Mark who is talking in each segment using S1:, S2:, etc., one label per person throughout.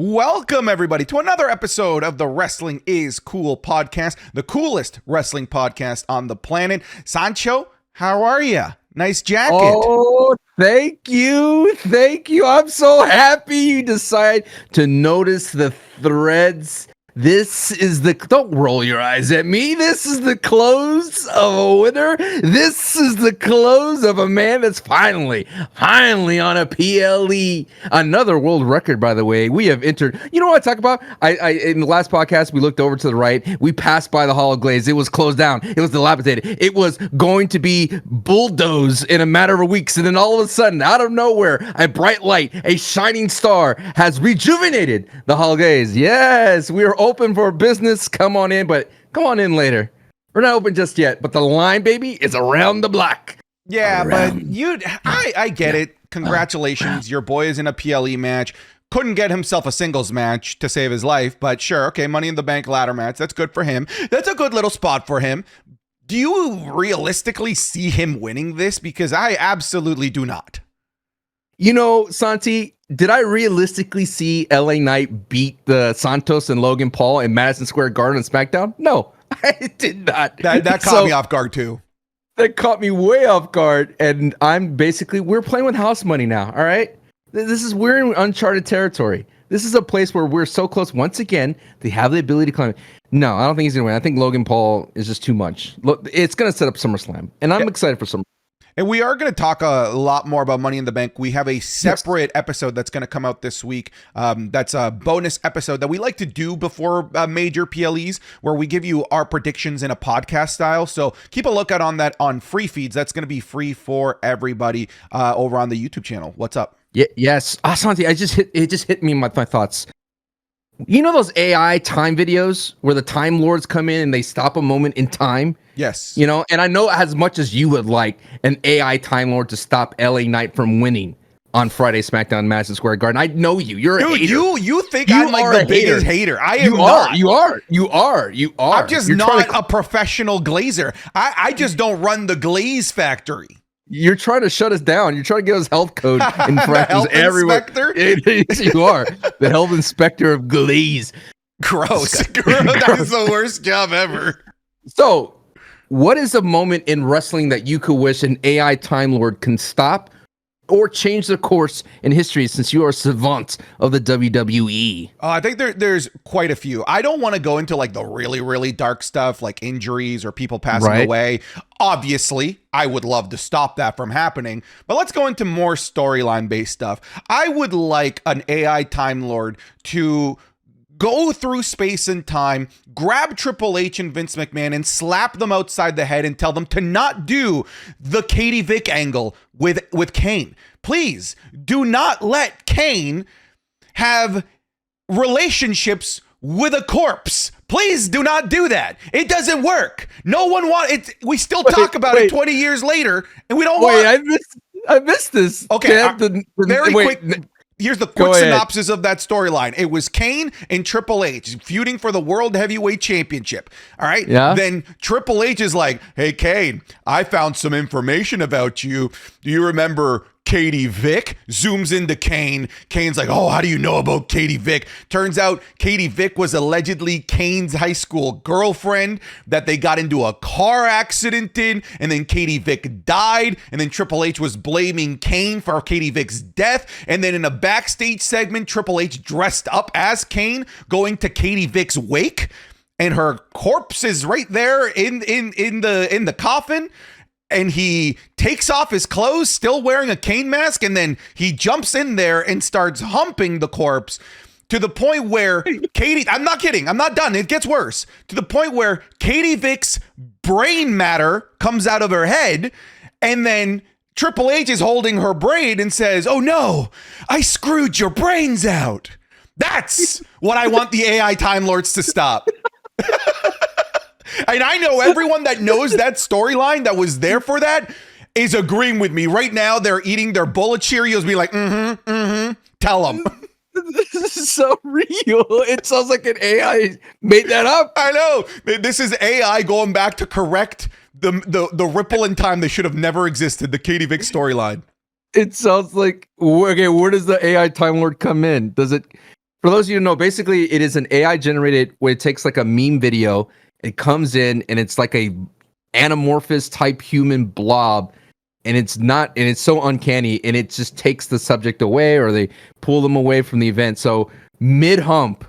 S1: Welcome, everybody, to another episode of the Wrestling is Cool podcast, the coolest wrestling podcast on the planet. Sancho, how are you? Nice jacket.
S2: Oh, thank you. Thank you. I'm so happy you decide to notice the threads. This is don't roll your eyes at me. This is the close of a winner. This is the close of a man that's finally on a PLE. Another world record, by the way. We have entered. You know what I talk about? I in the last podcast, we looked over to the right. We passed by the Hall of Glaze. It was closed down. It was dilapidated. It was going to be bulldozed in a matter of weeks. And then all of a sudden, out of nowhere, a bright light, a shining star has rejuvenated the Hall of Glaze. Yes, we are open for business. Come on in, but come on in later. We're not open just yet, but the line, baby, is around the block.
S1: Yeah, but I get it. Congratulations. Your boy is in a PLE match. Couldn't get himself a singles match to save his life, but sure, okay, Money in the Bank ladder match. That's good for him. That's a good little spot for him. Do you realistically see him winning this? Because I absolutely do not.
S2: You know, Santi, did I realistically see LA Knight beat the Santos and Logan Paul in Madison Square Garden on SmackDown? No, I did not.
S1: That caught me off guard too.
S2: That caught me way off guard. And we're playing with house money now. All right. We're in uncharted territory. This is a place where we're so close. Once again, they have the ability to climb. No, I don't think he's going to win. I think Logan Paul is just too much. Look, it's going to set up SummerSlam. And I'm excited for SummerSlam.
S1: And we are going to talk a lot more about Money in the Bank. We have a separate episode that's going to come out this week. That's a bonus episode that we like to do before major PLEs, where we give you our predictions in a podcast style. So keep a lookout on that on free feeds. That's going to be free for everybody over on the YouTube channel. What's up?
S2: Yes. Santi, it just hit me in my thoughts. You know those AI time videos where the Time Lords come in and they stop a moment in time?
S1: Yes.
S2: You know, and I know as much as you would like an AI Time Lord to stop LA Knight from winning on Friday SmackDown Madison Square Garden. I know you. You're a hater.
S1: You think I'm like the biggest hater. I am not.
S2: You are.
S1: I'm just not a professional glazer. I just don't run the glaze factory.
S2: You're trying to shut us down. You're trying to get us health code infractions everywhere. You are the health inspector of glaze.
S1: Gross. That is the worst job ever.
S2: So, what is a moment in wrestling that you could wish an AI Time Lord can stop or change the course in history, since you are a savant of the WWE?
S1: I think there's quite a few. I don't want to go into like the really, really dark stuff like injuries or people passing away. Obviously, I would love to stop that from happening, but let's go into more storyline based stuff. I would like an AI Time Lord to go through space and time, grab Triple H and Vince McMahon and slap them outside the head and tell them to not do the Katie Vick angle with Kane. Please do not let Kane have relationships with a corpse. Please do not do that. It doesn't work. No one wants it. We still talk about it 20 years later, and we don't want.
S2: I missed this.
S1: Okay, very quick. Here's the quick synopsis of that storyline. It was Kane and Triple H feuding for the World Heavyweight Championship. All right.
S2: Yeah.
S1: Then Triple H is like, "Hey, Kane, I found some information about you. Do you remember Katie Vick?" Zooms into Kane. Kane's like, "Oh, how do you know about Katie Vick?" Turns out Katie Vick was allegedly Kane's high school girlfriend that they got into a car accident in, and then Katie Vick died, and then Triple H was blaming Kane for Katie Vick's death. And then in a backstage segment, Triple H dressed up as Kane going to Katie Vick's wake, and her corpse is right there in the coffin. And he takes off his clothes, still wearing a Kane mask, and then he jumps in there and starts humping the corpse to the point where Katie, I'm not kidding, I'm not done, it gets worse, to the point where Katie Vick's brain matter comes out of her head, and then Triple H is holding her brain and says, "Oh no, I screwed your brains out." That's what I want the AI Time Lords to stop. And I know everyone that knows that storyline that was there for that is agreeing with me. Right now, they're eating their bowl of Cheerios, be like, tell them.
S2: This is so real. It sounds like an AI made that up.
S1: I know. This is AI going back to correct the ripple in time that should have never existed, the Katie Vick storyline.
S2: It sounds like, okay, where does the AI Time Lord come in? Does it For those of you who know, basically it is an AI generated where it takes like a meme video, it comes in and it's like a anamorphous type human blob, and it's so uncanny, and it just takes the subject away, or they pull them away from the event. So mid hump,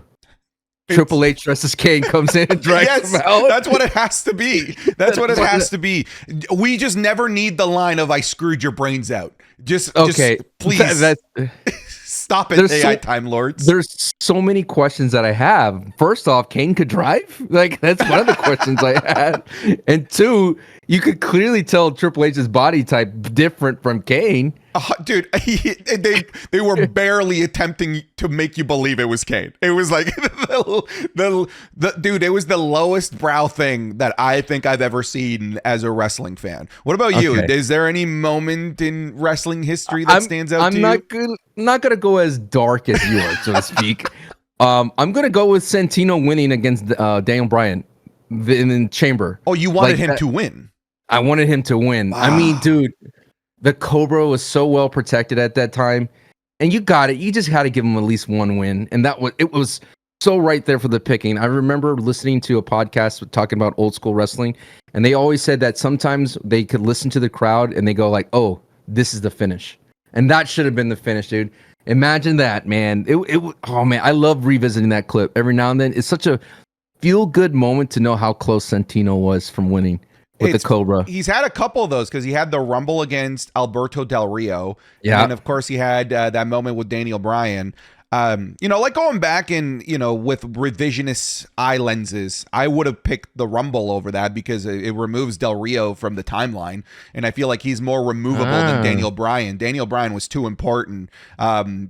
S2: Triple H versus Kane comes in and drags them out.
S1: That's what it has to be. That's what it has to be. We just never need the line of "I screwed your brains out." Just please. Stop it, AI Time Lords.
S2: There's so many questions that I have. First off, Kane could drive? Like, that's one of the questions I had. And two, you could clearly tell Triple H's body type different from Kane.
S1: Dude, they were barely attempting to make you believe it was Kane. It was like dude, it was the lowest brow thing that I think I've ever seen as a wrestling fan. What about you? Is there any moment in wrestling history that stands out to you?
S2: I'm not gonna go as dark as you are, so to speak. I'm gonna go with Santino winning against Daniel Bryan in Chamber.
S1: Oh, you wanted him to win?
S2: I wanted him to win. Wow. I mean, dude, the Cobra was so well protected at that time, and you got it. You just had to give him at least one win, and it was so right there for the picking. I remember listening to a podcast talking about old school wrestling, and they always said that sometimes they could listen to the crowd and they go like, "Oh, this is the finish," and that should have been the finish, dude. Imagine that, man. Oh man, I love revisiting that clip every now and then. It's such a feel good moment to know how close Santino was from winning with the Cobra.
S1: He's had a couple of those because he had the Rumble against Alberto Del Rio.
S2: Yeah.
S1: And of course he had that moment with Daniel Bryan. Like going back and, with revisionist eye lenses, I would have picked the Rumble over that because it removes Del Rio from the timeline. And I feel like he's more removable than Daniel Bryan. Daniel Bryan was too important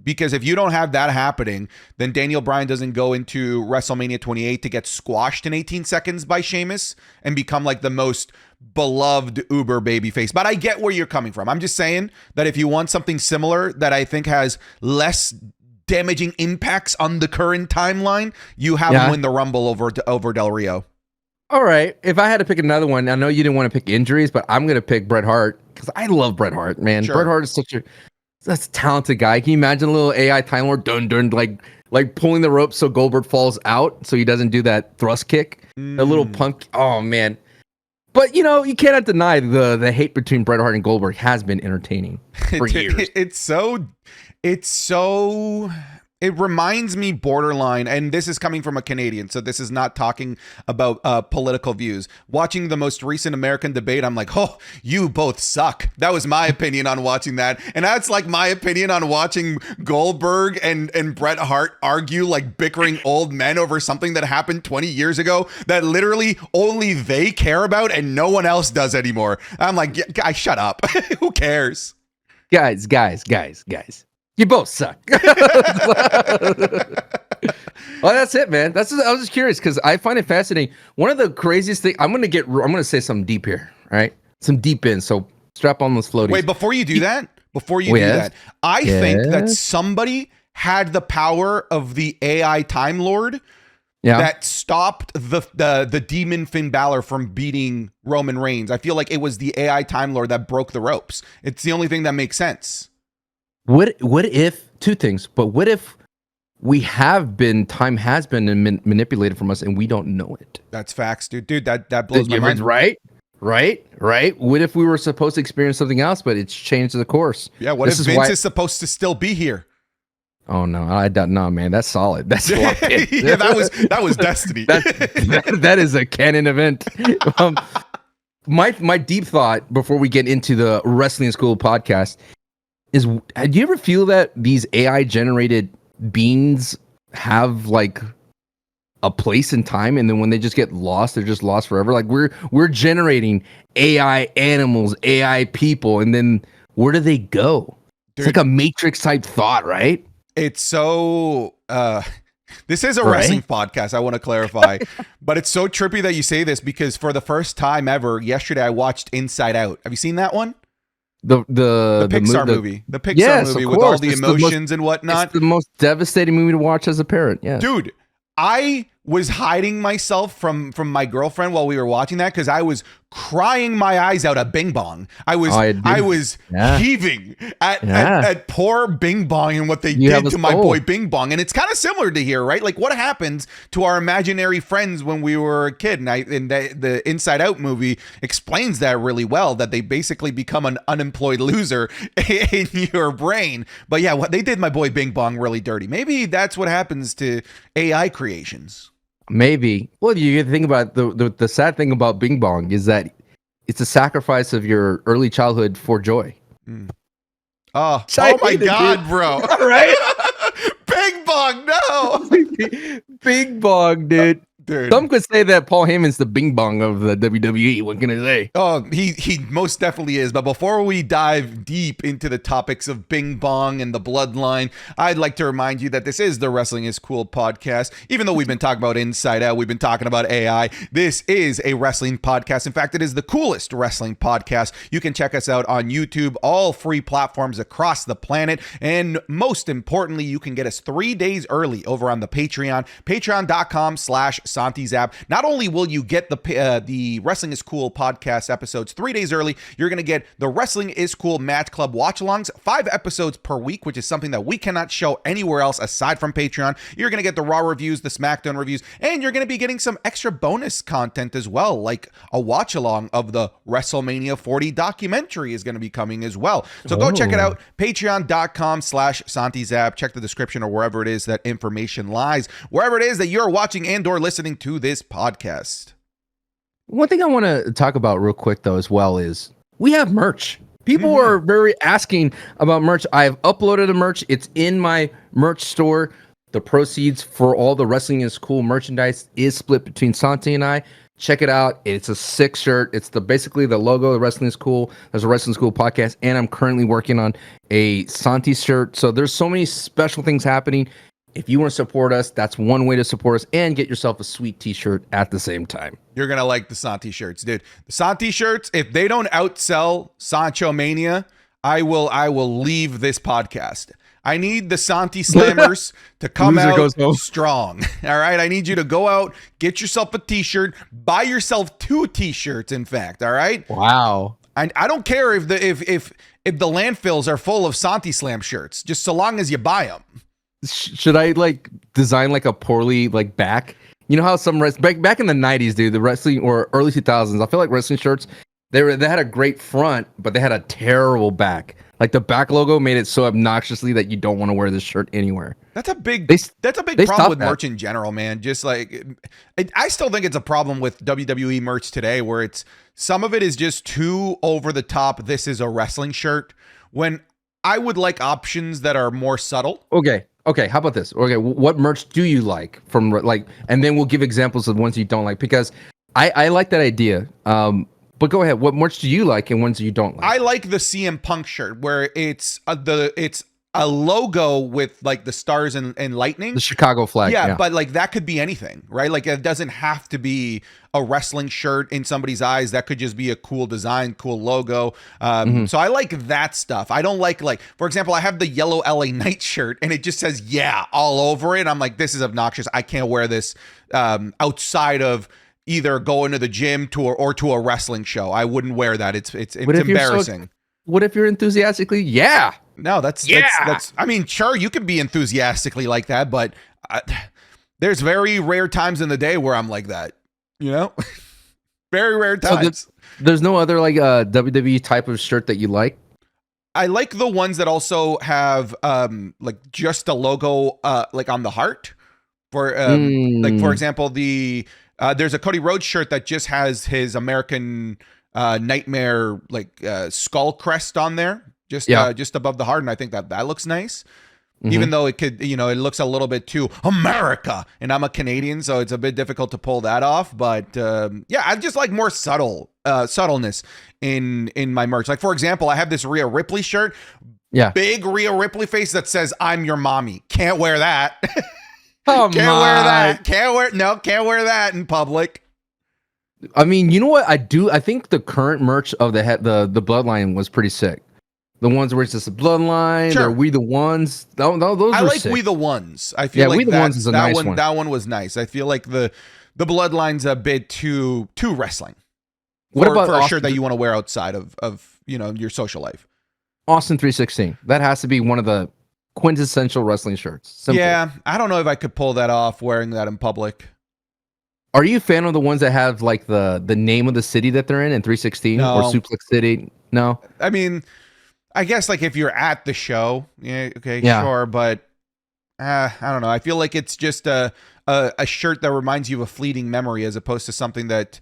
S1: because if you don't have that happening, then Daniel Bryan doesn't go into WrestleMania 28 to get squashed in 18 seconds by Sheamus and become like the most beloved Uber babyface. But I get where you're coming from. I'm just saying that if you want something similar that I think has less damaging impacts on the current timeline, you have him win the Rumble over Del Rio.
S2: All right. If I had to pick another one, I know you didn't want to pick injuries, but I'm going to pick Bret Hart because I love Bret Hart, man. Sure. Bret Hart is that's a talented guy. Can you imagine a little AI Time Lord like pulling the rope so Goldberg falls out so he doesn't do that thrust kick? A little punk. Oh, man. But, you cannot deny the hate between Bret Hart and Goldberg has been entertaining for years.
S1: It reminds me borderline, and this is coming from a Canadian, so this is not talking about political views. Watching the most recent American debate, I'm like, oh, you both suck. That was my opinion on watching that. And that's like my opinion on watching Goldberg and Bret Hart argue like bickering old men over something that happened 20 years ago that literally only they care about and no one else does anymore. I'm like, guys, shut up. Who cares?
S2: Guys. You both suck. Well, that's it, man. I was just curious because I find it fascinating. One of the craziest things I'm gonna say something deep here, all right? Some deep in. So strap on those floaties.
S1: Wait, before you do that, I think that somebody had the power of the AI Time Lord that stopped the demon Finn Balor from beating Roman Reigns. I feel like it was the AI Time Lord that broke the ropes. It's the only thing that makes sense.
S2: What if two things? But what if time has been manipulated from us and we don't know it?
S1: That's facts, dude. That blows my mind.
S2: Right. What if we were supposed to experience something else, but it's changed the course?
S1: Yeah. What if Vince is supposed to still be here?
S2: Oh no, I don't know, man. That's solid. That's
S1: yeah, that was destiny.
S2: that is a canon event. My deep thought before we get into the Wrestling School podcast is, do you ever feel that these AI generated beings have like a place in time, and then when they just get lost, they're just lost forever? Like we're generating AI animals, AI people, and then where do they go? Dude, it's like a Matrix type thought, right?
S1: It's so this is a wrestling podcast, I want to clarify, but it's so trippy that you say this because for the first time ever, yesterday I watched Inside Out. Have you seen that one?
S2: The
S1: Pixar movie. The Pixar movie with all the emotions and whatnot.
S2: It's the most devastating movie to watch as a parent. Yeah.
S1: Dude, I was hiding myself from my girlfriend while we were watching that because I was crying my eyes out at Bing Bong. I was heaving at poor Bing Bong and what they did to my boy Bing Bong. And it's kind of similar to here, right? Like what happens to our imaginary friends when we were a kid? And the Inside Out movie explains that really well, that they basically become an unemployed loser in your brain. But yeah, what they did my boy Bing Bong really dirty. Maybe that's what happens to AI creations.
S2: Maybe. Well, you think about the sad thing about Bing Bong is that it's a sacrifice of your early childhood for joy.
S1: Oh my God, bro.
S2: Right?
S1: Bing Bong, no.
S2: Bing Bong, dude. Some could say that Paul Heyman's the Bing Bong of the WWE. What can I say?
S1: Oh, he most definitely is. But before we dive deep into the topics of Bing Bong and the Bloodline, I'd like to remind you that this is the Wrestling is Cool podcast. Even though we've been talking about Inside Out, we've been talking about AI, this is a wrestling podcast. In fact, it is the coolest wrestling podcast. You can check us out on YouTube, all free platforms across the planet. And most importantly, you can get us 3 days early over on the Patreon, patreon.com/Santi's app. Not only will you get the Wrestling is Cool podcast episodes 3 days early, you're going to get the Wrestling is Cool Match Club watch-alongs, 5 episodes per week, which is something that we cannot show anywhere else aside from Patreon. You're going to get the Raw reviews, the SmackDown reviews, and you're going to be getting some extra bonus content as well, like a watch-along of the WrestleMania 40 documentary is going to be coming as well. So go check it out, patreon.com/Santi's app. Check the description or wherever it is that information lies, wherever it is that you're watching and or listening to this podcast.
S2: One thing I want to talk about real quick though as well is we have merch. People are very asking about merch. I've uploaded a merch. It's in my merch store. The proceeds for all the Wrestling is Cool merchandise is split between Santi and I. Check it out. It's a sick shirt. It's basically the logo of Wrestling is Cool. There's a Wrestling is Cool podcast, and I'm currently working on a Santi shirt. So there's so many special things happening. If you want to support us, that's one way to support us and get yourself a sweet t-shirt at the same time.
S1: You're going to like the Santi shirts, dude. The Santi shirts, if they don't outsell Sancho Mania, I will leave this podcast. I need the Santi Slammers to come out strong. All right. I need you to go out, get yourself a t-shirt, buy yourself 2 t-shirts, in fact. All right.
S2: Wow.
S1: I don't care if the landfills are full of Santi Slam shirts, just so long as you buy them.
S2: Should I design a poorly back? You know how some back in the 90s, dude, the wrestling or early 2000s, I feel like wrestling shirts, they had a great front, but they had a terrible back. Like the back logo made it so obnoxiously that you don't want to wear this shirt anywhere.
S1: That's a big problem with merch in general, man. Just I still think it's a problem with WWE merch today, where it's some of it is just too over the top. This is a wrestling shirt, when I would like options that are more subtle.
S2: Okay, how about this? Okay, what merch do you like from and then we'll give examples of ones you don't like, because I like that idea. But go ahead. What merch do you like and ones you don't like?
S1: I like the CM Punk shirt where it's a logo with the stars and lightning,
S2: the Chicago flag.
S1: Yeah, but that could be anything, right? It doesn't have to be a wrestling shirt in somebody's eyes. That could just be a cool design, cool logo. So I like that stuff. I don't like for example, I have the yellow LA Knight shirt and it just says "yeah" all over it. I'm like, this is obnoxious. I can't wear this outside of either going to the gym or to a wrestling show. I wouldn't wear that. It's embarrassing.
S2: What if you're enthusiastically? Yeah.
S1: No, that's I mean, sure, you can be enthusiastically like that, but there's very rare times in the day where I'm like that, you know? Very rare times.
S2: So there's no other WWE type of shirt that you like?
S1: I like the ones that also have just a logo on the heart. For for example, there's a Cody Rhodes shirt that just has his American Nightmare skull crest on there, just above the heart, and I think that looks nice. Even though it could, it looks a little bit too America, and I'm a Canadian, so it's a bit difficult to pull that off. But I just like more subtleness in my merch. Like, for example, I have this Rhea Ripley shirt, big Rhea Ripley face that says "I'm your mommy." Can't wear that. Can't wear that. Can't wear that in public.
S2: I mean, you know what I do? I think the current merch of the Bloodline was pretty sick. The ones where it's just a Bloodline, or We the Ones. Those
S1: I
S2: were
S1: like
S2: sick.
S1: We the Ones. I feel like
S2: We the Ones is a nice one.
S1: That one was nice. I feel like the Bloodline's a bit too wrestling.
S2: What about
S1: for a
S2: Austin,
S1: shirt that you want to wear outside of your social life?
S2: Austin 316? That has to be one of the quintessential wrestling shirts. Simple.
S1: Yeah, I don't know if I could pull that off wearing that in public.
S2: Are you a fan of the ones that have like the name of the city that they're in 316
S1: No.
S2: or Suplex City? No.
S1: I mean, I guess like if you're at the show, yeah, okay,
S2: Yeah.
S1: sure, but I don't know. I feel like it's just a shirt that reminds you of a fleeting memory as opposed to something that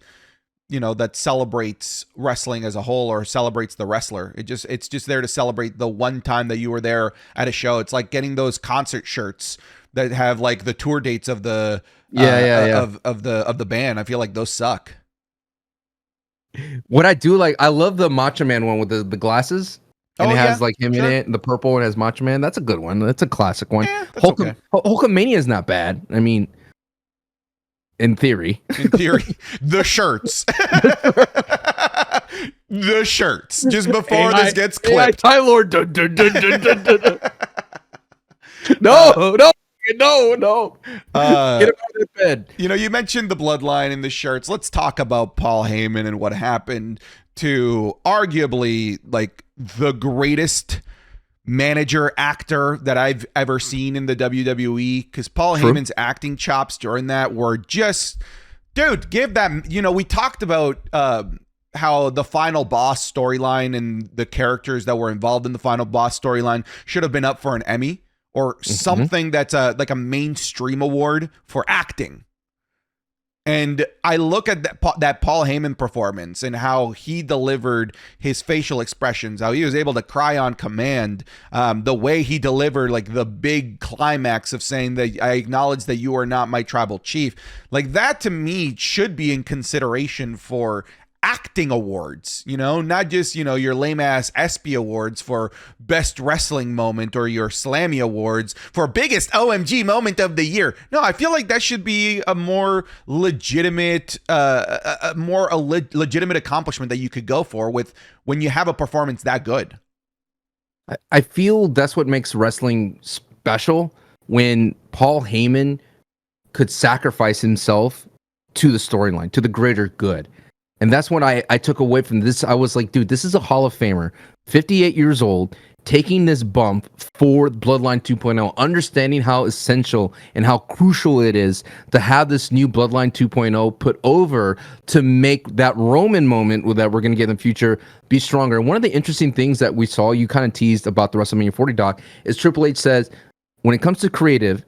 S1: that celebrates wrestling as a whole or celebrates the wrestler. It's just there to celebrate the one time that you were there at a show. It's like getting those concert shirts that have like the tour dates of the of the band. I feel like those suck.
S2: What I do like, I love the Macho Man one with the glasses. And it has like him in it, and the purple one has Macho Man. That's a good one. That's a classic one.
S1: Yeah, that's okay.
S2: Hulkamania is not bad. I mean, in theory.
S1: The shirts. The shirts. Just before this gets clipped.
S2: Ty Lord. No. Get him out of bed.
S1: You mentioned the Bloodline and the shirts. Let's talk about Paul Heyman and what happened to arguably like the greatest manager actor that I've ever seen in the WWE, because Paul Heyman's acting chops during that were just, dude, give that, we talked about how the Final Boss storyline and the characters that were involved in the Final Boss storyline should have been up for an Emmy or something that's like a mainstream award for acting. And I look at that Paul Heyman performance and how he delivered his facial expressions, how he was able to cry on command, the way he delivered like the big climax of saying that I acknowledge that you are not my tribal chief. Like that to me should be in consideration for acting awards, not just, your lame ass ESPY awards for best wrestling moment or your Slammy awards for biggest OMG moment of the year. No, I feel like that should be a more legitimate, legitimate accomplishment that you could go for with when you have a performance that good.
S2: I feel that's what makes wrestling special, when Paul Heyman could sacrifice himself to the storyline, to the greater good. And that's what I took away from this. I was like, dude, this is a Hall of Famer, 58 years old, taking this bump for Bloodline 2.0, understanding how essential and how crucial it is to have this new Bloodline 2.0 put over to make that Roman moment that we're going to get in the future be stronger. And one of the interesting things that we saw, you kind of teased about the WrestleMania 40 doc, is Triple H says, when it comes to creative,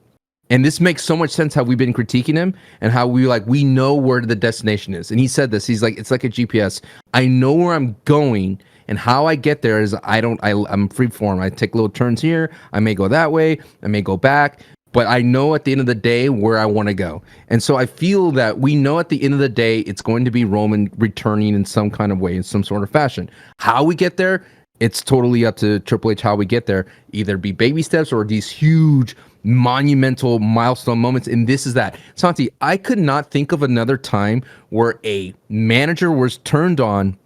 S2: and this makes so much sense how we've been critiquing him and how we know where the destination is. And he said this, he's like, it's like a GPS. I know where I'm going, and how I get there is I'm free form. I take little turns here. I may go that way. I may go back, but I know at the end of the day where I want to go. And so I feel that we know at the end of the day, it's going to be Roman returning in some kind of way, in some sort of fashion. How we get there, it's totally up to Triple H how we get there. Either be baby steps or these huge monumental milestone moments, and this is that. Santi, I could not think of another time where a manager was turned on,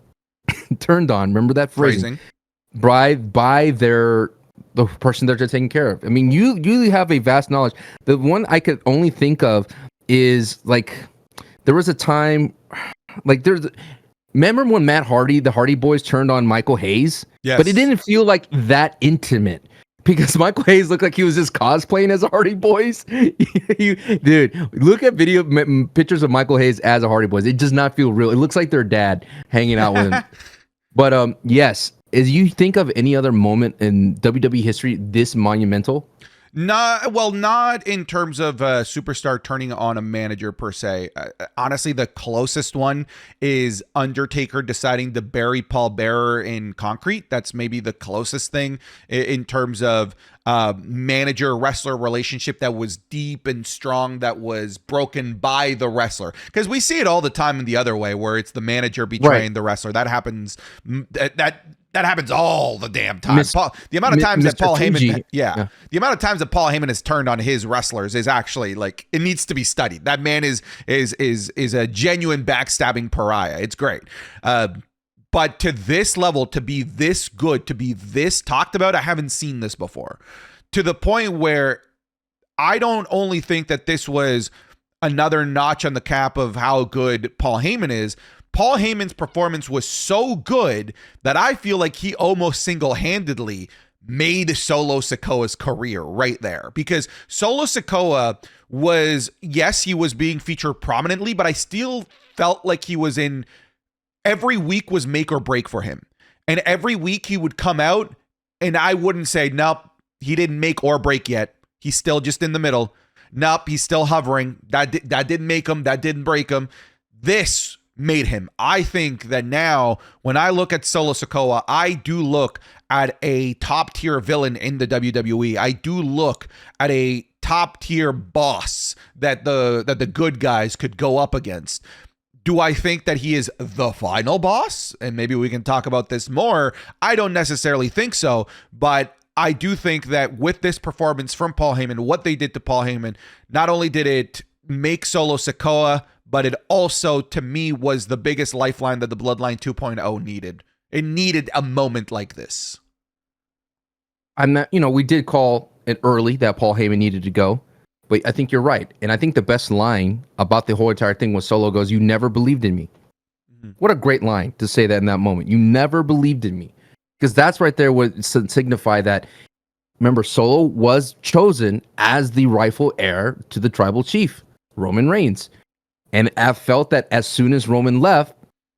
S2: remember that phrasing? By the person that they're taking care of. I mean, you have a vast knowledge. The one I could only think of is like, there was a time, like remember when Matt Hardy, the Hardy Boys, turned on Michael Hayes?
S1: Yes.
S2: But it didn't feel like that intimate, because Michael Hayes looked like he was just cosplaying as a Hardy Boys. Dude, look at pictures of Michael Hayes as a Hardy Boys. It does not feel real. It looks like their dad hanging out with him. But yes, as you think of any other moment in WWE history this monumental?
S1: Not in terms of a superstar turning on a manager per se. Honestly, the closest one is Undertaker deciding to bury Paul Bearer in concrete. That's maybe the closest thing in terms of manager-wrestler relationship that was deep and strong, that was broken by the wrestler. Because we see it all the time in the other way, where it's the manager betraying the wrestler. That happens. That happens all the damn time. The amount of times that Paul Heyman, the amount of times that Paul Heyman has turned on his wrestlers is actually like, it needs to be studied. That man is a genuine backstabbing pariah. It's great. But to this level, to be this good, to be this talked about, I haven't seen this before. To the point where I don't only think that this was another notch on the cap of how good Paul Heyman is. Paul Heyman's performance was so good that I feel like he almost single-handedly made Solo Sikoa's career right there, because Solo Sikoa was, yes, he was being featured prominently, but I still felt like he was in, every week was make or break for him. And every week he would come out and I wouldn't say, nope, he didn't make or break yet. He's still just in the middle. Nope, he's still hovering. That didn't make him. That didn't break him. This made him. I think that now when I look at Solo Sikoa, I do look at a top tier villain in the WWE. I do look at a top tier boss that the good guys could go up against. Do I think that he is the final boss? And maybe we can talk about this more. I don't necessarily think so, but I do think that with this performance from Paul Heyman, what they did to Paul Heyman, not only did it make Solo Sikoa, but it also, to me, was the biggest lifeline that the Bloodline 2.0 needed. It needed a moment like this.
S2: I'm not, we did call it early that Paul Heyman needed to go, but I think you're right. And I think the best line about the whole entire thing was Solo goes, "You never believed in me." Mm-hmm. What a great line to say that in that moment. You never believed in me. Because that's right there would signify that, remember, Solo was chosen as the rightful heir to the tribal chief, Roman Reigns. And I felt that as soon as Roman left,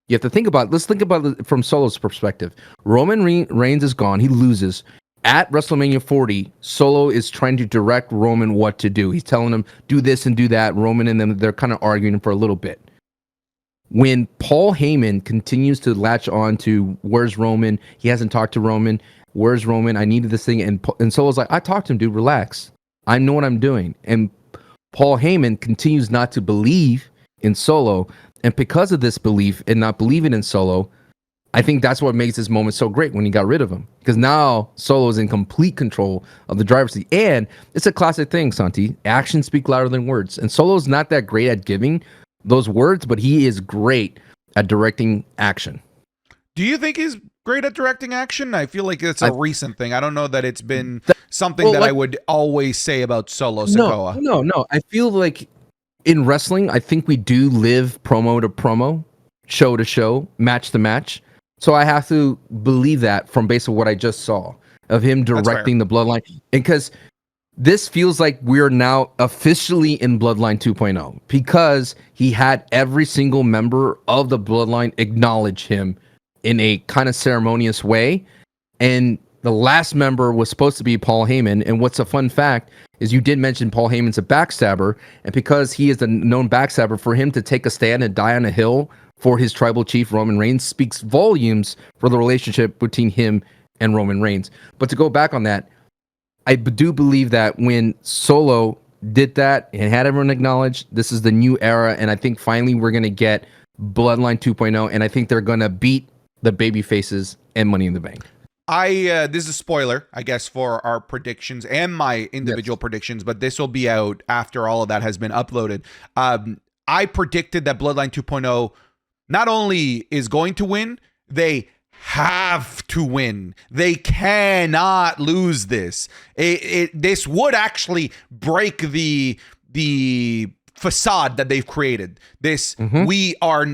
S2: you have to think about it. Let's think about it from Solo's perspective. Roman Reigns is gone. He loses. At WrestleMania 40, Solo is trying to direct Roman what to do. He's telling him, do this and do that. Roman and them, they're kind of arguing for a little bit. When Paul Heyman continues to latch on to, where's Roman? He hasn't talked to Roman. Where's Roman? I needed this thing. And Solo's like, I talked to him, dude. Relax. I know what I'm doing. And Paul Heyman continues not to believe in Solo. And because of this belief and not believing in Solo, I think that's what makes this moment so great when he got rid of him. Because now Solo is in complete control of the driver's seat. And it's a classic thing, Santi. Actions speak louder than words. And Solo's not that great at giving those words, but he is great at directing action. Do
S1: you think he's great at directing action? I feel like it's a recent thing. I don't know that it's been something that I would always say about Solo Sikoa.
S2: No. I feel like in wrestling, I think we do live promo to promo, show to show, match to match. So I have to believe that from based on what I just saw of him directing the Bloodline. And because this feels like we're now officially in Bloodline 2.0 because he had every single member of the Bloodline acknowledge him in a kind of ceremonious way. And the last member was supposed to be Paul Heyman. And what's a fun fact is you did mention Paul Heyman's a backstabber. And because he is a known backstabber, for him to take a stand and die on a hill for his tribal chief, Roman Reigns, speaks volumes for the relationship between him and Roman Reigns. But to go back on that, I do believe that when Solo did that and had everyone acknowledge this is the new era, and I think finally we're going to get Bloodline 2.0, and I think they're going to beat the baby faces and Money in the Bank.
S1: This is a spoiler, I guess, for our predictions and my individual predictions, but this will be out after all of that has been uploaded. I predicted that Bloodline 2.0 not only is going to win, they have to win. They cannot lose this. This would actually break the facade that they've created. This we are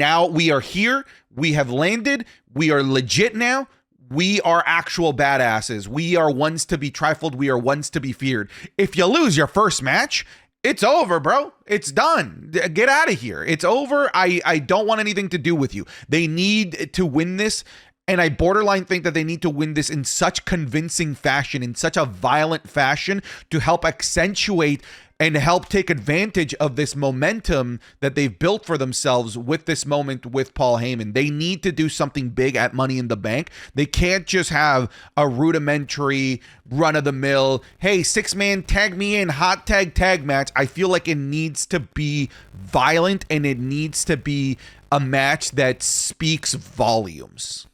S1: here. We have landed. We are legit now. We are actual badasses. We are ones to be trifled. We are ones to be feared. If you lose your first match, it's over, bro. It's done. Get out of here. It's over. I don't want anything to do with you. They need to win this. And I borderline think that they need to win this in such convincing fashion, in such a violent fashion, to help accentuate and help take advantage of this momentum that they've built for themselves with this moment with Paul Heyman. They need to do something big at Money in the Bank. They can't just have a rudimentary, run-of-the-mill, hey, 6-man, tag me in, hot tag match. I feel like it needs to be violent, and it needs to be a match that speaks volumes.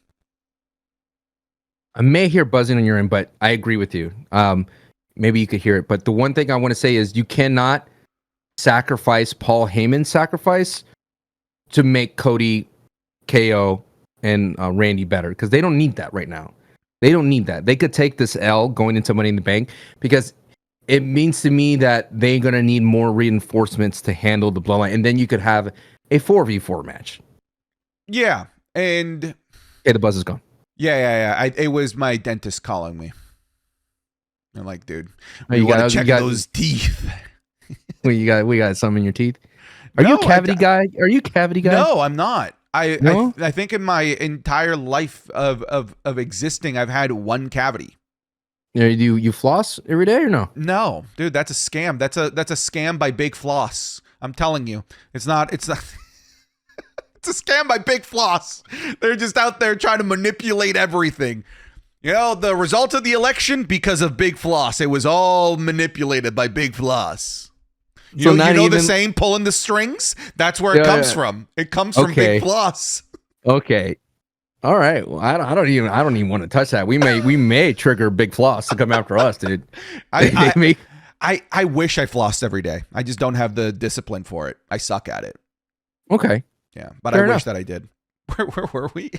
S2: I may hear buzzing on your end, but I agree with you. Maybe you could hear it. But the one thing I want to say is you cannot sacrifice Paul Heyman's sacrifice to make Cody, KO, and Randy better, because they don't need that right now. They don't need that. They could take this L going into Money in the Bank, because it means to me that they're going to need more reinforcements to handle the Bloodline. And then you could have a 4v4 match.
S1: Yeah, and
S2: Okay, the buzz is gone.
S1: yeah. It was my dentist calling me. I'm like, dude,
S2: Oh,
S1: we want to check those teeth.
S2: We got some in your teeth. Are you
S1: No,
S2: a cavity guy? Are you a cavity guy?
S1: No, I'm not.
S2: No?
S1: I think in my entire life of existing, I've had one cavity.
S2: You floss every day or no?
S1: No, dude, that's a scam. That's a scam by Big Floss. I'm telling you, it's not. It's a scam by Big Floss. They're just out there trying to manipulate everything. You know, the result of the election because of Big Floss. It was all manipulated by Big Floss. You know the saying, pulling the strings? That's where it comes from. It comes from Big Floss.
S2: Okay. All right. Well, I don't even want to touch that. We may trigger Big Floss to come after us, dude.
S1: I wish I flossed every day. I just don't have the discipline for it. I suck at it.
S2: Okay.
S1: Yeah, but
S2: Fair
S1: I
S2: enough.
S1: wish that I did. Where were we?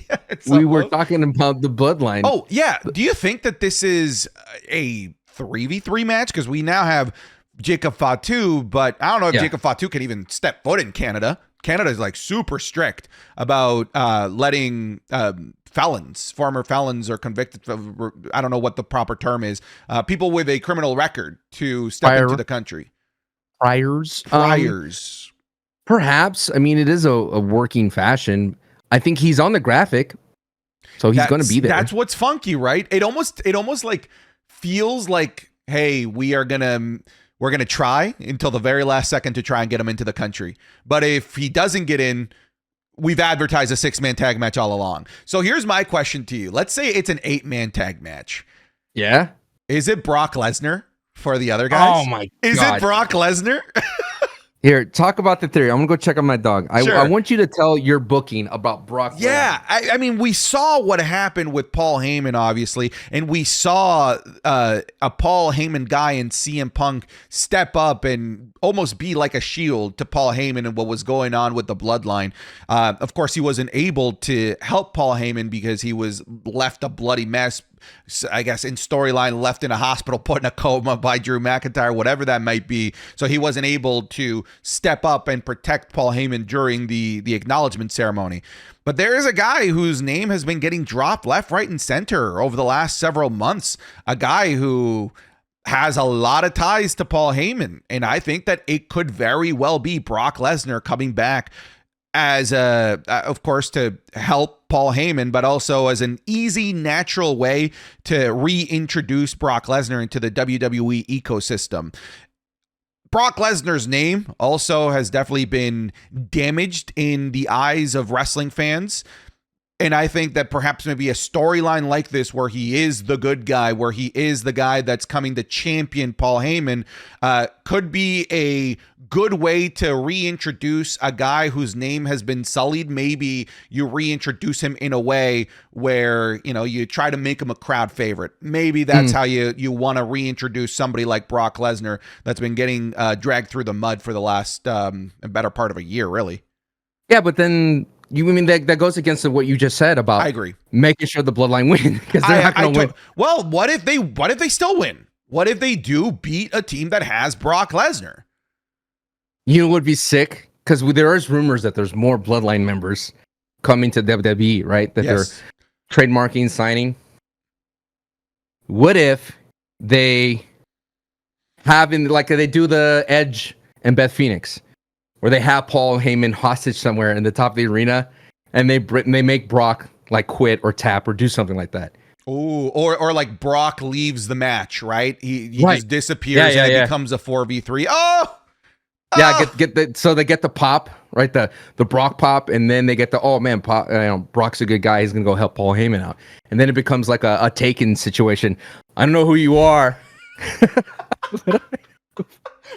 S2: We were talking about the Bloodline.
S1: Oh, yeah. Do you think that this is a 3v3 match? Because we now have Jacob Fatu, but I don't know if Jacob Fatu can even step foot in Canada. Canada is like super strict about letting former felons or convicted, I don't know what the proper term is, people with a criminal record to step into the country.
S2: Priors. Perhaps. I mean, it is a working fashion. I think he's on the graphic, so he's going to be there.
S1: That's what's funky, right? It almost like feels like, hey, we're gonna try until the very last second to try and get him into the country. But if he doesn't get in, we've advertised a 6-man tag match all along. So here's my question to you. Let's say it's an 8-man tag match.
S2: Yeah.
S1: Is it Brock Lesnar for the other guys?
S2: Oh my God.
S1: Is it Brock Lesnar?
S2: Here, talk about the theory. I'm going to go check on my dog.
S1: Sure.
S2: I want you to tell your booking about Brock Lesnar.
S1: Yeah, I mean, we saw what happened with Paul Heyman, obviously, and we saw a Paul Heyman guy in CM Punk step up and almost be like a shield to Paul Heyman and what was going on with the Bloodline. Of course, he wasn't able to help Paul Heyman because he was left a bloody mess, I guess, in storyline, left in a hospital, put in a coma by Drew McIntyre, whatever that might be. So he wasn't able to step up and protect Paul Heyman during the acknowledgement ceremony. But there is a guy whose name has been getting dropped left, right, and center over the last several months. A guy who has a lot of ties to Paul Heyman. And I think that it could very well be Brock Lesnar coming back as of course, to help Paul Heyman, but also as an easy, natural way to reintroduce Brock Lesnar into the WWE ecosystem. Brock Lesnar's name also has definitely been damaged in the eyes of wrestling fans. And I think that perhaps maybe a storyline like this, where he is the good guy, where he is the guy that's coming to champion Paul Heyman, could be a good way to reintroduce a guy whose name has been sullied. Maybe you reintroduce him in a way where, you know, you try to make him a crowd favorite. Maybe that's how you want to reintroduce somebody like Brock Lesnar that's been getting dragged through the mud for the last better part of a year, really.
S2: Yeah, but then that goes against what you just said about
S1: I agree.
S2: Making sure the Bloodline win, because they're not going to win.
S1: Well, what if they still win? What if they do beat a team that has Brock Lesnar?
S2: You know what would be sick? Because there is rumors that there's more Bloodline members coming to WWE, right? That they're trademarking, signing. What if they have they do the Edge and Beth Phoenix, where they have Paul Heyman hostage somewhere in the top of the arena, and they make Brock like quit or tap or do something like that.
S1: Oh, or like Brock leaves the match, right? He just disappears and it becomes a 4v3. Oh!
S2: Yeah, so they get the pop, right? The Brock pop, and then they get the Brock's a good guy, he's gonna go help Paul Heyman out. And then it becomes like a Taken situation. I don't know who you are.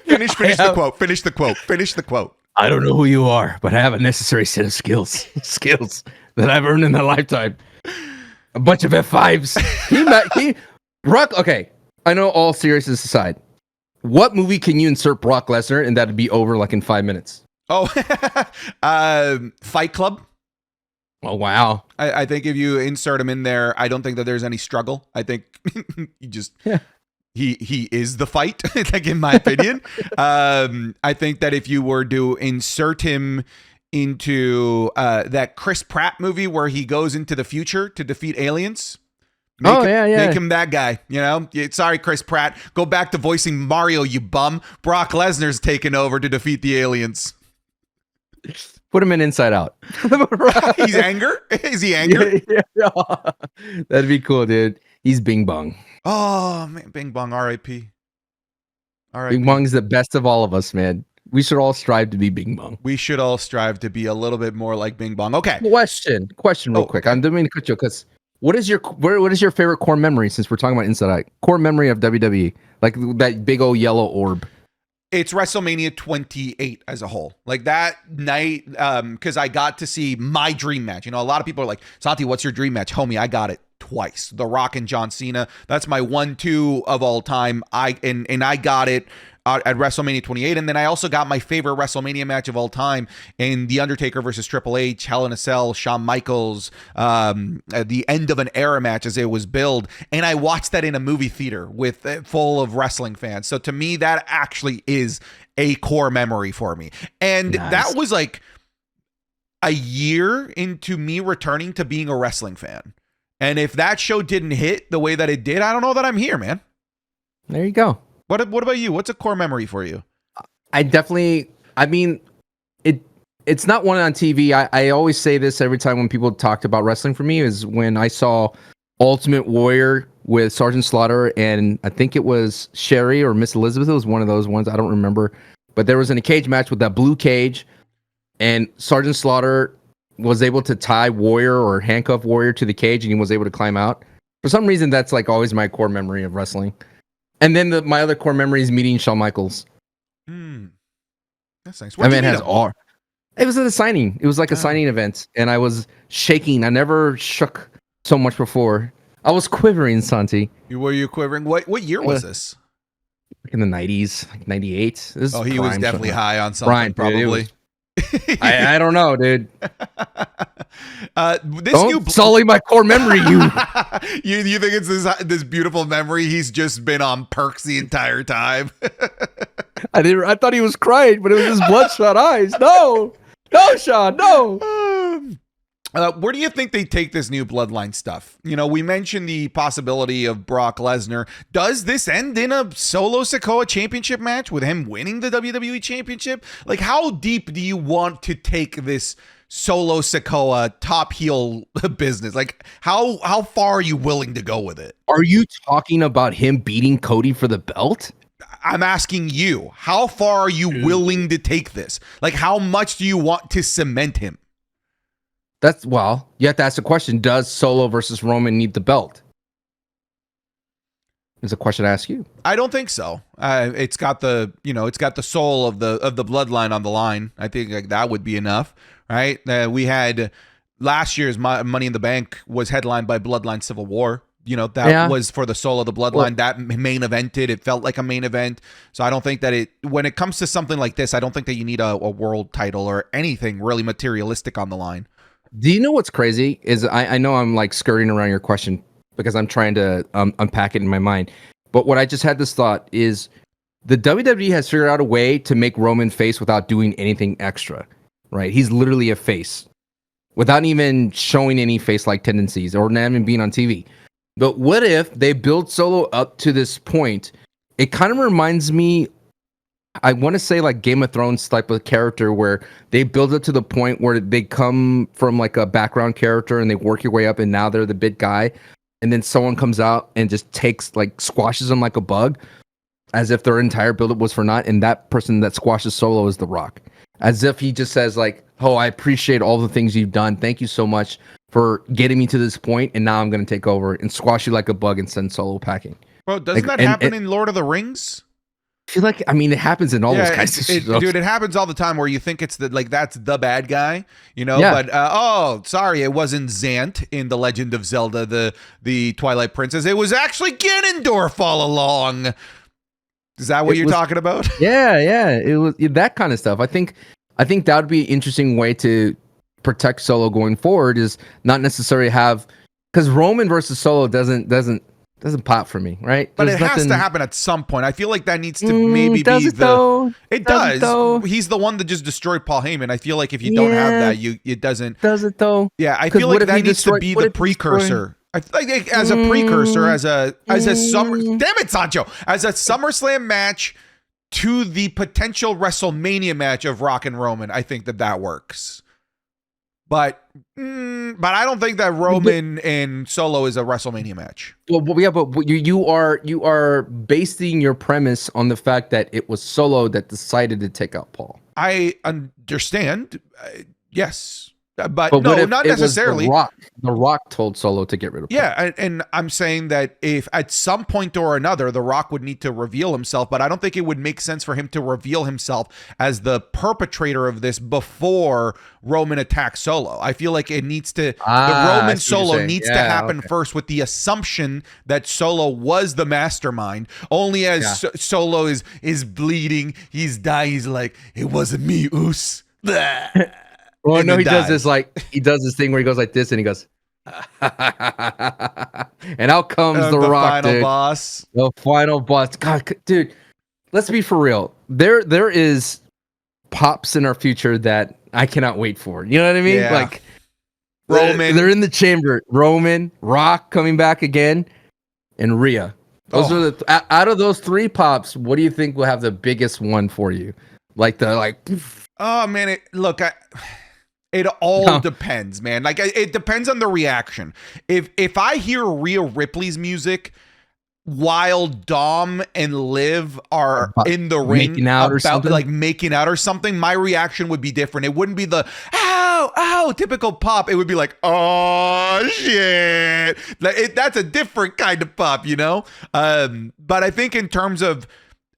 S1: Finish the quote.
S2: I don't know who you are, but I have a necessary set of skills that I've earned in a lifetime. A bunch of F5s. Brock, okay, I know, all seriousness aside, what movie can you insert Brock Lesnar and that'd be over like in 5 minutes?
S1: Oh, Fight Club.
S2: Oh, wow.
S1: I think if you insert him in there, I don't think that there's any struggle. I think you just... Yeah. He is the fight, like, in my opinion. I think that if you were to insert him into that Chris Pratt movie where he goes into the future to defeat aliens. Make him that guy, you know? Sorry, Chris Pratt. Go back to voicing Mario, you bum. Brock Lesnar's taking over to defeat the aliens.
S2: Put him in Inside Out.
S1: He's anger? Is he anger?
S2: Yeah. That'd be cool, dude. He's Bing Bong.
S1: Oh, man. Bing Bong, R.I.P.
S2: Bing Bong's the best of all of us, man. We should all strive to be Bing Bong.
S1: We should all strive to be a little bit more like Bing Bong. Okay.
S2: Question real quick. I'm doing to cut you because what is your favorite core memory since we're talking about Inside Out? Core memory of WWE, like that big old yellow orb.
S1: It's WrestleMania 28 as a whole. Like that night, because I got to see my dream match. You know, a lot of people are like, Santi, what's your dream match? Homie, I got it twice. The Rock and John Cena. That's my 1-2 of all time. I got it at WrestleMania 28. And then I also got my favorite WrestleMania match of all time in The Undertaker versus Triple H, Hell in a Cell, Shawn Michaels, the end of an era match as it was billed. And I watched that in a movie theater with full of wrestling fans. So to me, that actually is a core memory for me. And that was like a year into me returning to being a wrestling fan. And if that show didn't hit the way that it did, I don't know that I'm here, man.
S2: There you go.
S1: What about you? What's a core memory for you?
S2: It's not one on TV. I always say this every time when people talk about wrestling for me is when I saw Ultimate Warrior with Sergeant Slaughter and I think it was Sherry or Miss Elizabeth. It was one of those ones. I don't remember. But there was in a cage match with that blue cage and Sergeant Slaughter was able to tie Warrior or handcuff Warrior to the cage and he was able to climb out. For some reason, that's like always my core memory of wrestling. And then my other core memory is meeting Shawn Michaels.
S1: That's nice.
S2: That man has R. It was at a signing. It was like a signing event, and I was shaking. I never shook so much before. I was quivering, Santi.
S1: Were you quivering? What year was this?
S2: Like in the 90s, like 98.
S1: He was definitely high on something, probably.
S2: I don't know, dude.
S1: Don't
S2: sully my core memory, you.
S1: You think it's this beautiful memory? He's just been on perks the entire time.
S2: I thought he was crying, but it was his bloodshot eyes. No, Sean, no.
S1: Where do you think they take this new Bloodline stuff? You know, we mentioned the possibility of Brock Lesnar. Does this end in a solo Sikoa championship match with him winning the WWE championship? Like, how deep do you want to take this solo Sikoa top heel business? Like, how far are you willing to go with it?
S2: Are you talking about him beating Cody for the belt?
S1: I'm asking you, how far are you willing to take this? Like, how much do you want to cement him?
S2: You have to ask the question, does Solo versus Roman need the belt? It's a question to ask you.
S1: I don't think so. It's got the soul of the bloodline on the line. I think like that would be enough, right? We had last year's Money in the Bank was headlined by Bloodline Civil War. You know, that was for the soul of the bloodline. That main evented. It felt like a main event. So I don't think that when it comes to something like this, I don't think that you need a world title or anything really materialistic on the line.
S2: Do you know what's crazy is I know I'm like skirting around your question because I'm trying to unpack it in my mind. But what I just had this thought is the WWE has figured out a way to make Roman face without doing anything extra, right? He's literally a face without even showing any face-like tendencies or not even being on TV. But what if they build Solo up to this point? It kind of reminds me, I want to say like Game of Thrones type of character where they build it to the point where they come from like a background character and they work your way up and now they're the big guy. And then someone comes out and just squashes them like a bug as if their entire build-up was for naught. And that person that squashes Solo is The Rock. As if he just says like, oh, I appreciate all the things you've done. Thank you so much for getting me to this point. And now I'm going to take over and squash you like a bug and send Solo packing.
S1: Bro, doesn't that happen in Lord of the Rings?
S2: I feel like, it happens in all those kinds of shows.
S1: Dude, it hains all the time where you think it's that's the bad guy, you know? Yeah. But, sorry, it wasn't Zant in The Legend of Zelda, the Twilight Princess. It was actually Ganondorf all along. Is that what you're talking about?
S2: Yeah. It was that kind of stuff. I think that would be an interesting way to protect Solo going forward is not necessarily have, because Roman versus Solo doesn't Doesn't pop for me, right?
S1: But
S2: There's
S1: it has
S2: nothing-
S1: to happen at some point. I feel like that needs to maybe
S2: does
S1: be
S2: it though?
S1: It
S2: Does
S1: does.
S2: it though?
S1: He's the one that just destroyed Paul Heyman. I feel like if you don't have
S2: Yeah.
S1: that, it doesn't.
S2: Does it though?
S1: Yeah, I
S2: 'Cause
S1: feel
S2: what
S1: like
S2: if
S1: that
S2: he
S1: needs to
S2: destroyed-
S1: be
S2: what
S1: the
S2: if he destroyed-
S1: precursor. I feel like as a precursor, as a summer. Damn it, Sancho! As a SummerSlam match to the potential WrestleMania match of Rock and Roman, I think that works. But I don't think that Roman and Solo is a WrestleMania match.
S2: Well, yeah, but you are basing your premise on the fact that it was Solo that decided to take out Paul.
S1: I understand. Yes. But
S2: what
S1: no,
S2: if
S1: not
S2: it was
S1: necessarily.
S2: The Rock told Solo to get rid of Paul?
S1: Yeah, and I'm saying that if at some point or another, The Rock would need to reveal himself, but I don't think it would make sense for him to reveal himself as the perpetrator of this before Roman attacks Solo. I feel like it needs to, the Roman Solo needs to happen first with the assumption that Solo was the mastermind. Only as Solo is bleeding, he's dying, he's like, it wasn't me, Oos.
S2: Well, no, he does this thing where he goes like this and he goes, and out comes the Rock,
S1: final
S2: dude.
S1: boss.
S2: The final boss. God, dude, let's be for real. There is pops in our future that I cannot wait for. You know what I mean?
S1: Yeah.
S2: Like
S1: Roman.
S2: They're in the chamber. Roman, Rock coming back again, and Rhea. Those are the out of those three pops. What do you think will have the biggest one for you?
S1: Oh man, it all depends, man. Like it depends on the reaction. If I hear Rhea Ripley's music while Dom and Liv are in the ring
S2: making out or
S1: something, my reaction would be different. It wouldn't be the ow typical pop. It would be like, oh shit. That's a different kind of pop, you know? But I think in terms of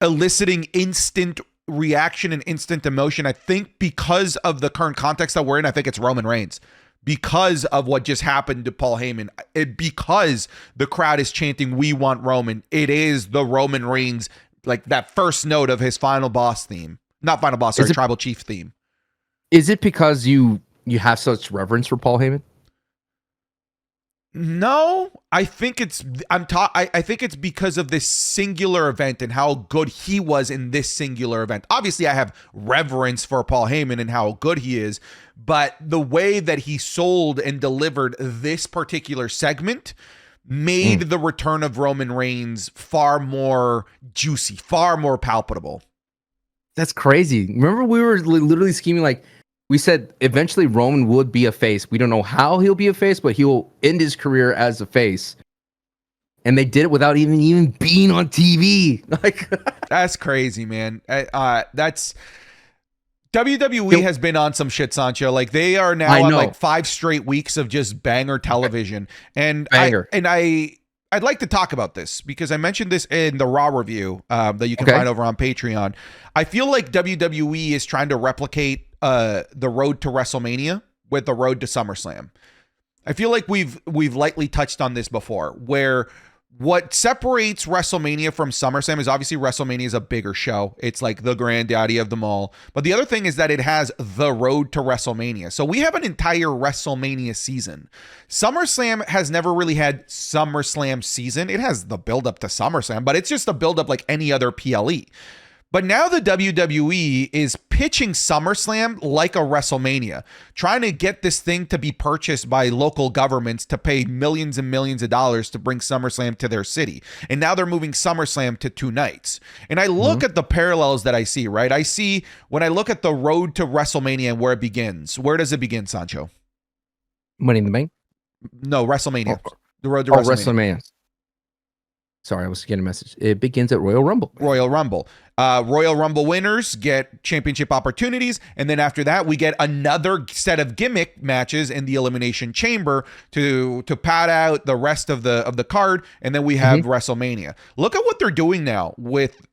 S1: eliciting instant reaction and instant emotion, I think because of the current context that we're in, I think it's Roman Reigns. Because of what just happened to Paul Heyman, because the crowd is chanting, we want Roman, it is the Roman Reigns, like that first note of his final boss theme. Not final boss, sorry, tribal chief theme.
S2: Is it because you have such reverence for Paul Heyman?
S1: No, I think it's I think it's because of this singular event and how good he was in this singular event. Obviously, I have reverence for Paul Heyman and how good he is, but the way that he sold and delivered this particular segment made the return of Roman Reigns far more juicy, far more palpable.
S2: That's crazy. Remember, we were literally scheming like, we said eventually Roman would be a face. We don't know how he'll be a face, but he'll end his career as a face. And they did it without even being on TV. Like
S1: that's crazy, man. That's WWE has been on some shit, Sancho. Like they are now on like 5 straight weeks of just banger television. And I'd like to talk about this because I mentioned this in the Raw review that you can find over on Patreon. I feel like WWE is trying to replicate the road to WrestleMania with the road to SummerSlam. I feel like we've lightly touched on this before, where what separates WrestleMania from SummerSlam is obviously WrestleMania is a bigger show. It's like the granddaddy of them all. But the other thing is that it has the road to WrestleMania. So we have an entire WrestleMania season. SummerSlam has never really had SummerSlam season. It has the build-up to SummerSlam, but it's just a build-up like any other PLE. But now the WWE is pitching SummerSlam like a WrestleMania, trying to get this thing to be purchased by local governments to pay millions and millions of dollars to bring SummerSlam to their city. And now they're moving SummerSlam to 2 nights. And I look at the parallels that I see, right? I see when I look at the road to WrestleMania and where it begins. Where does it begin, Sancho?
S2: Money in the Bank?
S1: No, WrestleMania. The road to WrestleMania.
S2: Sorry, I was getting a message. It begins at Royal Rumble.
S1: Royal Rumble. Royal Rumble winners get championship opportunities, and then after that, we get another set of gimmick matches in the Elimination Chamber to pad out the rest of the card, and then we have WrestleMania. Look at what they're doing now with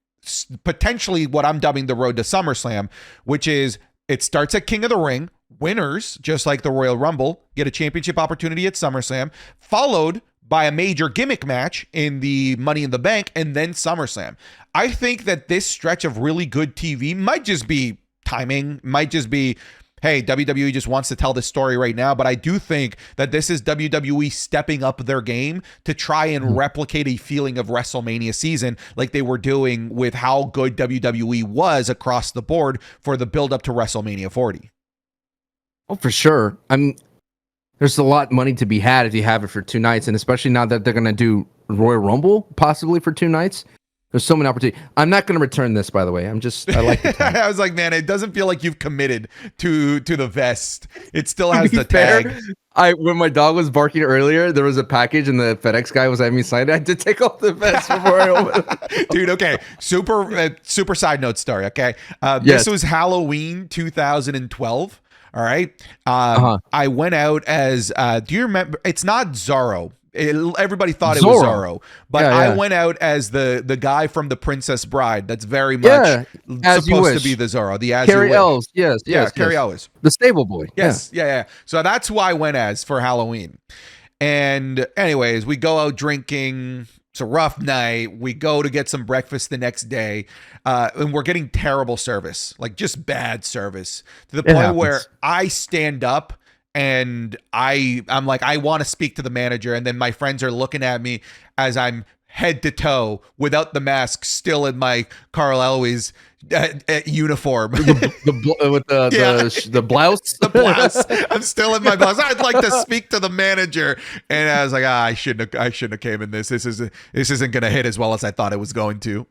S1: potentially what I'm dubbing the road to SummerSlam, which is it starts at King of the Ring. Winners, just like the Royal Rumble, get a championship opportunity at SummerSlam, followed by a major gimmick match in the Money in the Bank, and then SummerSlam. I think that this stretch of really good TV might just be timing, might just be hey, WWE just wants to tell this story right now. But I do think that this is WWE stepping up their game to try and replicate a feeling of WrestleMania season like they were doing with how good WWE was across the board for the build up to WrestleMania 40.
S2: Oh, for sure. There's a lot of money to be had if you have it for 2 nights, and especially now that they're going to do Royal Rumble possibly for 2 nights. There's so many opportunities. I'm not going to return this, by the way. I like the tag.
S1: I was like, man, it doesn't feel like you've committed to the vest. It still has the tag.
S2: When my dog was barking earlier, there was a package and the FedEx guy was having me sign it. I had to take off the vest before I opened it.
S1: Dude, okay. Super side note story, okay?
S2: Yes.
S1: This was Halloween 2012. All right. I went out as, do you remember? It's not Zorro. Everybody thought it was Zorro, but I went out as the guy from The Princess Bride. That's very much supposed to be the Zorro. The As
S2: Carrie
S1: You Wish.
S2: Ells, yes.
S1: Carrie Ells.
S2: The stable boy.
S1: Yes, yeah. So that's who I went as for Halloween. And anyways, we go out drinking. It's a rough night. We go to get some breakfast the next day, and we're getting terrible service, like just bad service, to the point where I stand up and I'm like, I want to speak to the manager, and then my friends are looking at me as I'm head to toe without the mask, still in my Carl Elwes uniform,
S2: with the blouse.
S1: The blouse. I'm still in my blouse. I'd like to speak to the manager, and I was like, I shouldn't have came in this. This isn't going to hit as well as I thought it was going to.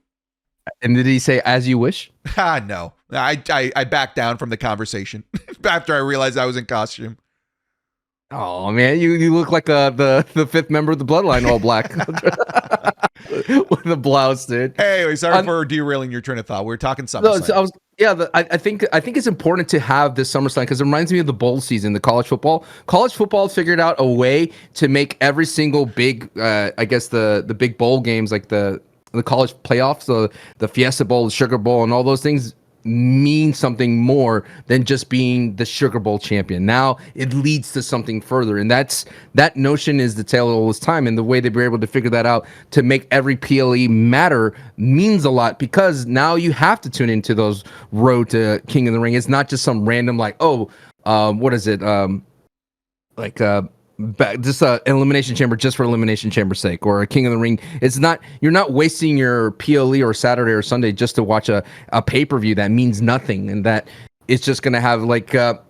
S2: And did he say "as you wish"?
S1: No. I backed down from the conversation after I realized I was in costume.
S2: Oh man, you look like the 5th member of the Bloodline, all black with the blouse, dude.
S1: Hey, sorry for derailing your train of thought. We were talking SummerSlam.
S2: I think it's important to have this SummerSlam because it reminds me of the bowl season, the college football. College football figured out a way to make every single big, the big bowl games like the college playoffs, the Fiesta Bowl, the Sugar Bowl, and all those things mean something more than just being the Sugar Bowl champion. Now it leads to something further, and that notion is the tale of all this time. And the way they were able to figure that out to make every PLE matter means a lot, because now you have to tune into those road to King of the Ring. It's not just some random what is it? Just an elimination chamber just for elimination chamber's sake, or a King of the Ring. It's not, you're not wasting your PLE or Saturday or Sunday just to watch a pay-per-view that means nothing, and that it's just going to have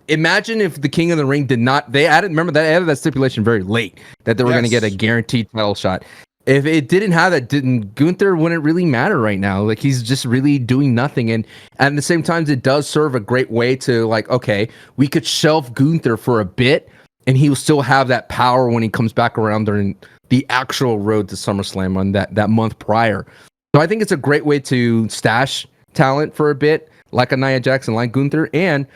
S2: imagine if the King of the Ring did not, they added that stipulation very late that they were going to get a guaranteed title shot. If it didn't have that, Gunther wouldn't really matter right now. Like, he's just really doing nothing. And at the same time, it does serve a great way to okay, we could shelf Gunther for a bit, and he will still have that power when he comes back around during the actual road to SummerSlam on that month prior. So I think it's a great way to stash talent for a bit, like a Nia Jackson, like Gunther, and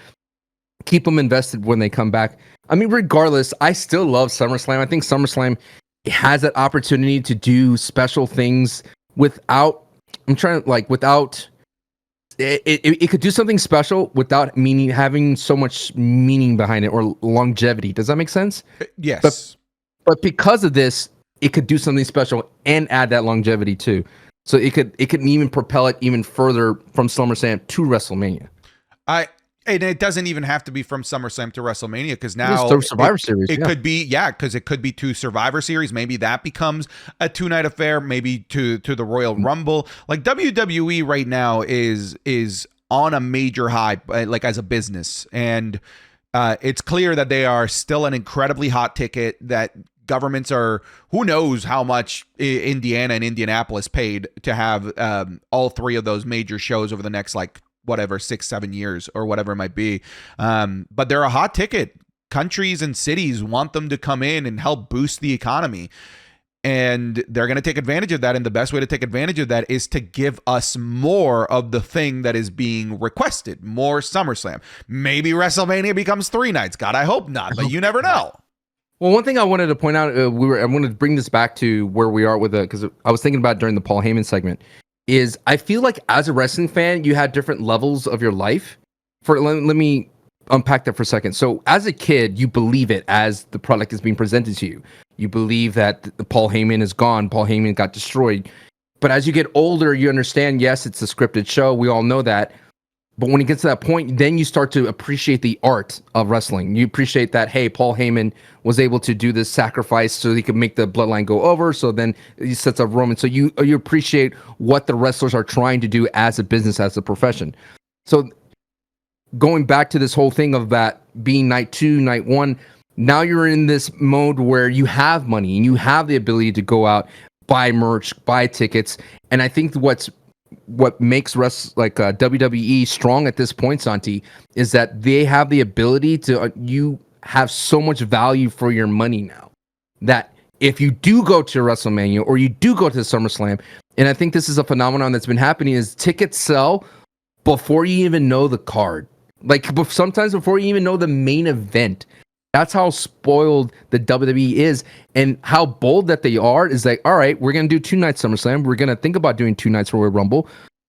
S2: keep them invested when they come back. I mean, regardless, I still love SummerSlam. I think SummerSlam has that opportunity to do special things without it could do something special without having so much meaning behind it or longevity. Does that make sense?
S1: Yes.
S2: But because of this, it could do something special and add that longevity too. So it could even propel it even further from SummerSlam to WrestleMania.
S1: And it doesn't even have to be from SummerSlam to WrestleMania, because now
S2: Survivor Series.
S1: It could be, because it could be 2 Survivor Series. Maybe that becomes a 2-night affair. Maybe to the Royal Rumble. Like, WWE right now is on a major high, like, as a business, and it's clear that they are still an incredibly hot ticket. That governments are, who knows how much Indiana and Indianapolis paid to have all 3 of those major shows over the next 6-7 years or whatever it might be. But they're a hot ticket. Countries and cities want them to come in and help boost the economy. And they're going to take advantage of that. And the best way to take advantage of that is to give us more of the thing that is being requested, more SummerSlam. Maybe WrestleMania becomes 3 nights. God, I hope not, but you never know.
S2: Well, one thing I wanted to point out, I wanted to bring this back to where we are with it, because I was thinking about it during the Paul Heyman segment, is I feel like as a wrestling fan, you had different levels of your life. Let me unpack that for a second. So as a kid, you believe it as the product is being presented to you. You believe that Paul Heyman is gone. Paul Heyman got destroyed. But as you get older, you understand, yes, it's a scripted show. We all know that. But when it gets to that point, then you start to appreciate the art of wrestling. You appreciate that, hey, Paul Heyman was able to do this sacrifice so he could make the bloodline go over. So then he sets up Roman. So you appreciate what the wrestlers are trying to do as a business, as a profession. So going back to this whole thing of that being night 2, night 1, now you're in this mode where you have money and you have the ability to go out, buy merch, buy tickets. And I think what makes WWE strong at this point, Santi, is that they have the ability to you have so much value for your money now that if you do go to WrestleMania or you do go to SummerSlam, and I think this is a phenomenon that's been happening, is tickets sell before you even know the card. Like sometimes before you even know the main event. That's how spoiled the WWE is, and how bold that they are is like, all right, we're going to do 2 nights SummerSlam. We're going to think about doing 2 nights Royal Rumble.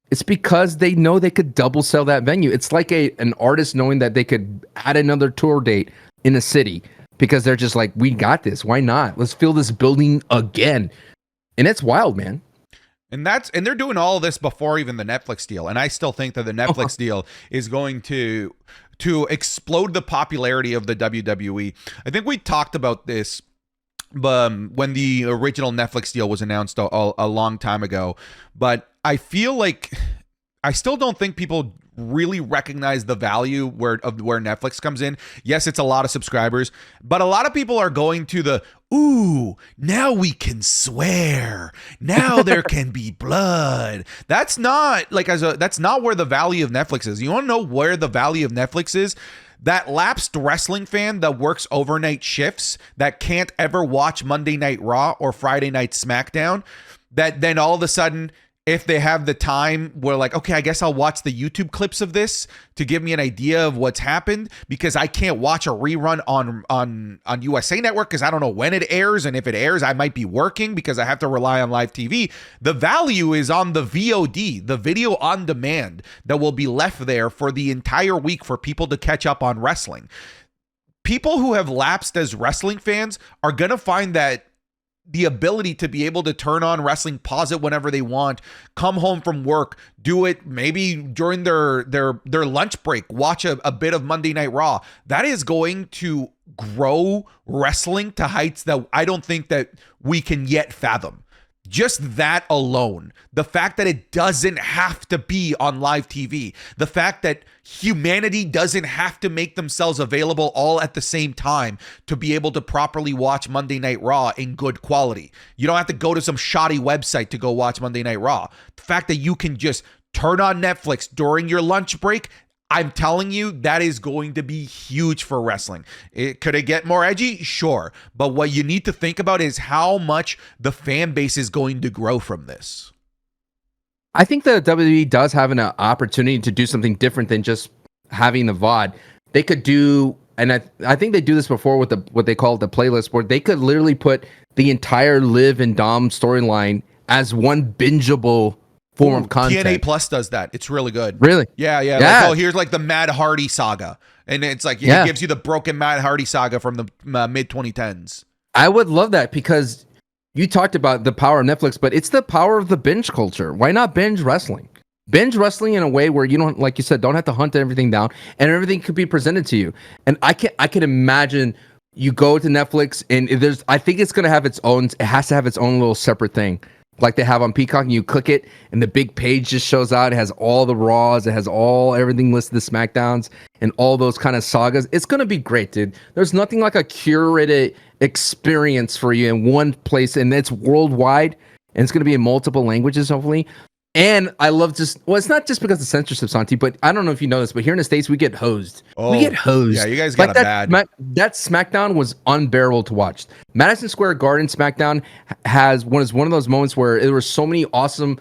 S2: It's because they know they could double sell that venue. It's like an artist knowing that they could add another tour date in a city because they're just like, we got this. Why not? Let's fill this building again. And it's wild, man.
S1: And they're doing all of this before even the Netflix deal. And I still think that the Netflix deal is going to explode the popularity of the WWE. I think we talked about this when the original Netflix deal was announced a long time ago. But I feel like I still don't think people really recognize the value where Netflix comes in. Yes, it's a lot of subscribers, but a lot of people are going to the, ooh, now we can swear. Now there can be blood. That's not that's not where the value of Netflix is. You want to know where the value of Netflix is? That lapsed wrestling fan that works overnight shifts that can't ever watch Monday Night Raw or Friday Night SmackDown, that then all of a sudden, if they have the time, we're like, okay, I guess I'll watch the YouTube clips of this to give me an idea of what's happened, because I can't watch a rerun on USA Network because I don't know when it airs, and if it airs, I might be working because I have to rely on live TV. The value is on the VOD, the video on demand, that will be left there for the entire week for people to catch up on wrestling. People who have lapsed as wrestling fans are going to find that the ability to be able to turn on wrestling, pause it whenever they want, come home from work, do it maybe during their lunch break, watch a bit of Monday Night Raw. That is going to grow wrestling to heights that I don't think that we can yet fathom. Just that alone, the fact that it doesn't have to be on live TV, the fact that humanity doesn't have to make themselves available all at the same time to be able to properly watch Monday Night Raw in good quality. You don't have to go to some shoddy website to go watch Monday Night Raw. The fact that you can just turn on Netflix during your lunch break, I'm telling you, that is going to be huge for wrestling. Could it get more edgy? Sure. But what you need to think about is how much the fan base is going to grow from this.
S2: I think the WWE does have an opportunity to do something different than just having the VOD. They could do, and I think they do this before with what they call the playlist board. They could literally put the entire Liv and Dom storyline as one bingeable form of content.
S1: TNA Plus does that. It's really good.
S2: Really?
S1: Yeah. Like, here's like the Mad Hardy saga. And it's like, it gives you the broken Mad Hardy saga from the mid 2010s.
S2: I would love that, because you talked about the power of Netflix, but it's the power of the binge culture. Why not binge wrestling? Binge wrestling in a way where you don't, like you said, don't have to hunt everything down, and everything could be presented to you. And I can imagine you go to Netflix, and I think it's going to have its own, it has to have its own little separate thing, like they have on Peacock, and you click it and the big page just shows out. It has all the Raws, it has everything listed, the SmackDowns, and all those kind of sagas. It's going to be great, dude. There's nothing like a curated experience for you in one place, and it's worldwide, and it's going to be in multiple languages, hopefully. And I love it's not just because of censorship, Santi, but I don't know if you know this, but here in the States, we get hosed. We get hosed.
S1: Yeah, you guys got
S2: bad. That SmackDown was unbearable to watch. Madison Square Garden SmackDown was one of those moments where there were so many awesome,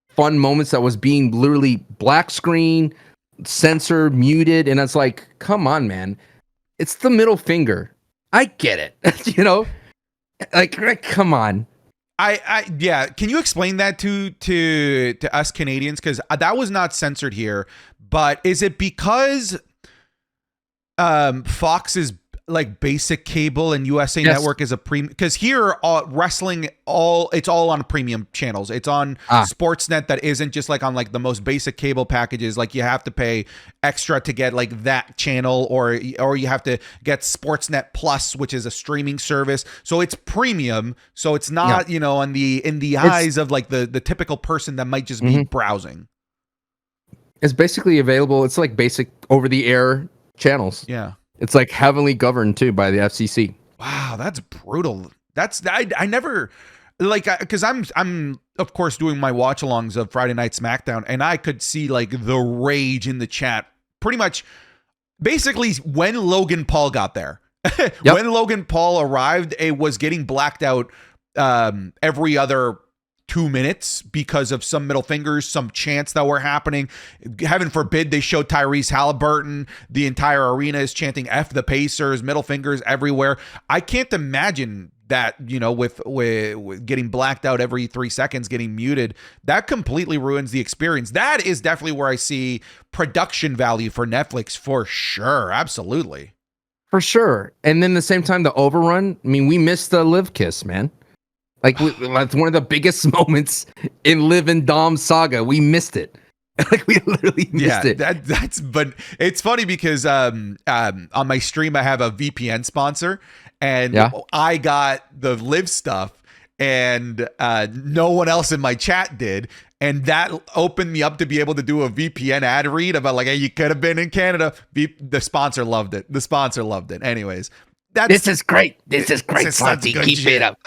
S2: fun moments that was being literally black screen, censored, muted, and it's like, come on, man. It's the middle finger. I get it. Like, come on.
S1: Yeah. Can you explain that to us Canadians? Because that was not censored here. But is it because Fox is like basic cable and USA
S2: Yes.
S1: Network is a premium? Because here, wrestling it's all on premium channels. It's on Sportsnet that isn't just like on like the most basic cable packages. Like you have to pay extra to get like that channel, or you have to get Sportsnet Plus, which is a streaming service. So it's premium. So it's not in the eyes of like the typical person that might just be browsing.
S2: It's basically available. It's like basic over the air channels.
S1: Yeah.
S2: It's like heavily governed too by the FCC.
S1: Wow, that's brutal. I never like, because I'm of course doing my watch alongs of Friday Night SmackDown, and I could see like the rage in the chat pretty much basically when Logan Paul got there. When Logan Paul arrived, it was getting blacked out every other 2 minutes because of some middle fingers, some chants that were happening. Heaven forbid they showed Tyrese Halliburton. The entire arena is chanting F the Pacers, middle fingers everywhere. I can't imagine that, with getting blacked out every 3 seconds, getting muted. That completely ruins the experience. That is definitely where I see production value for Netflix for sure. Absolutely.
S2: For sure. And then at the same time, the overrun. I mean, we missed the Liv kiss, man. Like that's one of the biggest moments in Liv and Dom's saga. We missed it. Like we literally missed it.
S1: But it's funny because on my stream I have a VPN sponsor, and I got the Liv stuff, and no one else in my chat did. And that opened me up to be able to do a VPN ad read about like, hey, you could have been in Canada. The sponsor loved it. Anyways,
S2: this is great. This is great, Santi. Keep it up.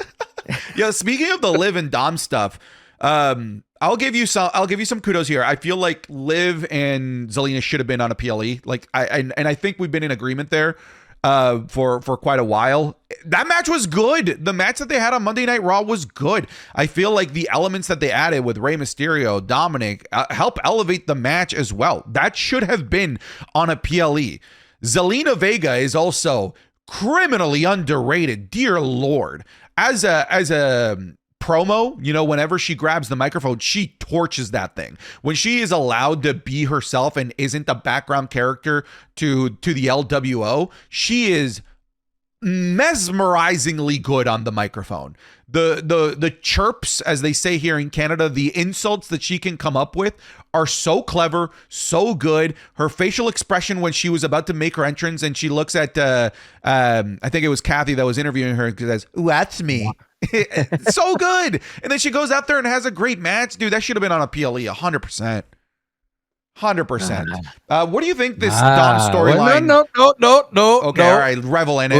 S1: Yeah, speaking of the Liv and Dom stuff, I'll give you some kudos here. I feel like Liv and Zelina should have been on a PLE. Like I think we've been in agreement there for quite a while. That match was good. The match that they had on Monday Night Raw was good. I feel like the elements that they added with Rey Mysterio, Dominic, help elevate the match as well. That should have been on a PLE. Zelina Vega is also criminally underrated. Dear Lord. As a promo, whenever she grabs the microphone, she torches that thing. When she is allowed to be herself and isn't a background character to the LWO, she is mesmerizingly good on the microphone. The chirps, as they say here in Canada, the insults that she can come up with are so clever, so good. Her facial expression when she was about to make her entrance and she looks at I think it was Kathy that was interviewing her and says, "Ooh, that's me." So good. And then she goes out there and has a great match. Dude, that should have been on a PLE 100%. 100%. What do you think this Dom storyline?
S2: No.
S1: Okay, all right. Revel in it.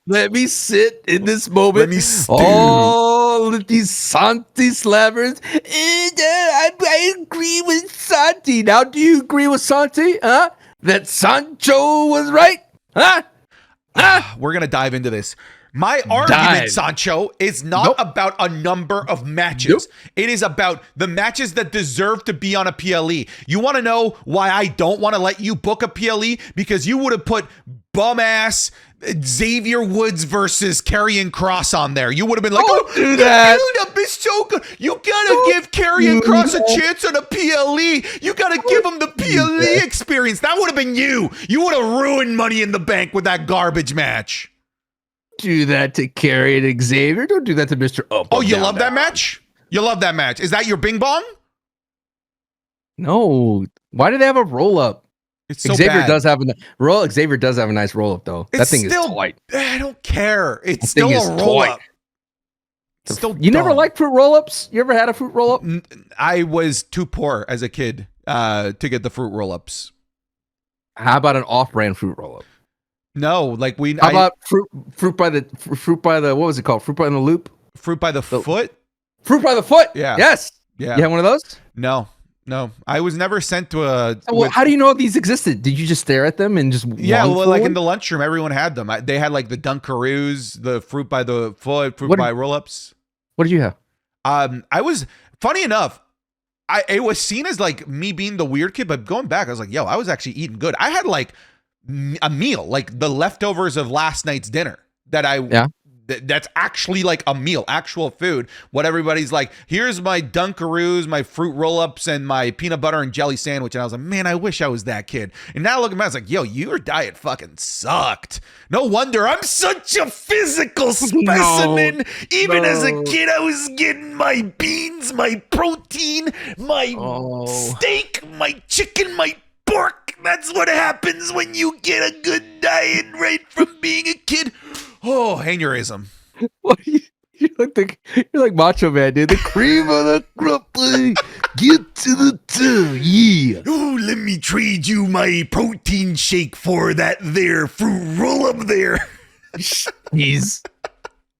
S2: Let me sit in this moment.
S1: Let me stew.
S2: All of these Santi slammers. I agree with Santi. Now, do you agree with Santi? Huh? That Sancho was right? Huh?
S1: We're going to dive into this. My argument, Sancho, is not about a number of matches. It is about the matches that deserve to be on a PLE. You want to know why I don't want to let you book a PLE? Because you would have put bum-ass Xavier Woods versus Karrion Kross on there. You would have been like,
S2: don't do that.
S1: Dude, is so good. You gotta give Karrion Kross a chance on a PLE. You gotta give him the PLE experience. That would have been you. You would have ruined Money in the Bank with that garbage match.
S2: Do that to Carrie and Xavier. Don't do that to Mr. Up.
S1: Oh, you love that match? You love that match. Is that your bing bong?
S2: No. Why do they have a roll up?
S1: It's so
S2: Xavier
S1: bad.
S2: does have a nice roll up though. That thing is tight.
S1: I don't care. It's still a roll up. Still
S2: you never liked fruit roll ups? You ever had a fruit roll up?
S1: I was too poor as a kid to get the fruit roll ups.
S2: How about an off brand fruit roll up?
S1: No, like
S2: How about fruit by the what was it called? Fruit by the loop?
S1: Fruit by the foot?
S2: Fruit by the foot.
S1: Yeah.
S2: Yes.
S1: Yeah.
S2: You had one of those?
S1: No. I was never sent to a.
S2: Well, how do you know these existed? Did you just stare at them and just?
S1: Yeah, well, like in the lunchroom, everyone had them. They had like the Dunkaroos, the fruit by the foot, fruit by roll-ups.
S2: What did you have?
S1: I was funny enough. It was seen as like me being the weird kid, but going back, I was like, yo, I was actually eating good. I had like a meal, like the leftovers of last night's dinner that I that's actually like a meal, actual food. What everybody's like, here's my Dunkaroos, my fruit roll-ups, and my peanut butter and jelly sandwich. And I was like, man, I wish I was that kid. And now looking back, I was like, yo, your diet fucking sucked. No wonder I'm such a physical specimen. Even as a kid, I was getting my beans, my protein, my steak, my chicken, my pork. That's what happens when you get a good diet right from being a kid. Oh, aneurysm.
S2: You're like Macho Man, dude. The cream of the crop. Get to the top, yeah.
S1: Oh, let me trade you my protein shake for that there fruit roll up there.
S2: Jeez.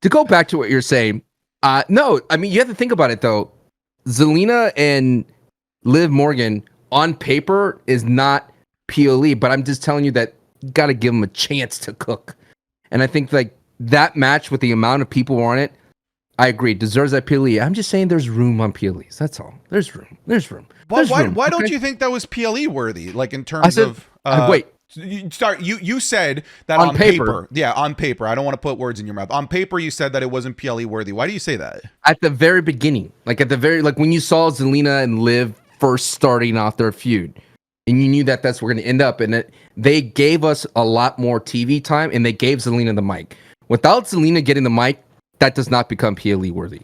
S2: To go back to what you're saying, no, I mean, you have to think about it, though. Zelina and Liv Morgan on paper is not PLE, but I'm just telling you that you got to give them a chance to cook. And I think like that match with the amount of people on it, I agree, deserves that PLE. I'm just saying there's room on PLEs. That's all. There's room.
S1: Why don't you think that was PLE worthy? Like in terms of
S2: wait.
S1: You said that on paper. Yeah, on paper. I don't want to put words in your mouth. On paper, you said that it wasn't PLE worthy. Why do you say that?
S2: At the very beginning, like when you saw Zelina and Liv first starting off their feud, and you knew that that's where we're going to end up, and they gave us a lot more TV time, and they gave Zelina the mic. Without Zelina getting the mic, that does not become PLE worthy.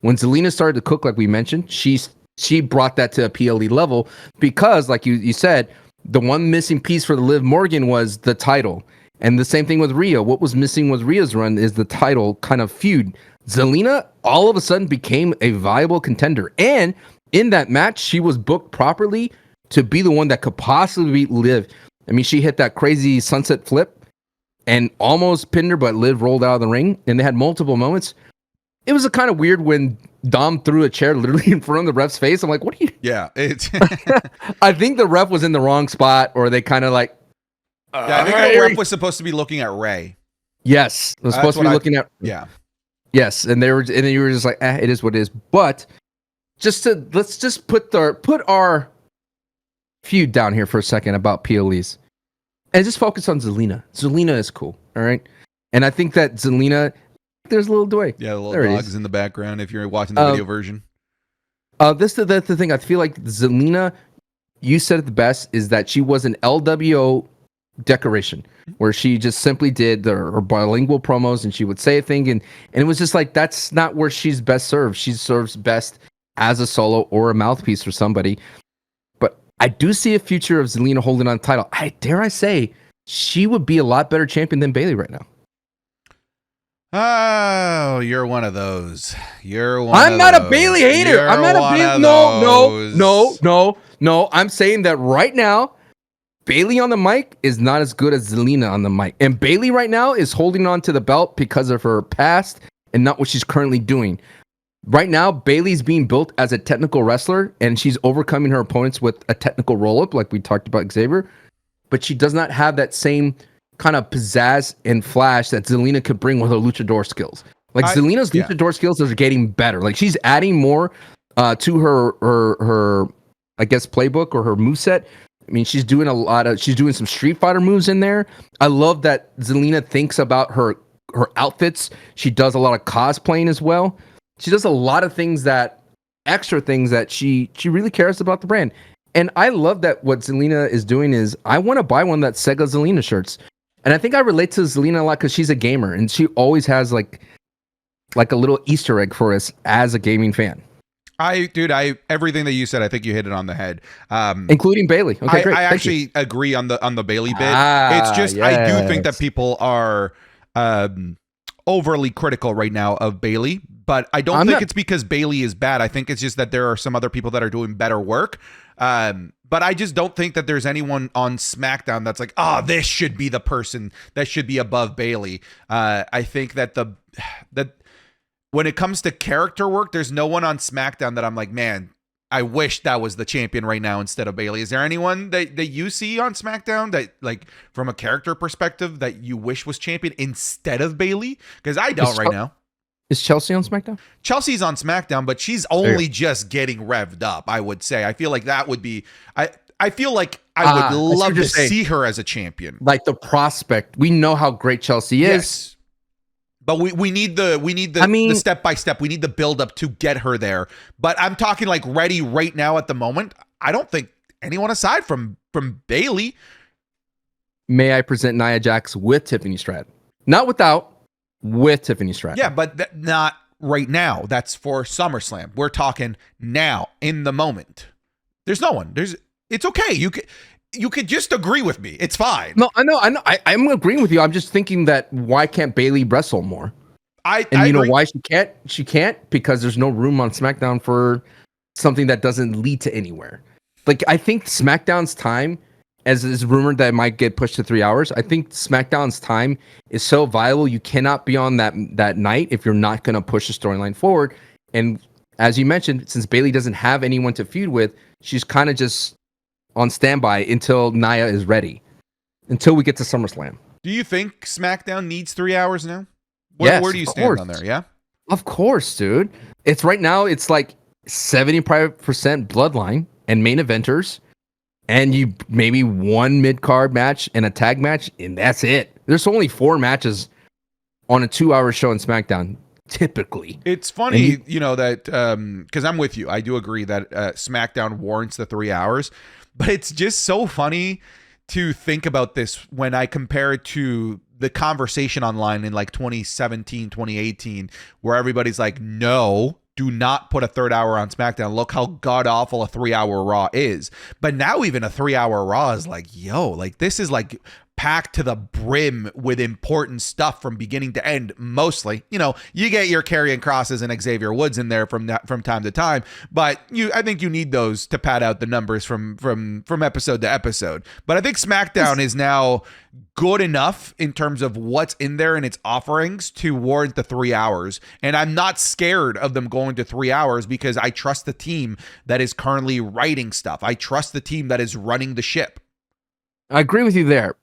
S2: When Zelina started to cook, like we mentioned, she brought that to a PLE level because, like you said, the one missing piece for the Liv Morgan was the title. And the same thing with Rhea. What was missing with Rhea's run is the title kind of feud. Zelina all of a sudden became a viable contender. And in that match, she was booked properly to be the one that could possibly beat Liv. I mean, she hit that crazy sunset flip and almost pinned her, but Liv rolled out of the ring. And they had multiple moments. It was a kind of weird when Dom threw a chair literally in front of the ref's face. I'm like, what are you?
S1: Yeah. It's
S2: I think the ref was in the wrong spot, or they kind of like.
S1: Yeah, I think the ref was supposed to be looking at Ray.
S2: Yes. It was supposed to be looking at.
S1: Yeah.
S2: Yes. And then you were just like, it is what it is. But let's just put our feud down here for a second about PLEs. And just focus on Zelina. Zelina is cool. All right. And I think that Zelina. There's a little Dwayne.
S1: Yeah, the little dogs in the background if you're watching the video version.
S2: That's the thing. I feel like Zelina, you said it the best, is that she was an LWO decoration where she just simply did her bilingual promos and she would say a thing and it was just like, that's not where she's best served. She serves best as a solo or a mouthpiece for somebody. But I do see a future of Zelina holding on the title. Dare I say, she would be a lot better champion than Bayley right now.
S1: Oh, you're one of those.
S2: I'm not a Bayley hater. I'm not a Bayley. No. I'm saying that right now, Bayley on the mic is not as good as Zelina on the mic. And Bayley right now is holding on to the belt because of her past and not what she's currently doing. Right now, Bayley's being built as a technical wrestler and she's overcoming her opponents with a technical roll-up like we talked about Xavier. But she does not have that same kind of pizzazz and flash that Zelina could bring with her luchador skills. Like Zelina's luchador skills are getting better. Like she's adding more to her I guess playbook or her moveset. I mean, she's doing some Street Fighter moves in there. I love that Zelina thinks about her outfits. She does a lot of cosplaying as well. She does a lot of extra things that she really cares about the brand. And I love that what Zelina is doing is I want to buy one of that Sega Zelina shirts. And I think I relate to Zelina a lot because she's a gamer and she always has like a little Easter egg for us as a gaming fan.
S1: Everything that you said, I think you hit it on the head.
S2: Including Bayley. Okay, great.
S1: I actually agree on the Bayley bit. It's just, yes. I do think that people are overly critical right now of Bayley, but I don't think it's because Bayley is bad. I think it's just that there are some other people that are doing better work. But I just don't think that there's anyone on SmackDown that's like, this should be the person that should be above Bayley. I think that that when it comes to character work, there's no one on SmackDown that I'm like, man, I wish that was the champion right now instead of Bayley. Is there anyone that you see on SmackDown that, like, from a character perspective, that you wish was champion instead of Bayley? Because I don't right now.
S2: Is Chelsea on SmackDown?
S1: Chelsea's on SmackDown, but she's only just getting revved up, I would say. I feel like that would be... I feel like I would love to see her as a champion.
S2: Like the prospect. We know how great Chelsea is.
S1: Yes. But we need the the step by step. We need the build up to get her there. But I'm talking like ready right now at the moment. I don't think anyone aside from Bailey.
S2: May I present Nia Jax with Tiffany Stratton? Not without, with Tiffany Stratton.
S1: Yeah, but not right now. That's for SummerSlam. We're talking now, in the moment. There's no one. It's okay. You could just agree with me. It's fine.
S2: No, I know. I'm agreeing with you. I'm just thinking that why can't Bailey wrestle more?
S1: I
S2: know
S1: agree.
S2: why she can't? She can't because there's no room on SmackDown for something that doesn't lead to anywhere. Like, I think SmackDown's time, as is rumored that it might get pushed to 3 hours, I think SmackDown's time is so viable. You cannot be on that night if you're not going to push the storyline forward. And as you mentioned, since Bailey doesn't have anyone to feud with, she's kind of just on standby until Nia is ready, until we get to SummerSlam.
S1: Do you think SmackDown needs 3 hours now?
S2: Yes,
S1: where do you stand on there? Yeah,
S2: of course, dude. It's right now. It's like 75% Bloodline and main eventers, and you maybe one mid-card match and a tag match, and that's it. There's only 4 matches on a 2-hour show in SmackDown, typically.
S1: It's funny, that because I'm with you. I do agree that SmackDown warrants the 3 hours, but it's just so funny to think about this when I compare it to the conversation online in like 2017, 2018, where everybody's like, no, do not put a 3rd hour on SmackDown. Look how god awful a 3-hour Raw is. But now even a 3-hour Raw is like, yo, like this is like packed to the brim with important stuff from beginning to end. Mostly, you get your Karrion Crosses and Xavier Woods in there from time to time, but I think you need those to pad out the numbers from episode to episode. But I think SmackDown is now good enough in terms of what's in there and its offerings to warrant the 3 hours. And I'm not scared of them going to 3 hours because I trust the team that is currently writing stuff. I trust the team that is running the ship.
S2: I agree with you there.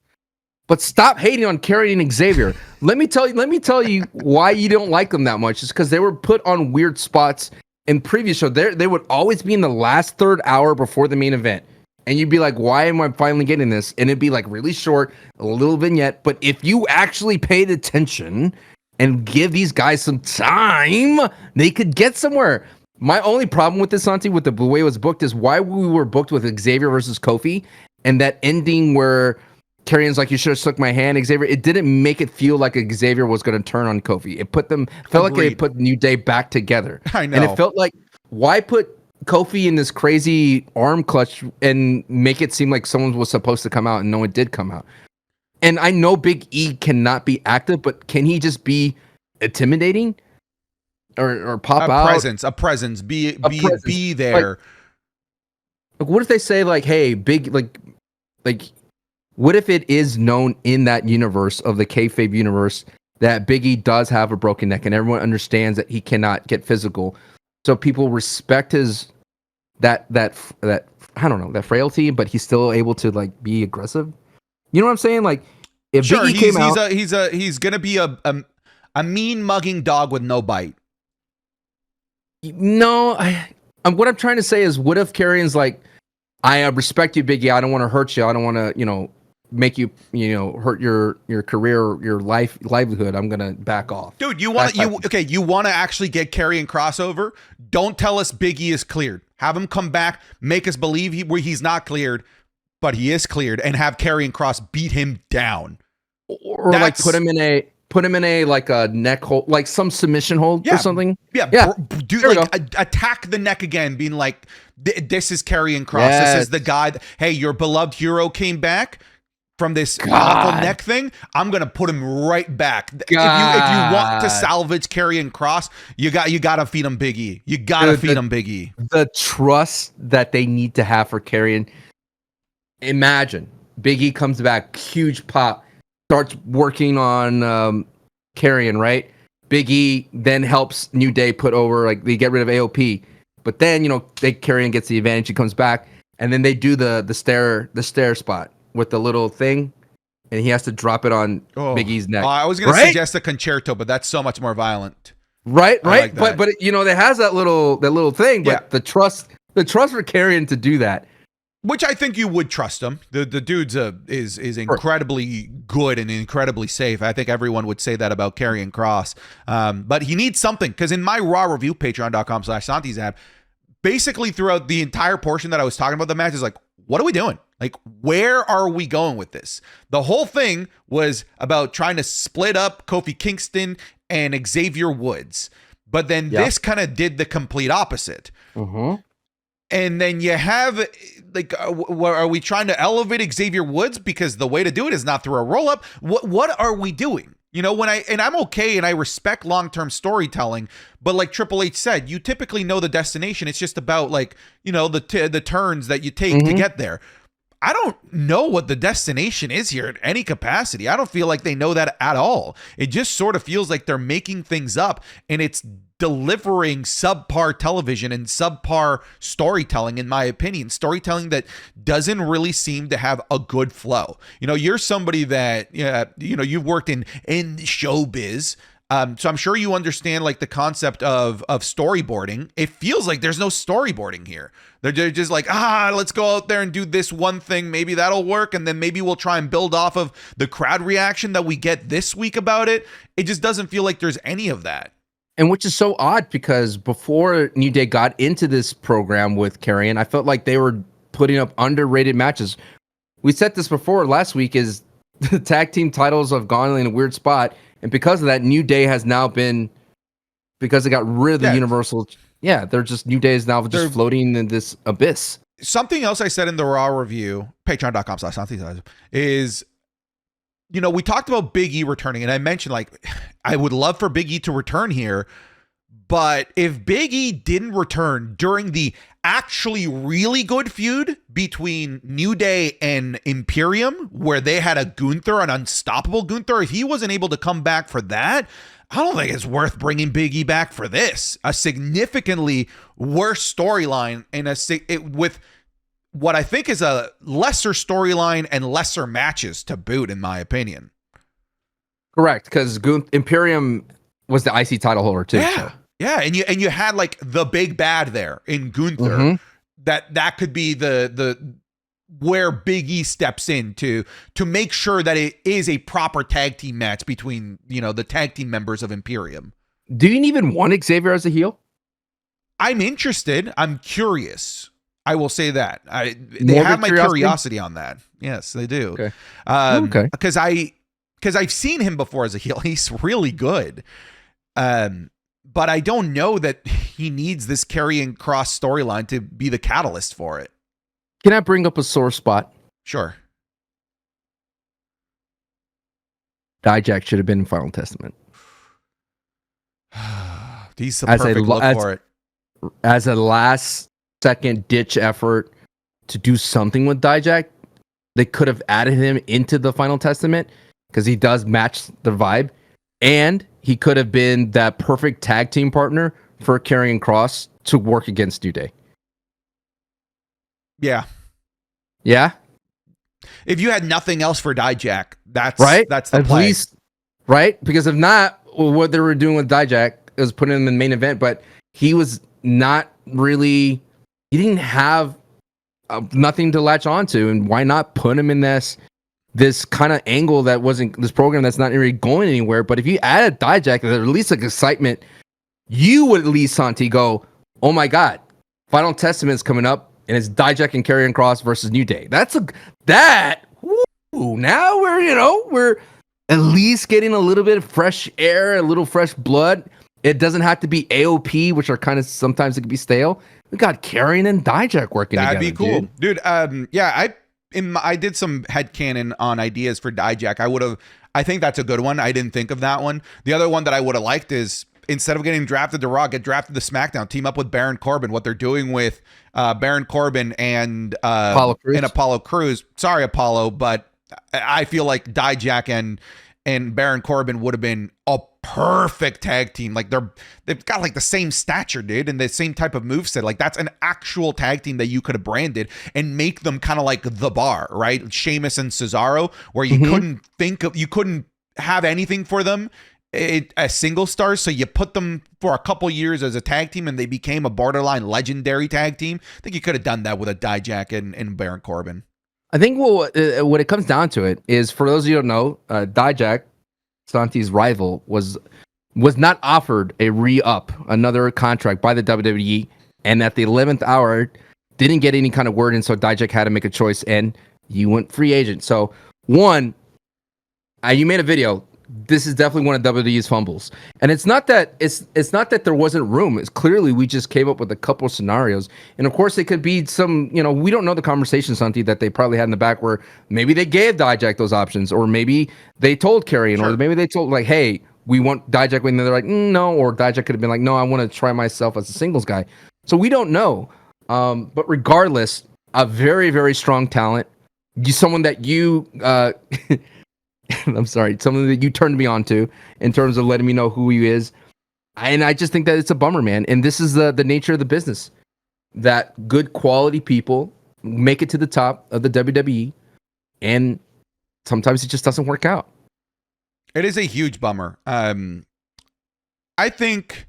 S2: But stop hating on Karrion and Xavier. Let me tell you why you don't like them that much. It's because they were put on weird spots in previous shows. They would always be in the last 3rd hour before the main event. And you'd be like, why am I finally getting this? And it'd be like really short, a little vignette. But if you actually paid attention and give these guys some time, they could get somewhere. My only problem with this, Santi, with the way it was booked is why we were booked with Xavier versus Kofi and that ending where Karrion's like, you should have shook my hand, Xavier. It didn't make it feel like Xavier was going to turn on Kofi. It felt like it put New Day back together.
S1: I know.
S2: And it felt like, why put Kofi in this crazy arm clutch and make it seem like someone was supposed to come out and no one did come out? And I know Big E cannot be active, but can he just be intimidating or pop out?
S1: A presence. Be there.
S2: Like, what if they say like, hey, Big, like, what if it is known in that universe of the kayfabe universe that Big E does have a broken neck and everyone understands that he cannot get physical, so people respect his that I don't know, that frailty, but he's still able to like be aggressive. You know what I'm saying? Like, if
S1: sure,
S2: Big E came out,
S1: he's gonna be a mean mugging dog with no bite.
S2: No, what I'm trying to say is, what if Karrion's like, I respect you, Big E. I don't want to hurt you. I don't want to, make you, hurt your career, your livelihood. I'm gonna back off.
S1: Dude, you want to actually get Karrion crossover? Don't tell us Big E is cleared. Have him come back, make us believe he's not cleared, but he is cleared, and have Karrion Cross beat him down,
S2: or like put him in a like a neck hold, like some submission hold or something.
S1: Yeah. Attack the neck again, being like, this is Karrion Cross. Yes. This is the guy. Hey, your beloved hero came back from this awful neck thing. I'm gonna put him right back. If you want to salvage Karrion Cross, you gotta feed him Big E. You gotta feed him Big E.
S2: The trust that they need to have for Karrion. Imagine Big E comes back, huge pop, starts working on Karrion, right? Big E then helps New Day put over, like, they get rid of AOP, but then Karrion gets the advantage. He comes back, and then they do the stair spot with the little thing, and he has to drop it on Big E's neck.
S1: I was gonna suggest a concerto, but that's so much more violent.
S2: Right. Like but it has that little thing, but the trust for Karrion to do that.
S1: Which I think you would trust him. The dude's is incredibly good and incredibly safe. I think everyone would say that about Karrion Kross. But he needs something, because in my Raw review, patreon.com/Santi's app, basically throughout the entire portion that I was talking about the match is like, what are we doing? Like, where are we going with this? The whole thing was about trying to split up Kofi Kingston and Xavier Woods. But then this kind of did the complete opposite.
S2: Mm-hmm.
S1: And then you have, like, are we trying to elevate Xavier Woods because the way to do it is not through a roll up? What are we doing? You know, I'm okay and I respect long-term storytelling, but like Triple H said, you typically know the destination. It's just about, like, you know, the turns that you take to get there. I don't know what the destination is here in any capacity. I don't feel like they know that at all. It just sort of feels like they're making things up, and it's delivering subpar television and subpar storytelling, in my opinion. Storytelling that doesn't really seem to have a good flow. You know, you're somebody that, you know, you've worked in showbiz. So I'm sure you understand, like, the concept of storyboarding. It feels like there's no storyboarding here. They're just like, let's go out there and do this one thing. Maybe that'll work. And then maybe we'll try and build off of the crowd reaction that we get this week about it. It just doesn't feel like there's any of that.
S2: And which is so odd, because before New Day got into this program with Karrion, I felt like they were putting up underrated matches. We said this before last week, is the tag team titles have gone in a weird spot. And because of that, New Day has now been, because they got rid of the Universal. Yeah, they're just, New Day is now just floating in this abyss.
S1: Something else I said in the Raw review, patreon.com/Santi, is, you know, we talked about Big E returning, and I mentioned, like, I would love for Big E to return here, but if Big E didn't return during the actually really good feud between New Day and Imperium, where they had a Gunther, an unstoppable Gunther, if he wasn't able to come back for that, I don't think it's worth bringing Big E back for this. A significantly worse storyline with what I think is a lesser storyline and lesser matches to boot, in my opinion. Correct,
S2: because Imperium was the IC title holder too.
S1: Yeah, so. Yeah, and you had, like, the big bad there in Gunther. That could be the where Big E steps in to make sure that it is a proper tag team match between, you know, the tag team members of Imperium.
S2: Do you even want Xavier as a heel?
S1: I'm interested. I'm curious. I will say that. They have my curiosity on that. Yes, they do.
S2: Okay.
S1: Because I've seen him before as a heel. He's really good. But I don't know that he needs this Karrion Kross storyline to be the catalyst for it.
S2: Can I bring up a sore spot?
S1: Sure.
S2: Dijak should have been in Final Testament.
S1: He's the perfect look for it.
S2: As a last-second ditch effort to do something with Dijak, they could have added him into the Final Testament, because he does match the vibe, and he could have been that perfect tag team partner for Karrion Kross to work against New Day.
S1: Yeah.
S2: Yeah?
S1: If you had nothing else for Dijak, that's
S2: right?
S1: That's the
S2: At
S1: play.
S2: Least, right? Because if not, what they were doing with Dijak was putting him in the main event, but he was not really, he didn't have nothing to latch onto, and why not put him in this kind of angle that wasn't, this program that's not really going anywhere? But if you added Dijak, there's at least like excitement, you would at least, Santi, go, oh my God, Final Testament's coming up, and it's Dijak and Karrion Kross versus New Day. Now we're at least getting a little bit of fresh air, a little fresh blood. It doesn't have to be AOP, which are kind of, sometimes it can be stale. We got Karrion and Dijak working together.
S1: That'd be cool. Dude, I did some headcanon on ideas for Dijak. I think that's a good one. I didn't think of that one. The other one that I would have liked is, instead of getting drafted to Raw, get drafted to SmackDown, team up with Baron Corbin. What they're doing with Baron Corbin and Apollo Crews. Sorry, Apollo, but I feel like Dijak and Baron Corbin would have been a perfect tag team. Like, they've got like the same stature, dude, and the same type of moveset. Like, that's an actual tag team that you could have branded and make them kind of like The Bar, right? Sheamus and Cesaro, where you couldn't have anything for them as single stars, so you put them for a couple years as a tag team and they became a borderline legendary tag team. I think you could have done that with a Dijak and Baron Corbin.
S2: I think what it comes down to it is, for those of you who don't know, Dijak, Santi's rival, was not offered a re-up, another contract by the WWE, and at the 11th hour didn't get any kind of word, and so Dijak had to make a choice, and you went free agent. So one, you made a video. This is definitely one of WWE's fumbles, and it's not that there wasn't room. It's clearly we just came up with a couple of scenarios, and of course it could be some. We don't know the conversation, Santi, that they probably had in the back where maybe they gave Dijak those options, or maybe they told Karrion, or maybe they told like, hey, we want Dijak, and they're like, no, or Dijak could have been like, no, I want to try myself as a singles guy. So we don't know, but regardless, a very, very strong talent. Someone that you. I'm sorry, something that you turned me on to in terms of letting me know who he is. And I just think that it's a bummer, man. And this is the nature of the business, that good quality people make it to the top of the WWE, and sometimes it just doesn't work out.
S1: It is a huge bummer. I think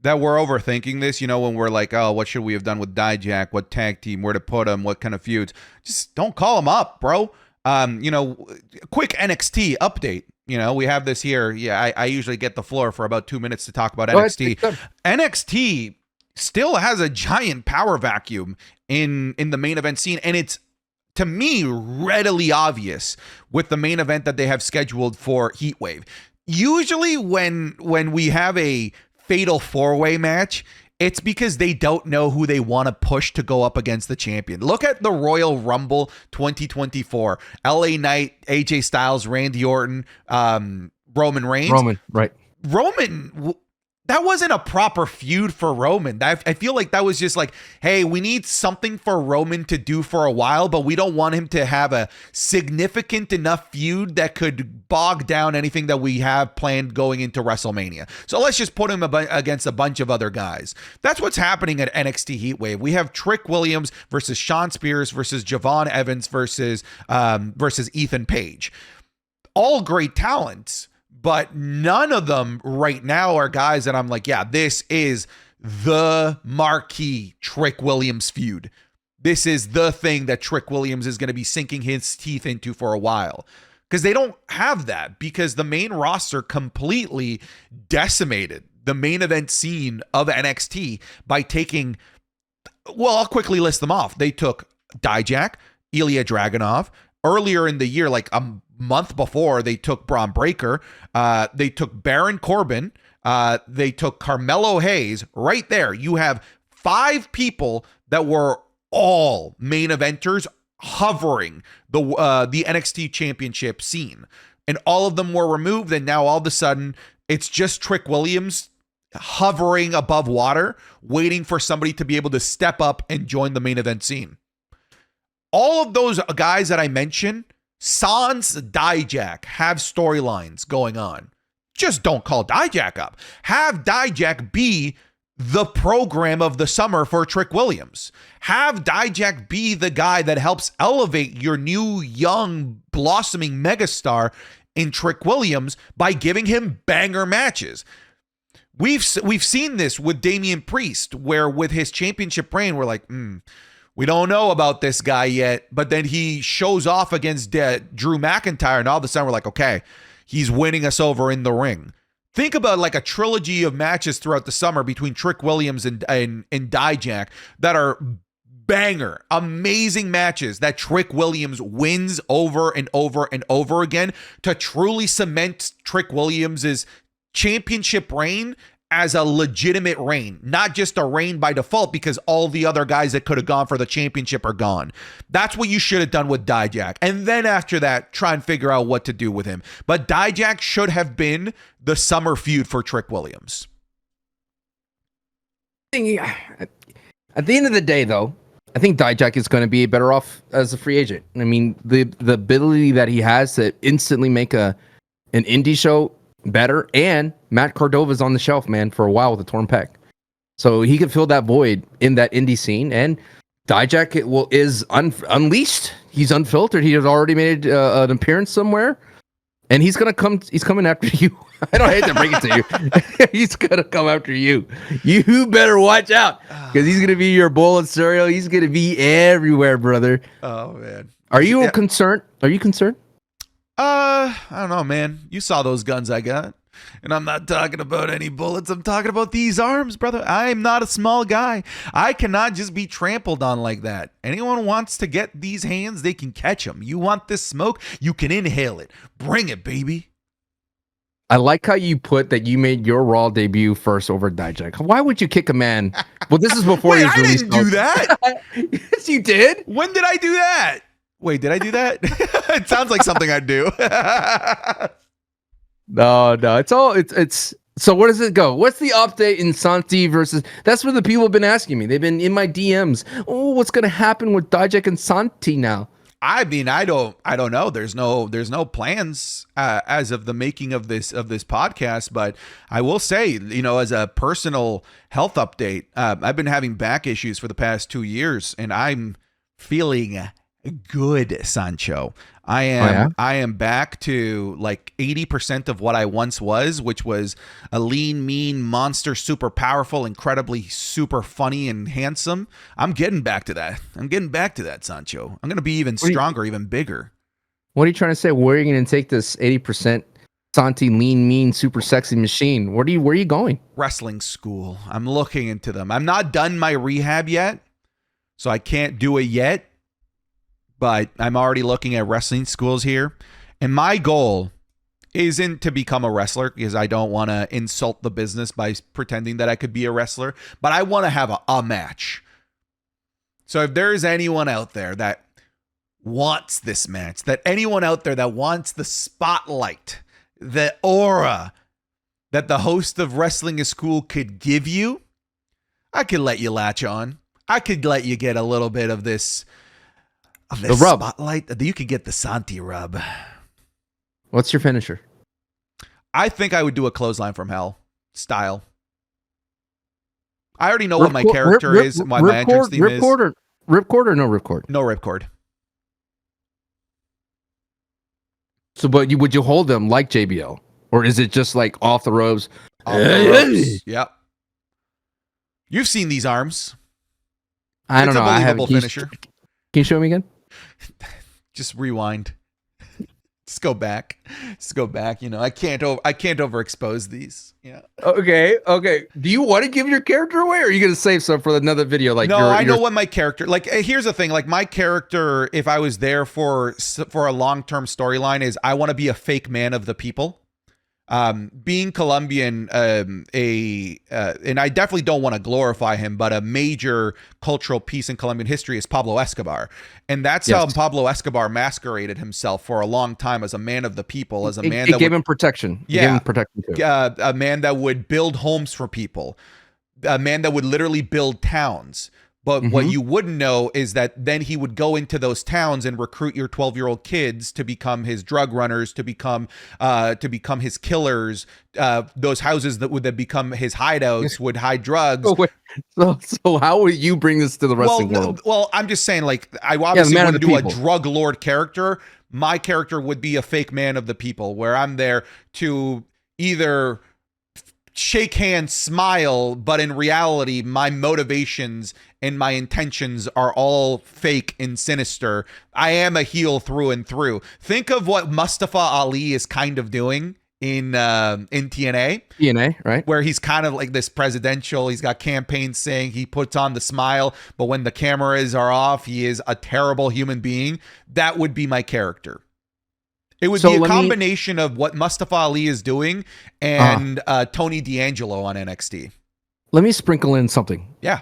S1: that we're overthinking this, when we're like, oh, what should we have done with Dijak? What tag team? Where to put him? What kind of feuds? Just don't call him up, bro. Quick NXT update. We have this here. Yeah, I usually get the floor for about 2 minutes to talk about NXT. NXT still has a giant power vacuum in the main event scene, and it's, to me, readily obvious with the main event that they have scheduled for Heatwave. Usually when we have a fatal four-way match, it's because they don't know who they want to push to go up against the champion. Look at the Royal Rumble 2024. LA Knight, AJ Styles, Randy Orton, Roman Reigns. Roman, that wasn't a proper feud for Roman. I feel like that was just like, hey, we need something for Roman to do for a while, but we don't want him to have a significant enough feud that could bog down anything that we have planned going into WrestleMania. So let's just put him against a bunch of other guys. That's what's happening at NXT Heatwave. We have Trick Williams versus Shawn Spears versus Javon Evans versus Ethan Page. All great talents, but none of them right now are guys that I'm like, yeah, this is the marquee Trick Williams feud. This is the thing that Trick Williams is going to be sinking his teeth into for a while. Because they don't have that, because the main roster completely decimated the main event scene of NXT by taking, well, I'll quickly list them off. They took Dijak, Ilya Dragunov. Earlier in the year, like a month before, they took Braun Breaker. They took Baron Corbin. They took Carmelo Hayes. Right there, you have 5 people that were all main eventers hovering the NXT championship scene. And all of them were removed, and now all of a sudden, it's just Trick Williams hovering above water, waiting for somebody to be able to step up and join the main event scene. All of those guys that I mentioned, sans Dijak, have storylines going on. Just don't call Dijak up. Have Dijak be the program of the summer for Trick Williams. Have Dijak be the guy that helps elevate your new, young, blossoming megastar in Trick Williams by giving him banger matches. We've seen this with Damian Priest, where with his championship reign, we're like, we don't know about this guy yet, but then he shows off against Drew McIntyre, and all of a sudden we're like, okay, he's winning us over in the ring. Think about like a trilogy of matches throughout the summer between Trick Williams and Dijak that are banger, amazing matches that Trick Williams wins over and over and over again to truly cement Trick Williams's championship reign as a legitimate reign, not just a reign by default because all the other guys that could have gone for the championship are gone. That's what you should have done with Dijak. And then after that, try and figure out what to do with him. But Dijak should have been the summer feud for Trick Williams.
S2: At the end of the day, though, I think Dijak is going to be better off as a free agent. I mean, the ability that he has to instantly make an indie show better, and Matt Cordova's on the shelf, man, for a while with a torn pec. So he can fill that void in that indie scene, and Dijak is unleashed. He's unfiltered. He has already made an appearance somewhere. And he's coming after you. I don't hate to break it to you. He's gonna come after you. You better watch out, because he's gonna be your bowl of cereal. He's gonna be everywhere, brother.
S1: Oh man.
S2: Are you concerned? Are you concerned?
S1: I don't know, man. You saw those guns I got. And I'm not talking about any bullets. I'm talking about these arms, brother. I am not a small guy. I cannot just be trampled on like that. Anyone wants to get these hands, they can catch them. You want this smoke? You can inhale it. Bring it, baby.
S2: I like how you put that you made your Raw debut first over Dijak. Why would you kick a man? Well, this is before he was released.
S1: I didn't do that.
S2: Yes, you did.
S1: When did I do that? Wait, did I do that? It sounds like something I'd do.
S2: No, it's so where does it go? What's the update in Santi versus? That's what the people have been asking me. They've been in my DMs. Oh, what's gonna happen with Dijak and Santi now?
S1: I mean, I don't know. There's no plans as of the making of this podcast, but I will say, as a personal health update, I've been having back issues for the past 2 years, and I'm feeling good, Sancho. I am back to like 80% of what I once was, which was a lean, mean monster, super powerful, incredibly super funny and handsome. I'm getting back to that. Sancho. I'm going to be even stronger, even bigger.
S2: What are you trying to say? Where are you going to take this 80% Santi lean, mean, super sexy machine? Where are you going?
S1: Wrestling school. I'm looking into them. I'm not done my rehab yet, so I can't do it yet. But I'm already looking at wrestling schools here. And my goal isn't to become a wrestler, because I don't want to insult the business by pretending that I could be a wrestler. But I want to have a match. So if there's anyone out there that wants this match, that anyone out there that wants the spotlight, the aura that the host of Wrestling is Cool could give you, I could let you latch on. I could let you get a little bit of this... the rub spotlight. You could get the Santi rub.
S2: What's your finisher?
S1: I think I would do a clothesline from hell style. I already know what my character is, my entrance theme is.
S2: Ripcord or no ripcord?
S1: No ripcord.
S2: So, but would you hold them like JBL, or is it just like off the ropes?
S1: Off the ropes. Yep. You've seen these arms.
S2: I don't know.
S1: I have a finisher.
S2: Can you show me again?
S1: Just rewind. Just go back. I can't overexpose these. Yeah.
S2: Okay. Do you want to give your character away, or are you going to save some for another video? Like,
S1: no, I know what my character. Like, here's the thing. Like, my character, if I was there for a long-term storyline, is I want to be a fake man of the people. Being Colombian, and I definitely don't want to glorify him, but a major cultural piece in Colombian history is Pablo Escobar. And that's how Pablo Escobar masqueraded himself for a long time, as a man of the people, as a man that
S2: gave him protection.
S1: Yeah.
S2: Gave him protection too.
S1: A man that would build homes for people, a man that would literally build towns. But what you wouldn't know is that then he would go into those towns and recruit your 12-year-old kids to become his drug runners, to become his killers. Those houses that would then become his hideouts would hide drugs.
S2: So how would you bring this to the wrestling world?
S1: Well, I'm just saying, like, I obviously wouldn't do a drug lord character. My character would be a fake man of the people, where I'm there to either shake hands, smile, but in reality, my motivations and my intentions are all fake and sinister. I am a heel through and through. Think of what Mustafa Ali is kind of doing in TNA.
S2: TNA, right?
S1: Where he's kind of like this presidential, he's got campaigns saying, he puts on the smile, but when the cameras are off, he is a terrible human being. That would be my character. It would be a combination of what Mustafa Ali is doing and Tony D'Angelo on NXT.
S2: Let me sprinkle in something.
S1: Yeah.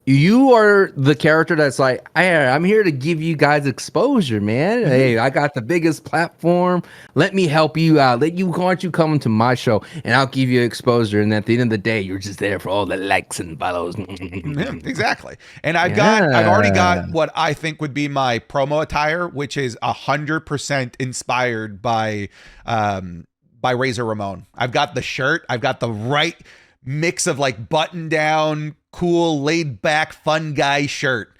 S2: You are the character that's like, I'm here to give you guys exposure, man. Mm-hmm. Hey, I got the biggest platform. Let me help you out. Why don't you come to my show and I'll give you exposure. And at the end of the day, you're just there for all the likes and follows.
S1: Yeah, exactly. And I've already got what I think would be my promo attire, which is 100% inspired by Razor Ramon. I've got the shirt. I've got the right mix of like button down, cool, laid back, fun guy shirt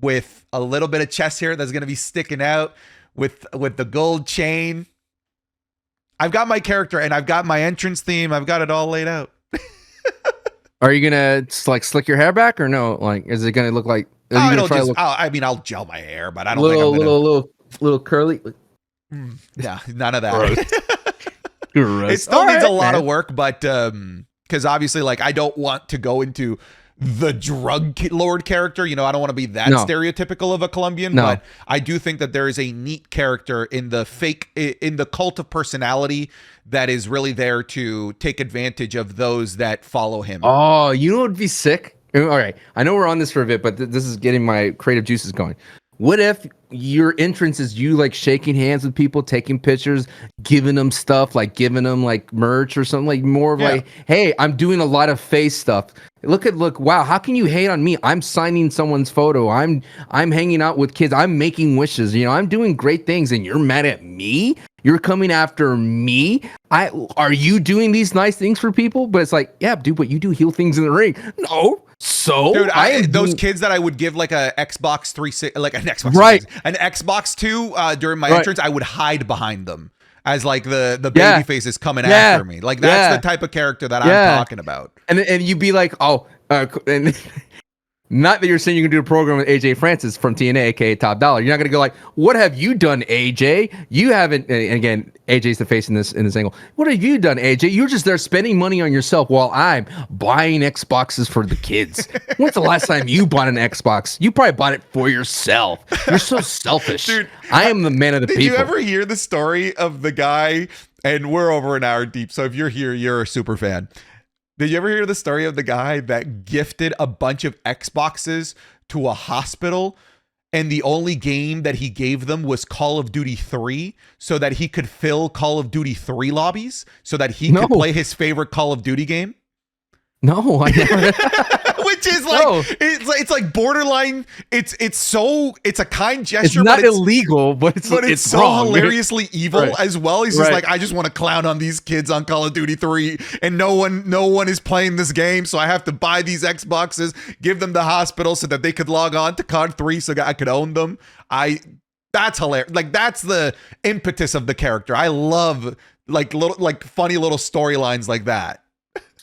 S1: with a little bit of chest hair that's going to be sticking out with the gold chain. I've got my character and I've got my entrance theme. I've got it all laid out.
S2: Are you gonna like slick your hair back or no? Like, is it gonna look like?
S1: I'll gel my hair, but I don't think I'm gonna
S2: little curly.
S1: Yeah, none of that.
S2: Gross.
S1: It still needs a lot of work, but because obviously, like, I don't want to go into the drug lord character. You know, I don't want to be that stereotypical of a Colombian, but I do think that there is a neat character in the cult of personality that is really there to take advantage of those that follow him.
S2: Oh, you know what would be sick? All right, I know we're on this for a bit, but this is getting my creative juices going. What if your entrance is you like shaking hands with people, taking pictures, giving them stuff, like giving them like merch or something, like more of like, hey, I'm doing a lot of face stuff. Look, wow, how can you hate on me? I'm signing someone's photo. I'm hanging out with kids. I'm making wishes. You know, I'm doing great things and you're mad at me? You're coming after me? Are you doing these nice things for people? But it's like, yeah, dude, but you do heal things in the ring. No. So
S1: dude, those kids that I would give like a Xbox 360, like an Xbox, an Xbox 2 during my entrance, I would hide behind them as like the baby faces coming after me. Like that's the type of character that I'm talking about. And
S2: you'd be like, and not that you're saying you can do a program with AJ Francis from TNA, aka Top Dollar. You're not going to go like, what have you done, AJ? You haven't. And again, AJ's the face in this angle. What have you done, AJ? You're just there spending money on yourself while I'm buying Xboxes for the kids. When's the last time you bought an Xbox? You probably bought it for yourself. You're so selfish. Dude, I am the man of the people.
S1: Did you ever hear the story of the guy? And we're over an hour deep, so if you're here, you're a super fan. Did you ever hear the story of the guy that gifted a bunch of Xboxes to a hospital and the only game that he gave them was Call of Duty 3 so that he could fill Call of Duty 3 lobbies so that he could play his favorite Call of Duty game?
S2: No, I never.
S1: Which is like it's like borderline. It's a kind gesture.
S2: It's not illegal, but it's
S1: so
S2: wrong,
S1: hilariously evil as well. He's just like, I just want to clown on these kids on Call of Duty 3, and no one is playing this game, so I have to buy these Xboxes, give them the hospital so that they could log on to COD 3 so I could own them. That's hilarious. Like that's the impetus of the character. I love like funny little storylines like that.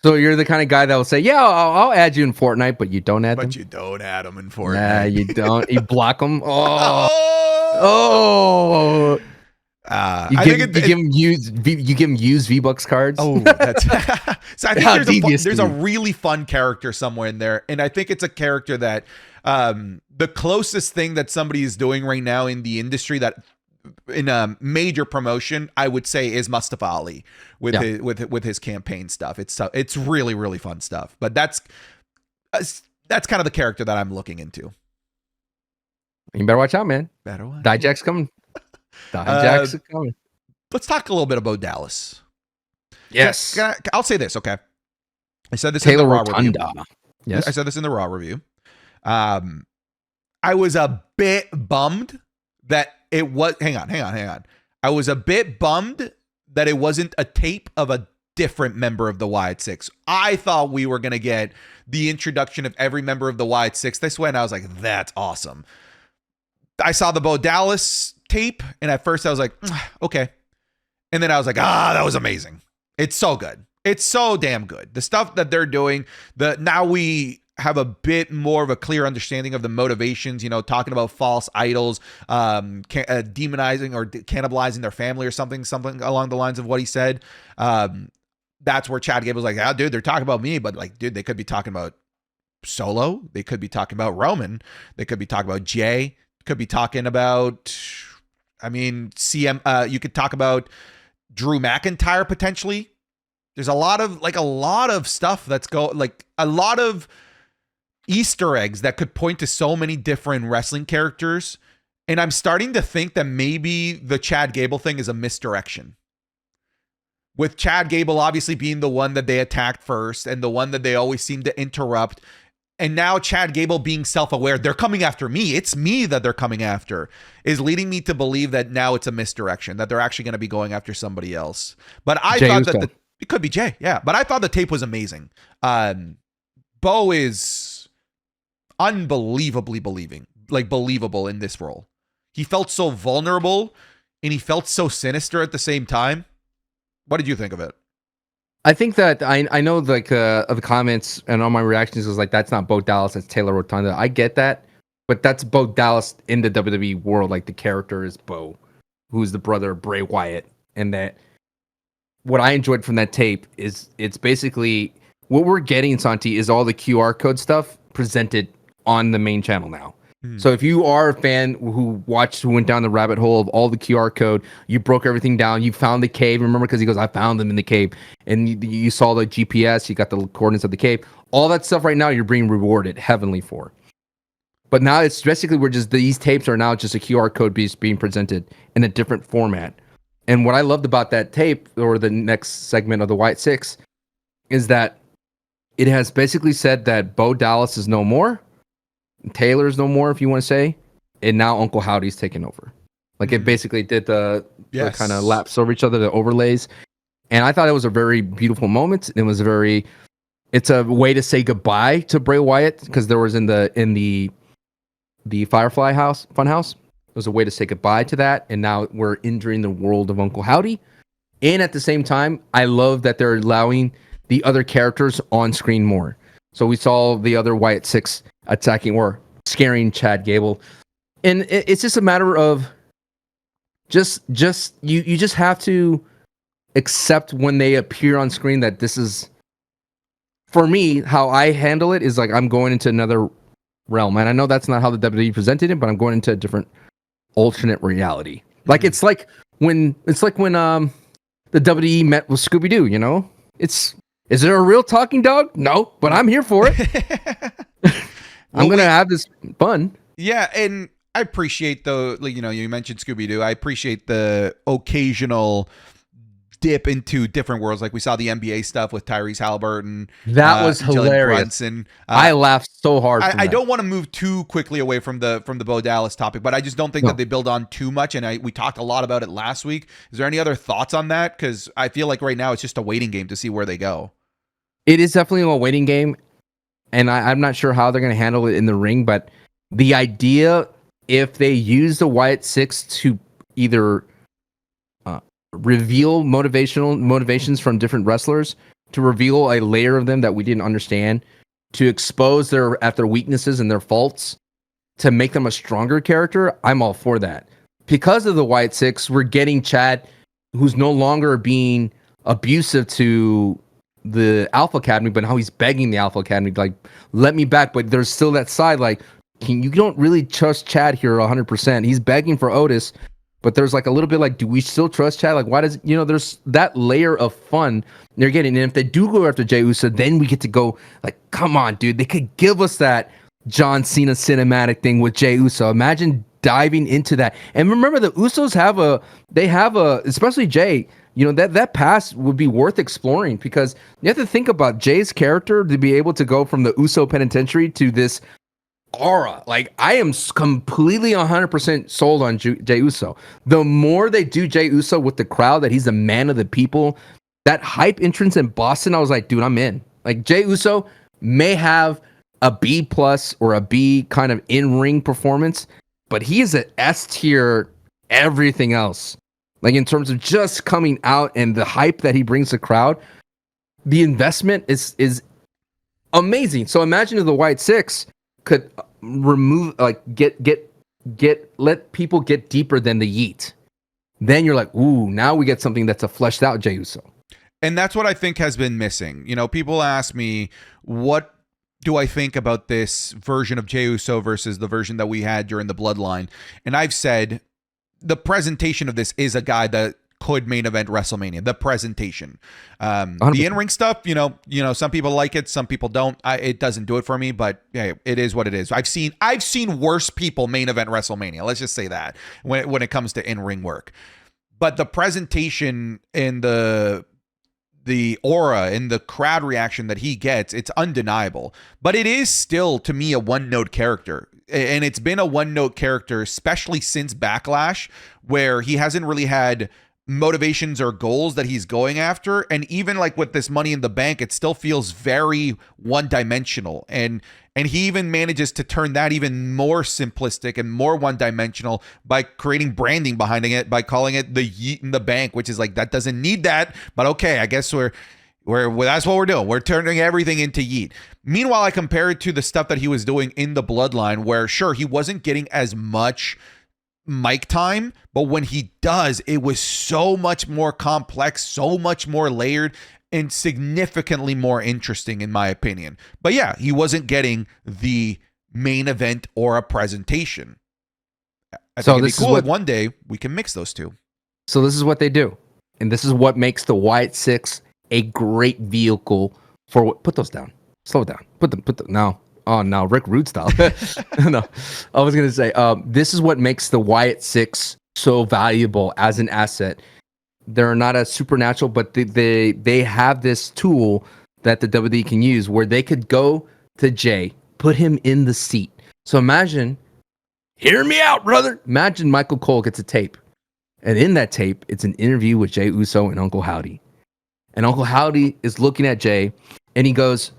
S2: So you're the kind of guy that will say, yeah, I'll add you in Fortnite, but you don't add them?
S1: But you don't add them in Fortnite.
S2: Nah, you don't. You block them? You give them used V-Bucks cards?
S1: Oh, that's... So I think there's a really fun character somewhere in there, and I think it's a character that the closest thing that somebody is doing right now in the industry that in a major promotion, I would say, is Mustafa Ali with his campaign stuff. It's really, really fun stuff. But that's kind of the character that I'm looking into.
S2: You better watch out, man.
S1: Better watch.
S2: Dijack's coming. Dijack's coming.
S1: Let's talk a little bit about Dallas.
S2: Yes.
S1: I'll say this, okay? I said this
S2: Taylor
S1: in the Raw
S2: Rotunda.
S1: review.
S2: Yes.
S1: I said this in the Raw review. I was a bit bummed that it was, hang on. I was a bit bummed that it wasn't a tape of a different member of the Wyatt Six. I thought we were going to get the introduction of every member of the Wyatt Six this way, and I was like, that's awesome. I saw the Bo Dallas tape, and at first I was like, okay. And then I was like, that was amazing. It's so good. It's so damn good. The stuff that they're doing, now we have a bit more of a clear understanding of the motivations, talking about false idols, demonizing or cannibalizing their family or something along the lines of what he said. That's where Chad Gable's like, dude, they're talking about me, but like, dude, they could be talking about Solo. They could be talking about Roman. They could be talking about Jay. Could be talking about, CM. You could talk about Drew McIntyre potentially. There's a lot of stuff that's a lot of Easter eggs that could point to so many different wrestling characters. And I'm starting to think that maybe the Chad Gable thing is a misdirection. With Chad Gable obviously being the one that they attacked first and the one that they always seem to interrupt. And now Chad Gable being self-aware, they're coming after me. It's me that they're coming after, is leading me to believe that now it's a misdirection, that they're actually going to be going after somebody else. But I thought that it could be Jay. Yeah. But I thought the tape was amazing. Bo is unbelievably believable in this role. He felt so vulnerable and he felt so sinister at the same time. What did you think of it?
S2: I think that I know like of the comments and all my reactions was like that's not Bo Dallas, that's Taylor Rotunda. I get that, but that's Bo Dallas in the WWE world. Like the character is Bo, who's the brother of Bray Wyatt, and that what I enjoyed from that tape is it's basically what we're getting, Santi, is all the QR code stuff presented on the main channel now. So if you are a fan who went down the rabbit hole of all the QR code, you broke everything down, you found the cave. Remember, because he goes, I found them in the cave, and you saw the GPS, you got the coordinates of the cave. All that stuff right now, you're being rewarded heavenly for. But now it's basically these tapes are now just a QR code being presented in a different format. And what I loved about that tape, or the next segment of the Wyatt Six, is that it has basically said that Bo Dallas is no more. Taylor's no more, if you want to say, and now Uncle Howdy's taken over. Like it basically did the kind of laps over each other, the overlays, and I thought it was a very beautiful moment. It's a way to say goodbye to Bray Wyatt, because there was in the Firefly House Funhouse. It was a way to say goodbye to that, and now we're entering the world of Uncle Howdy. And at the same time, I love that they're allowing the other characters on screen more. So we saw the other Wyatt Six attacking or scaring Chad Gable, and it's just a matter of just you just have to accept when they appear on screen that this is, for me, how I handle it is like I'm going into another realm, and I know that's not how the WWE presented it, but I'm going into a different alternate reality. Like it's like when the WWE met with Scooby-Doo, you know? Is there a real talking dog? No, but I'm here for it. I'm going to have this fun.
S1: Yeah, and I appreciate you mentioned Scooby-Doo. I appreciate the occasional dip into different worlds. Like we saw the NBA stuff with Tyrese Halliburton.
S2: That was hilarious.
S1: Brunson.
S2: I laughed so hard.
S1: I don't want to move too quickly away from the Bo Dallas topic, but I just don't think that they build on too much. And we talked a lot about it last week. Is there any other thoughts on that? Because I feel like right now it's just a waiting game to see where they go.
S2: It is definitely a waiting game, and I'm not sure how they're going to handle it in the ring, but the idea, if they use the Wyatt Six to either reveal motivations from different wrestlers, to reveal a layer of them that we didn't understand, to expose their weaknesses and their faults, to make them a stronger character, I'm all for that. Because of the Wyatt Six, we're getting Chad, who's no longer being abusive to the Alpha Academy, but now he's begging the Alpha Academy, like, let me back. But there's still that side, like, you don't really trust Chad here 100%. He's begging for Otis, but there's like a little bit like, do we still trust Chad? Like, why does, there's that layer of fun they're getting. And if they do go after Jey Uso, then we get to go, like, come on, dude, they could give us that John Cena cinematic thing with Jey Uso. Imagine diving into that. And remember, the Usos have especially Jey, that past would be worth exploring, because you have to think about Jay's character to be able to go from the Uso penitentiary to this aura. Like, I am completely 100% sold on Jey Uso. The more they do Jey Uso with the crowd, that he's a man of the people, that hype entrance in Boston, I was like, dude, I'm in. Like, Jey Uso may have a B+ or a B kind of in-ring performance, but he is an S tier everything else. Like, in terms of just coming out and the hype that he brings the crowd, the investment is amazing. So imagine if the Wyatt Six could remove, like, let people get deeper than the Yeet. Then you're like, ooh, now we get something that's a fleshed out Jey Uso.
S1: And that's what I think has been missing. People ask me, what do I think about this version of Jey Uso versus the version that we had during the Bloodline? And I've said, the presentation of this is a guy that could main event WrestleMania. The presentation, the in-ring stuff, some people like it, some people don't. It doesn't do it for me, but yeah, it is what it is. I've seen worse people main event WrestleMania. Let's just say that when it comes to in-ring work. But the presentation and the aura and the crowd reaction that he gets, it's undeniable. But it is still, to me, a one-note character. And it's been a one-note character, especially since Backlash, where he hasn't really had motivations or goals that he's going after. And even like with this Money in the Bank, it still feels very one-dimensional. And he even manages to turn that even more simplistic and more one-dimensional by creating branding behind it, by calling it the Yeet in the Bank, which is like, that doesn't need that, but okay, I guess we're that's what we're doing. We're turning everything into Yeet. Meanwhile, I compare it to the stuff that he was doing in the Bloodline, where sure, he wasn't getting as much mic time, but when he does, it was so much more complex, so much more layered, and significantly more interesting, in my opinion. But yeah, he wasn't getting the main event or a presentation. I think it'd be cool if one day we can mix those two.
S2: So this is what they do, and this is what makes the Wyatt Six a great vehicle for what. Put those down. Slow it down. Put them. No. Oh no, Rick Rude style. No, I was gonna say, this is what makes the Wyatt Six so valuable as an asset. They're not as supernatural, but they have this tool that the WWE can use where they could go to Jay, put him in the seat. So imagine, hear me out, brother. Imagine Michael Cole gets a tape, and in that tape, it's an interview with Jey Uso and Uncle Howdy. And Uncle Howdy is looking at Jay, and he goes,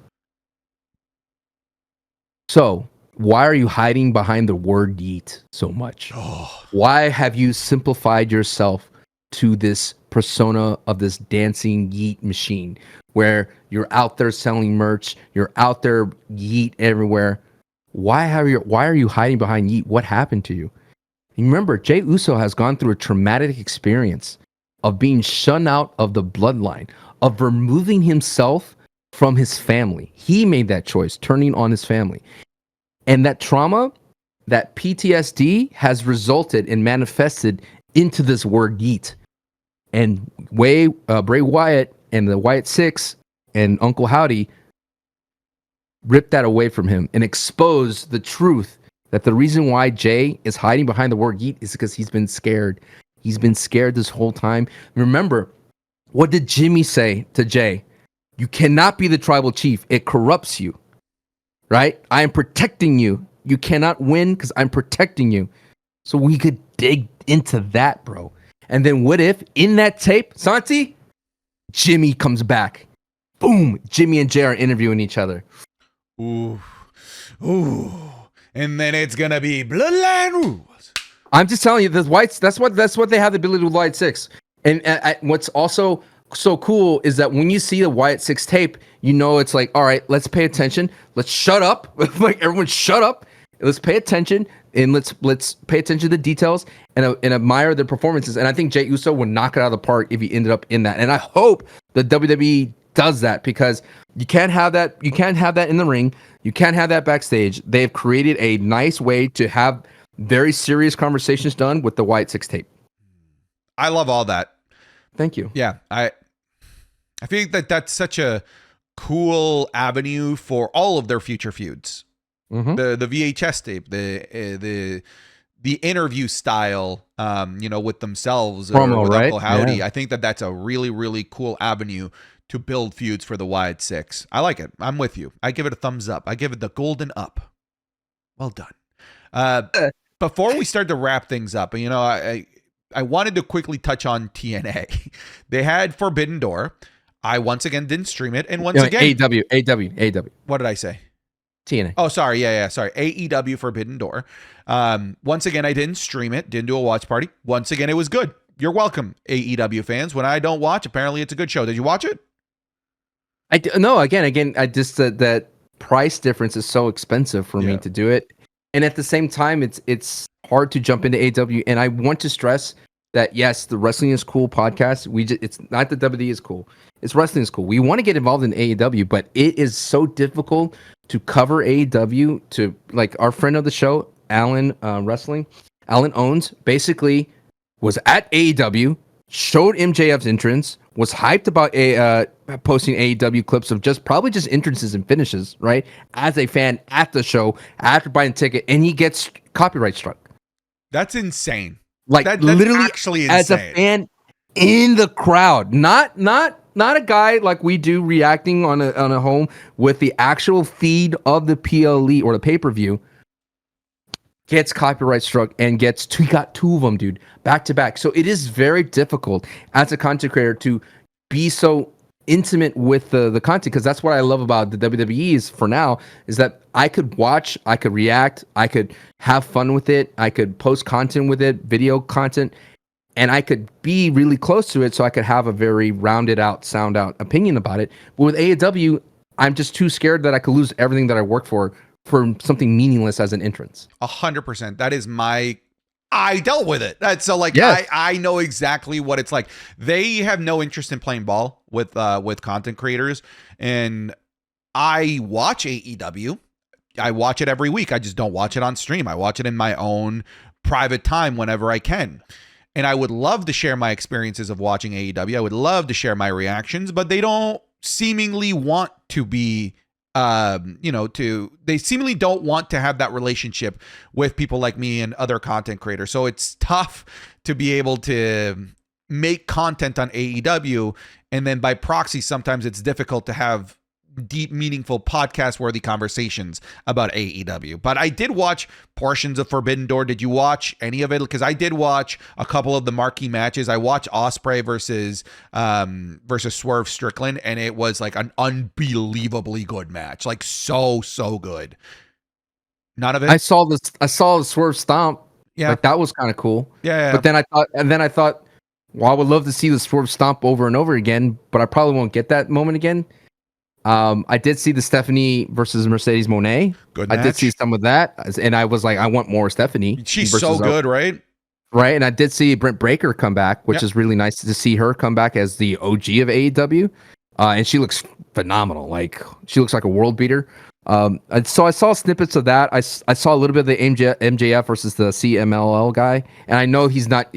S2: so, why are you hiding behind the word yeet so much?
S1: Oh.
S2: Why have you simplified yourself to this persona of this dancing yeet machine where you're out there selling merch, you're out there yeet everywhere? Why are you hiding behind yeet? What happened to you? And remember, Jey Uso has gone through a traumatic experience of being shunned out of the bloodline, of removing himself from his family. He made that choice, turning on his family. And that trauma, that PTSD has resulted and manifested into this word yeet. And Bray Wyatt and the Wyatt Six and Uncle Howdy ripped that away from him and exposed the truth that the reason why Jay is hiding behind the word yeet is because he's been scared. He's been scared this whole time. Remember, what did Jimmy say to Jay? You cannot be the tribal chief. It corrupts you, right? I am protecting you. You cannot win because I'm protecting you. So we could dig into that, bro. And then what if in that tape, Santi, Jimmy comes back. Boom. Jimmy and Jay are interviewing each other.
S1: Ooh. And then it's going to be Bloodline rules.
S2: I'm just telling you, that's what they have the ability to do with Wyatt Six. And what's also so cool is that when you see the Wyatt Six tape, you know it's like, all right, let's pay attention. Let's shut up. Like everyone shut up. Let's pay attention and let's pay attention to the details and admire their performances. And I think Jey Uso would knock it out of the park if he ended up in that. And I hope the WWE does that because you can't have that. You can't have that in the ring. You can't have that backstage. They've created a nice way to have very serious conversations done with the Wyatt Six tape.
S1: I love all that.
S2: Thank you.
S1: Yeah, I think that that's such a cool avenue for all of their future feuds.
S2: Mm-hmm.
S1: The VHS tape, the interview style, with themselves
S2: Promo,
S1: or with
S2: right?
S1: Uncle Howdy.
S2: Yeah.
S1: I think that that's a really, really cool avenue to build feuds for the Wyatt Six. I like it. I'm with you. I give it a thumbs up. I give it the golden up. Well done. Before we start to wrap things up, I wanted to quickly touch on TNA. They had Forbidden Door. I once again didn't stream it, and once again,
S2: AEW.
S1: What did I say?
S2: TNA.
S1: Oh, sorry. Yeah. Sorry. AEW Forbidden Door. Once again, I didn't stream it. Didn't do a watch party. Once again, it was good. You're welcome, AEW fans. When I don't watch, apparently it's a good show. Did you watch it?
S2: No. Again. I just that price difference is so expensive for me to do it, and at the same time, it's hard to jump into AEW. And I want to stress that yes, the Wrestling is Cool podcast. It's not that WWE is cool. It's Wrestling is Cool. We want to get involved in AEW, but it is so difficult to cover AEW. To like our friend of the show, Alan Alan Owens, basically was at AEW, showed MJF's entrance, was hyped about posting AEW clips of just entrances and finishes, right? As a fan at the show, after buying a ticket, and he gets copyright struck.
S1: That's insane.
S2: Like
S1: that's
S2: literally
S1: actually insane.
S2: As a fan in the crowd, not a guy like we do reacting on a home with the actual feed of the PLE or the pay-per-view. gets copyright struck and he got 2 of them, dude, back to back. So it is very difficult as a content creator to be so intimate with the content, because that's what I love about the WWE is for now, is that I could watch, I could react, I could have fun with it, I could post content with it, video content, and I could be really close to it so I could have a very rounded out, sound out opinion about it. But with AEW, I'm just too scared that I could lose everything that I worked for something meaningless as an entrance.
S1: 100%. That is I dealt with it. That's so like,
S2: Yes.
S1: I know exactly what it's like. They have no interest in playing ball with content creators. And I watch AEW. I watch it every week. I just don't watch it on stream. I watch it in my own private time whenever I can. And I would love to share my experiences of watching AEW. I would love to share my reactions, but they don't seemingly want to be, they seemingly don't want to have that relationship with people like me and other content creators. So it's tough to be able to make content on AEW. And then by proxy, sometimes it's difficult to have deep, meaningful, podcast-worthy conversations about AEW. But I did watch portions of Forbidden Door. Did you watch any of it? Because I did watch a couple of the marquee matches. I watched Ospreay versus Swerve Strickland, and it was like an unbelievably good match. Like so good. None of it.
S2: I saw the Swerve Stomp.
S1: Yeah,
S2: like that was kind of cool.
S1: Yeah.
S2: But then I thought, well, I would love to see the Swerve Stomp over and over again, but I probably won't get that moment again. I did see the Stephanie versus Mercedes Moné.
S1: Good match.
S2: I did see some of that, and I was like, I want more Stephanie.
S1: She's so good, right?
S2: Right, and I did see Brent Breaker come back, which is really nice to see her come back as the OG of AEW, and she looks phenomenal. Like she looks like a world beater. And so I saw snippets of that. I saw a little bit of the MJF versus the CMLL guy, and I know he's not.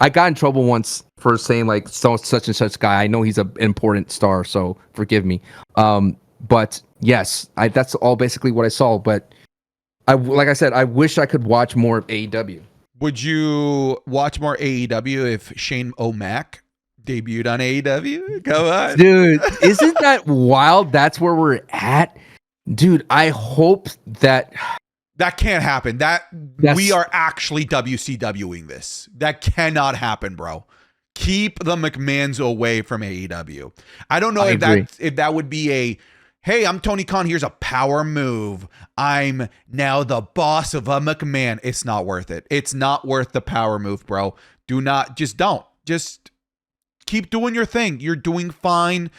S2: I got in trouble once for saying like such and such guy. I know he's an important star, so forgive me. But yes, that's all basically what I saw. But like I said, I wish I could watch more of AEW.
S1: Would you watch more AEW if Shane O'Mac debuted on AEW? Come on,
S2: dude! Isn't that wild? That's where we're at, dude. I hope that.
S1: That can't happen. We are actually WCWing this. That cannot happen, bro. Keep the McMahons away from AEW. I don't know if that would be a, hey, I'm Tony Khan. Here's a power move. I'm now the boss of a McMahon. It's not worth it. It's not worth the power move, bro. Just keep doing your thing. You're doing fine.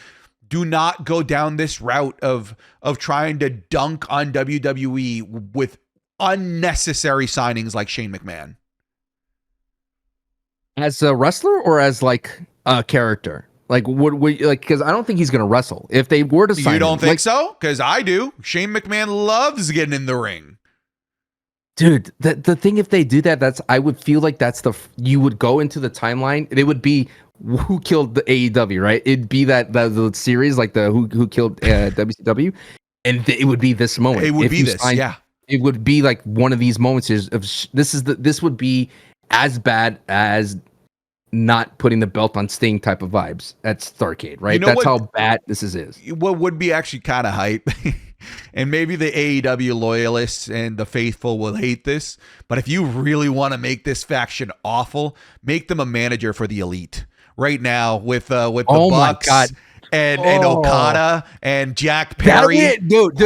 S1: Do not go down this route of trying to dunk on WWE with unnecessary signings like Shane McMahon.
S2: As a wrestler or as like a character? Like would we like, because I don't think he's gonna wrestle. If they were to sign
S1: You don't
S2: him,
S1: think so? Because I do. Shane McMahon loves getting in the ring.
S2: Dude, the thing, if they do that, I would feel like you would go into the timeline. It would be who killed the AEW, right? It'd be the series, like the who killed WCW, and it would be this moment.
S1: It would be this, yeah.
S2: It would be like one of these moments. This would be as bad as not putting the belt on Sting type of vibes at Starrcade, right? That's how bad this is.
S1: What would be actually kind of hype, and maybe the AEW loyalists and the faithful will hate this, but if you really want to make this faction awful, make them a manager for the Elite right now with the Bucks and Okada and Jack Perry.
S2: Dude,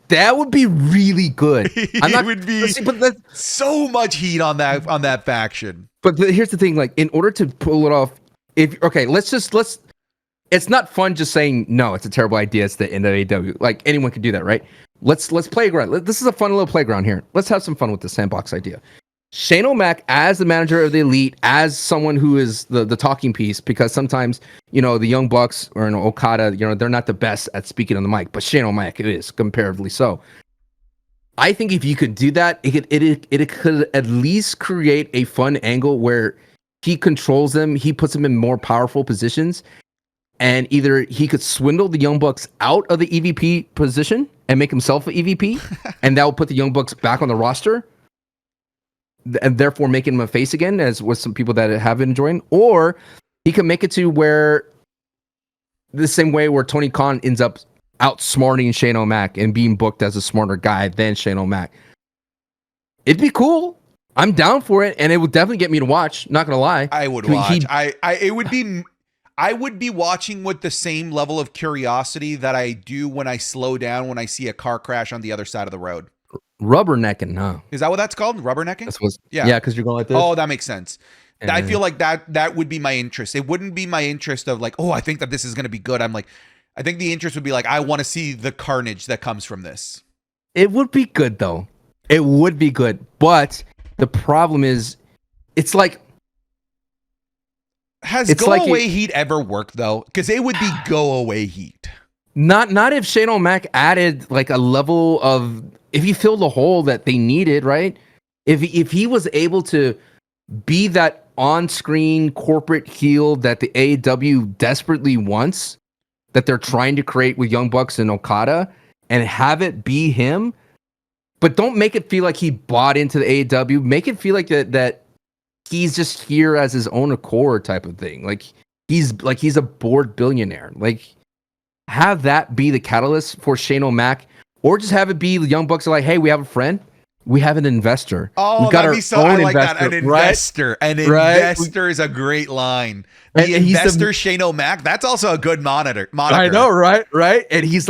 S2: that would be really good.
S1: It would be so much heat on that faction.
S2: But here's the thing: like, in order to pull it off, let's. It's not fun just saying no. It's a terrible idea. It's the end of AEW. Like anyone could do that, right? Let's play around. This is a fun little playground here. Let's have some fun with the sandbox idea. Shane O'Mac as the manager of the Elite, as someone who is the talking piece, because sometimes, the Young Bucks or Okada, they're not the best at speaking on the mic, but Shane O'Mac is comparatively so. I think if you could do that, it could at least create a fun angle where he controls them, he puts them in more powerful positions, and either he could swindle the Young Bucks out of the EVP position and make himself an EVP, and that will put the Young Bucks back on the roster, and therefore making him a face again, as with some people that have been enjoying, or he can make it to where the same way where Tony Khan ends up outsmarting Shane O'Mac and being booked as a smarter guy than Shane O'Mac. It'd be cool. I'm down for it, and it would definitely get me to watch. Not gonna lie,
S1: I would watch. It would be. I would be watching with the same level of curiosity that I do when I slow down when I see a car crash on the other side of the road.
S2: Rubbernecking, huh?
S1: Is that what that's called? Rubbernecking?
S2: That's what's, yeah, because you're going like this.
S1: Oh, that makes sense. I feel like that would be my interest. It wouldn't be my interest of like, oh, I think that this is going to be good. I'm like, I think the interest would be like, I want to see the carnage that comes from this.
S2: It would be good though. It would be good, but the problem is, it's like.
S1: Has go away heat ever worked though? Because it would be go away heat.
S2: Not if Shane O'Mac added like a level of, if he filled the hole that they needed, right? If he was able to be that on-screen corporate heel that the AEW desperately wants, that they're trying to create with Young Bucks and Okada, and have it be him, but don't make it feel like he bought into the AEW. Make it feel like that he's just here as his own accord type of thing. Like he's a bored billionaire. Like, have that be the catalyst for Shane O'Mac, or just have it be the Young Bucks are like, hey, we have a friend. We have an investor.
S1: Oh,
S2: we got
S1: that'd be so. I like that. An investor.
S2: Right?
S1: An investor is a great line. The investor, Shane O'Mac. That's also a good moniker.
S2: I know, right? Right. And he's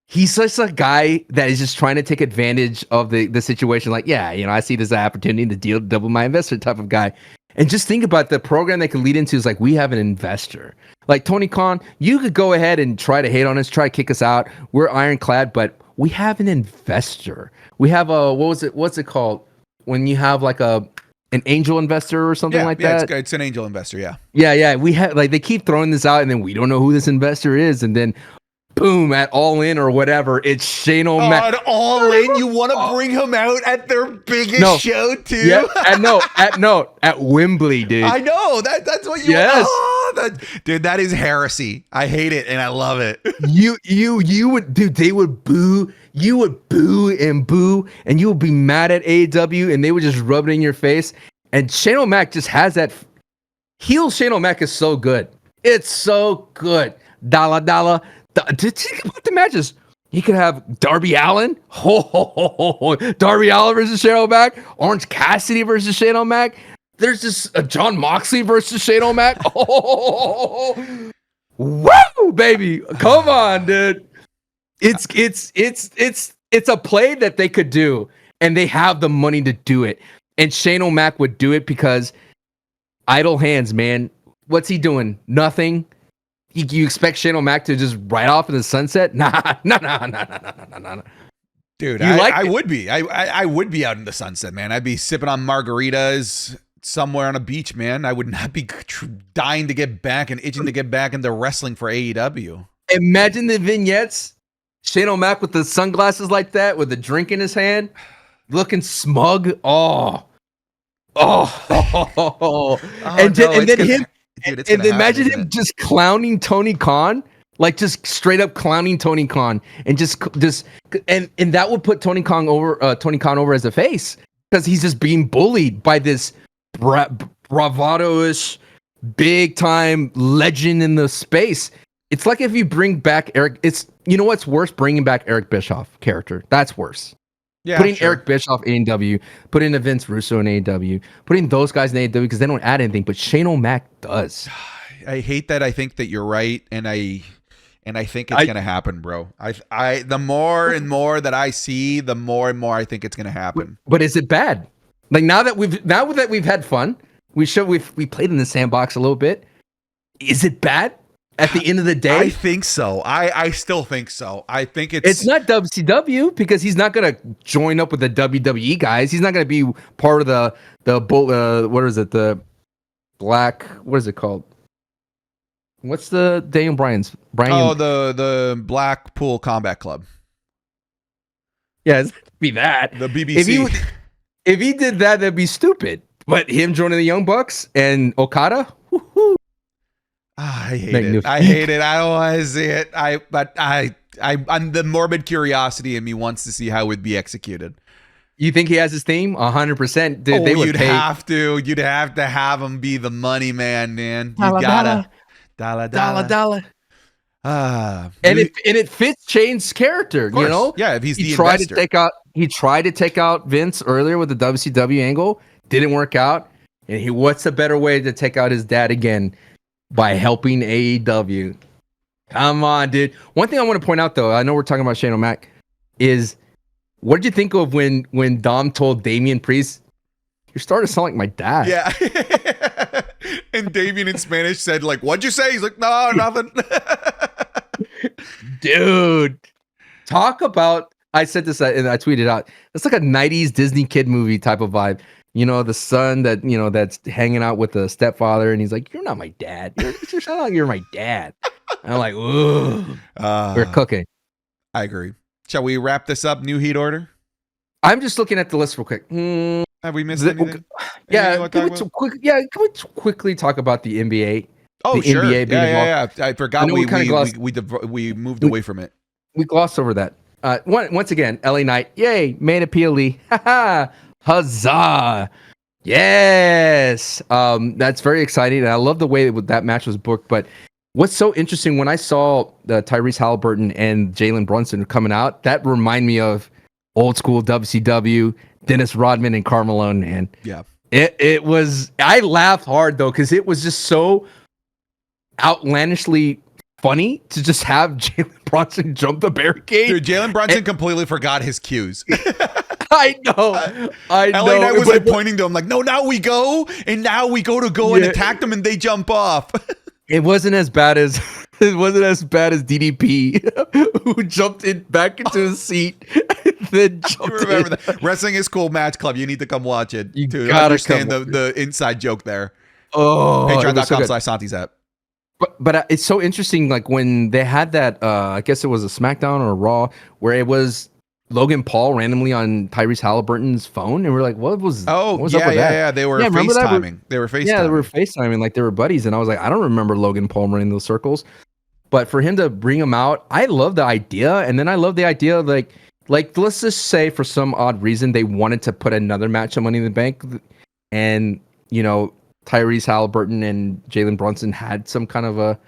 S2: he's just a guy that is just trying to take advantage of the situation. Like, yeah, I see this opportunity to double my investor type of guy. And just think about the program they could lead into is like, we have an investor. Like Tony Khan, you could go ahead and try to hate on us, try to kick us out. We're ironclad, but we have an investor. We have what's it called? When you have like an angel investor or something like that?
S1: It's an angel investor, yeah.
S2: Yeah. We have they keep throwing this out and then we don't know who this investor is. And then boom, at All In or whatever, it's Shane O'Mac.
S1: At All In, you want to bring him out at their biggest show too?
S2: Yeah, at Wembley, dude.
S1: I know that's what you.
S2: Yes,
S1: dude, that is heresy. I hate it and I love it.
S2: You would, dude. They would boo. You would boo, and you would be mad at AEW, and they would just rub it in your face. And Shane O'Mac just has that. Heel Shane O'Mac is so good. It's so good. Dalla. Think about the matches. He could have Darby Allin. Darby Allin versus Shane O'Mac. Orange Cassidy versus Shane O'Mac. There's just John Moxley versus Shane O'Mac. Woo, baby. Come on, dude. It's a play that they could do, and they have the money to do it. And Shane O'Mac would do it because idle hands, man. What's he doing? Nothing. You expect Shane O'Mac to just ride off in the sunset? Nah.
S1: Dude, I would be. I would be out in the sunset, man. I'd be sipping on margaritas somewhere on a beach, man. I would not be dying to get back and itching to get back into wrestling for AEW.
S2: Imagine the vignettes. Shane O'Mac with the sunglasses like that, with a drink in his hand, looking smug. And then him. Dude, and imagine him just clowning Tony Khan, like just straight up clowning Tony Khan, and and that would put Tony Khan over as a face, because he's just being bullied by this bravado-ish, big time legend in the space. It's like if you bring back Eric. What's worse? Bringing back Eric Bischoff character. That's worse. Yeah, putting Eric Bischoff in AEW, putting Vince Russo in AEW, putting those guys in AEW because they don't add anything, but Shane O'Mac does.
S1: I hate that. I think that you're right, and I think it's gonna happen, bro. I the more and more that I see, the more and more I think it's gonna happen.
S2: But is it bad? Like now that we've had fun, we played in the sandbox a little bit. Is it bad? At the end of the day,
S1: I think so. I still think so. I think it's
S2: not WCW, because he's not gonna join up with the WWE guys. He's not gonna be part of the what is it? The black. What is it called? What's the Daniel Bryan's?
S1: The Blackpool Combat Club.
S2: Yeah, it'd be that.
S1: The BBC.
S2: If he did that, that'd be stupid. But him joining the Young Bucks and Okada. Woo-hoo.
S1: I hate it. I hate it. I don't want to see it. I'm the morbid curiosity in me wants to see how it would be executed.
S2: You think he has his theme? 100%. Dude,
S1: you'd have to. You'd have to have him be the money man. You gotta
S2: dollar. And it fits Shane's character.
S1: Yeah, if he's the
S2: tried
S1: investor.
S2: to take out. He tried to take out Vince earlier with the WCW angle, didn't work out. And what's a better way to take out his dad again? By helping AEW. Come on, dude. One thing I want to point out, though, I know we're talking about Shane O'Mac, is what did you think of when Dom told Damian Priest, "You're starting to sound like my dad"?
S1: Yeah. And Damian in Spanish said, like, "What'd you say?" He's like, "No, nothing."
S2: Dude, talk about. I said this and I tweeted out. It's like a '90s Disney kid movie type of vibe. You know, the son that that's hanging out with the stepfather, and he's like, "You're not my dad. You're sounding like you're my dad." And I'm like, "Ooh, we're cooking."
S1: I agree. Shall we wrap this up? New heat order.
S2: I'm just looking at the list real quick.
S1: Have we missed anything?
S2: Yeah, can we quickly talk about the NBA?
S1: Oh,
S2: the
S1: sure.
S2: NBA
S1: Yeah. I forgot we moved away from it.
S2: We glossed over that. Once again, LA Knight, yay, made a PLE. Huzzah. Yes. That's very exciting. And I love the way that match was booked. But what's so interesting, when I saw the Tyrese Halliburton and Jalen Brunson coming out, that reminded me of old school WCW, Dennis Rodman and Karl Malone, man.
S1: Yeah.
S2: It was, I laughed hard though, because it was just so outlandishly funny to just have Jalen Brunson jump the barricade.
S1: Dude, Jalen Brunson completely forgot his cues.
S2: I know. I know.
S1: LA Knight was like pointing to him like, "No, now we go. And now we go and attack them and they jump off."
S2: It wasn't as bad as DDP, who jumped back into his seat and then jumped
S1: Remember that. Wrestling is Cool Match Club. You need to come watch it to understand the inside joke there.
S2: Oh,
S1: Patreon.com/Santi's app.
S2: But it's so interesting, like when they had that, I guess it was a SmackDown or a Raw, where it was Logan Paul randomly on Tyrese Halliburton's phone, and we're like, what was up with that?
S1: Yeah. They were FaceTiming. They were
S2: FaceTiming like they were buddies, and I was like, I don't remember Logan Paul running those circles. But for him to bring him out, I love the idea, and then I love the idea of like let's just say for some odd reason they wanted to put another match on Money in the Bank, and Tyrese Halliburton and Jalen Brunson had some kind of a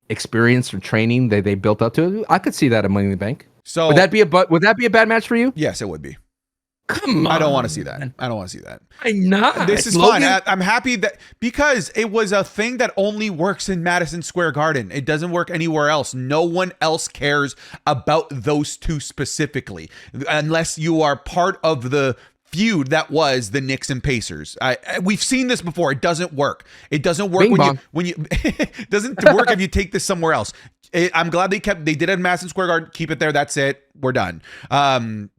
S2: experience or training they built up to it. I could see that at Money in the Bank.
S1: So
S2: would that be a bad match for you?
S1: Yes, it would be.
S2: Come on.
S1: I don't want to see that.
S2: I'm not.
S1: This is fine. I'm happy that because it was a thing that only works in Madison Square Garden. It doesn't work anywhere else. No one else cares about those two specifically, unless you are part of the feud that was the Knicks and Pacers. We've seen this before. It doesn't work. It doesn't work when you it doesn't work if you take this somewhere else. I'm glad they did it in Madison Square Garden. Keep it there. That's it. We're done.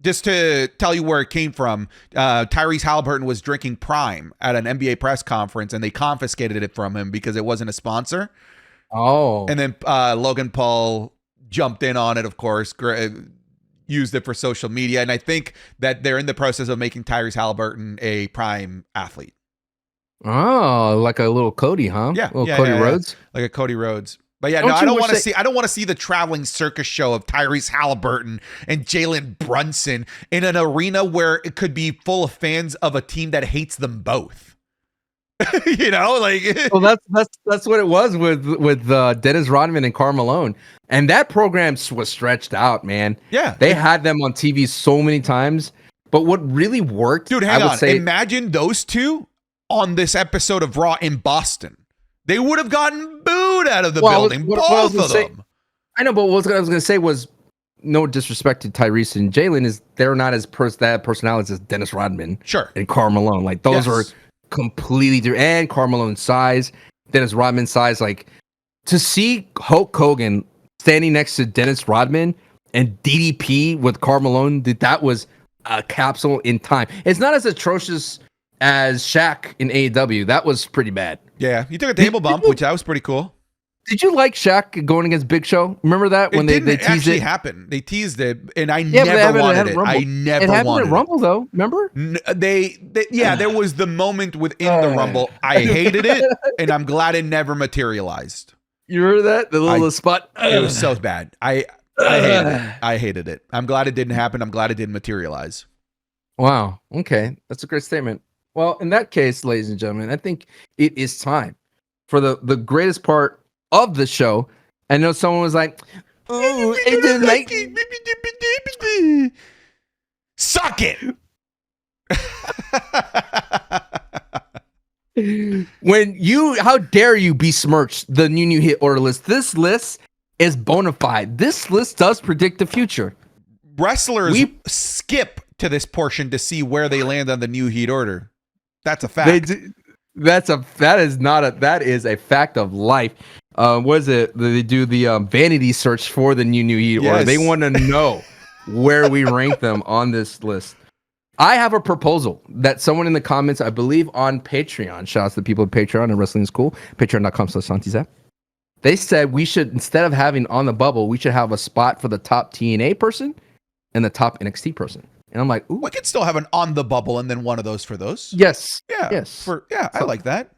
S1: Just to tell you where it came from, Tyrese Halliburton was drinking Prime at an NBA press conference, and they confiscated it from him because it wasn't a sponsor.
S2: Oh.
S1: And then Logan Paul jumped in on it, of course, used it for social media. And I think that they're in the process of making Tyrese Halliburton a Prime athlete.
S2: Oh, like a little Cody, huh?
S1: Yeah.
S2: Cody Rhodes?
S1: Like a Cody Rhodes. But yeah, I don't want to see the traveling circus show of Tyrese Halliburton and Jalen Brunson in an arena where it could be full of fans of a team that hates them both.
S2: Well, that's what it was with Dennis Rodman and Karl Malone, and that program was stretched out, man.
S1: Yeah,
S2: they had them on TV so many times. But what really worked,
S1: dude, hang on. Imagine those two on this episode of Raw in Boston. They would have gotten booed out of the building. Both of them.
S2: I know, but what I was going to say was, no disrespect to Tyrese and Jalen, is they're not as personalities as Dennis Rodman, and Karl Malone. Like those are completely different. And Karl Malone's size, Dennis Rodman's size. Like to see Hulk Hogan standing next to Dennis Rodman and DDP with Karl Malone, that was a capsule in time. It's not as atrocious as Shaq in AEW. That was pretty bad.
S1: Yeah, he took a table bump, which that was pretty cool.
S2: Did you like Shaq going against Big Show? Remember that when they teased it?
S1: Happen. They teased it, and I never wanted it. I never wanted it. It happened at
S2: Rumble, though. Remember?
S1: There was the moment within the Rumble. I hated it, and I'm glad it never materialized.
S2: You remember that? The little spot.
S1: It was so bad. I hated it. I hated it. I'm glad it didn't happen. I'm glad it didn't materialize.
S2: Wow. Okay, that's a great statement. Well, in that case, ladies and gentlemen, I think it is time for the greatest part of the show. I know someone was like, "Oh, I didn't like it."
S1: Suck it.
S2: How dare you besmirch the new hit order list? This list is bona fide. This list does predict the future.
S1: Wrestlers skip to this portion to see where they land on the new heat order. That's a fact.
S2: That is a fact of life. What is it? They do the vanity search for the new heat order. They want to know where we rank them on this list. I have a proposal that someone in the comments, I believe on Patreon, shout out to the people at Patreon and Wrestling is Cool, patreon.com/SantiZap. They said we should, instead of having on the bubble, we should have a spot for the top TNA person and the top NXT person. And I'm like, ooh.
S1: We could still have an on the bubble and then one of those for those.
S2: Yes.
S1: Yeah.
S2: Yes.
S1: I like that.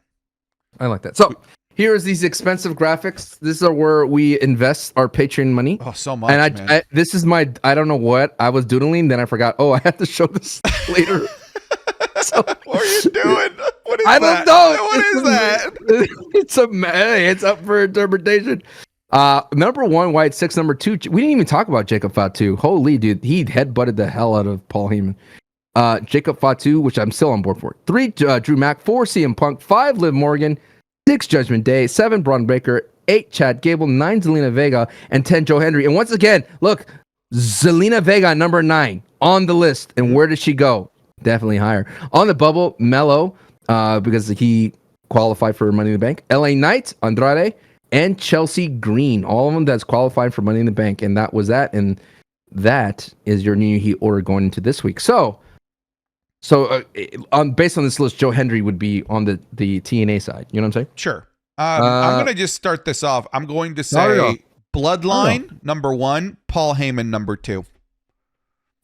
S2: So here's these expensive graphics. This is where we invest our Patreon money.
S1: Oh, so much.
S2: And this is I don't know what I was doodling. Then I forgot. Oh, I have to show this later.
S1: So, what are you doing? What is
S2: I
S1: that?
S2: don't know.
S1: What is that?
S2: It's up for interpretation. Number one, Wyatt 6. Number 2, we didn't even talk about Jacob Fatu. Holy dude, he headbutted the hell out of Paul Heyman. Jacob Fatu, which I'm still on board for. 3, Drew Mack. 4, CM Punk. 5, Liv Morgan. 6, Judgment Day. 7, Braun Breaker. 8, Chad Gable. 9, Zelina Vega. And 10, Joe Hendry. And once again, look, Zelina Vega, number 9 on the list. And where did she go? Definitely higher. On the bubble, Mello, because he qualified for Money in the Bank. LA Knight, Andrade, and Chelsea Green. All of them that's qualified for Money in the Bank. And that was that. And that is your new heat order going into this week. So based on this list, Joe Hendry would be on the TNA side. You know what I'm saying?
S1: Sure. I'm going to just start this off. I'm going to say Bloodline, number 1, Paul Heyman, number 2.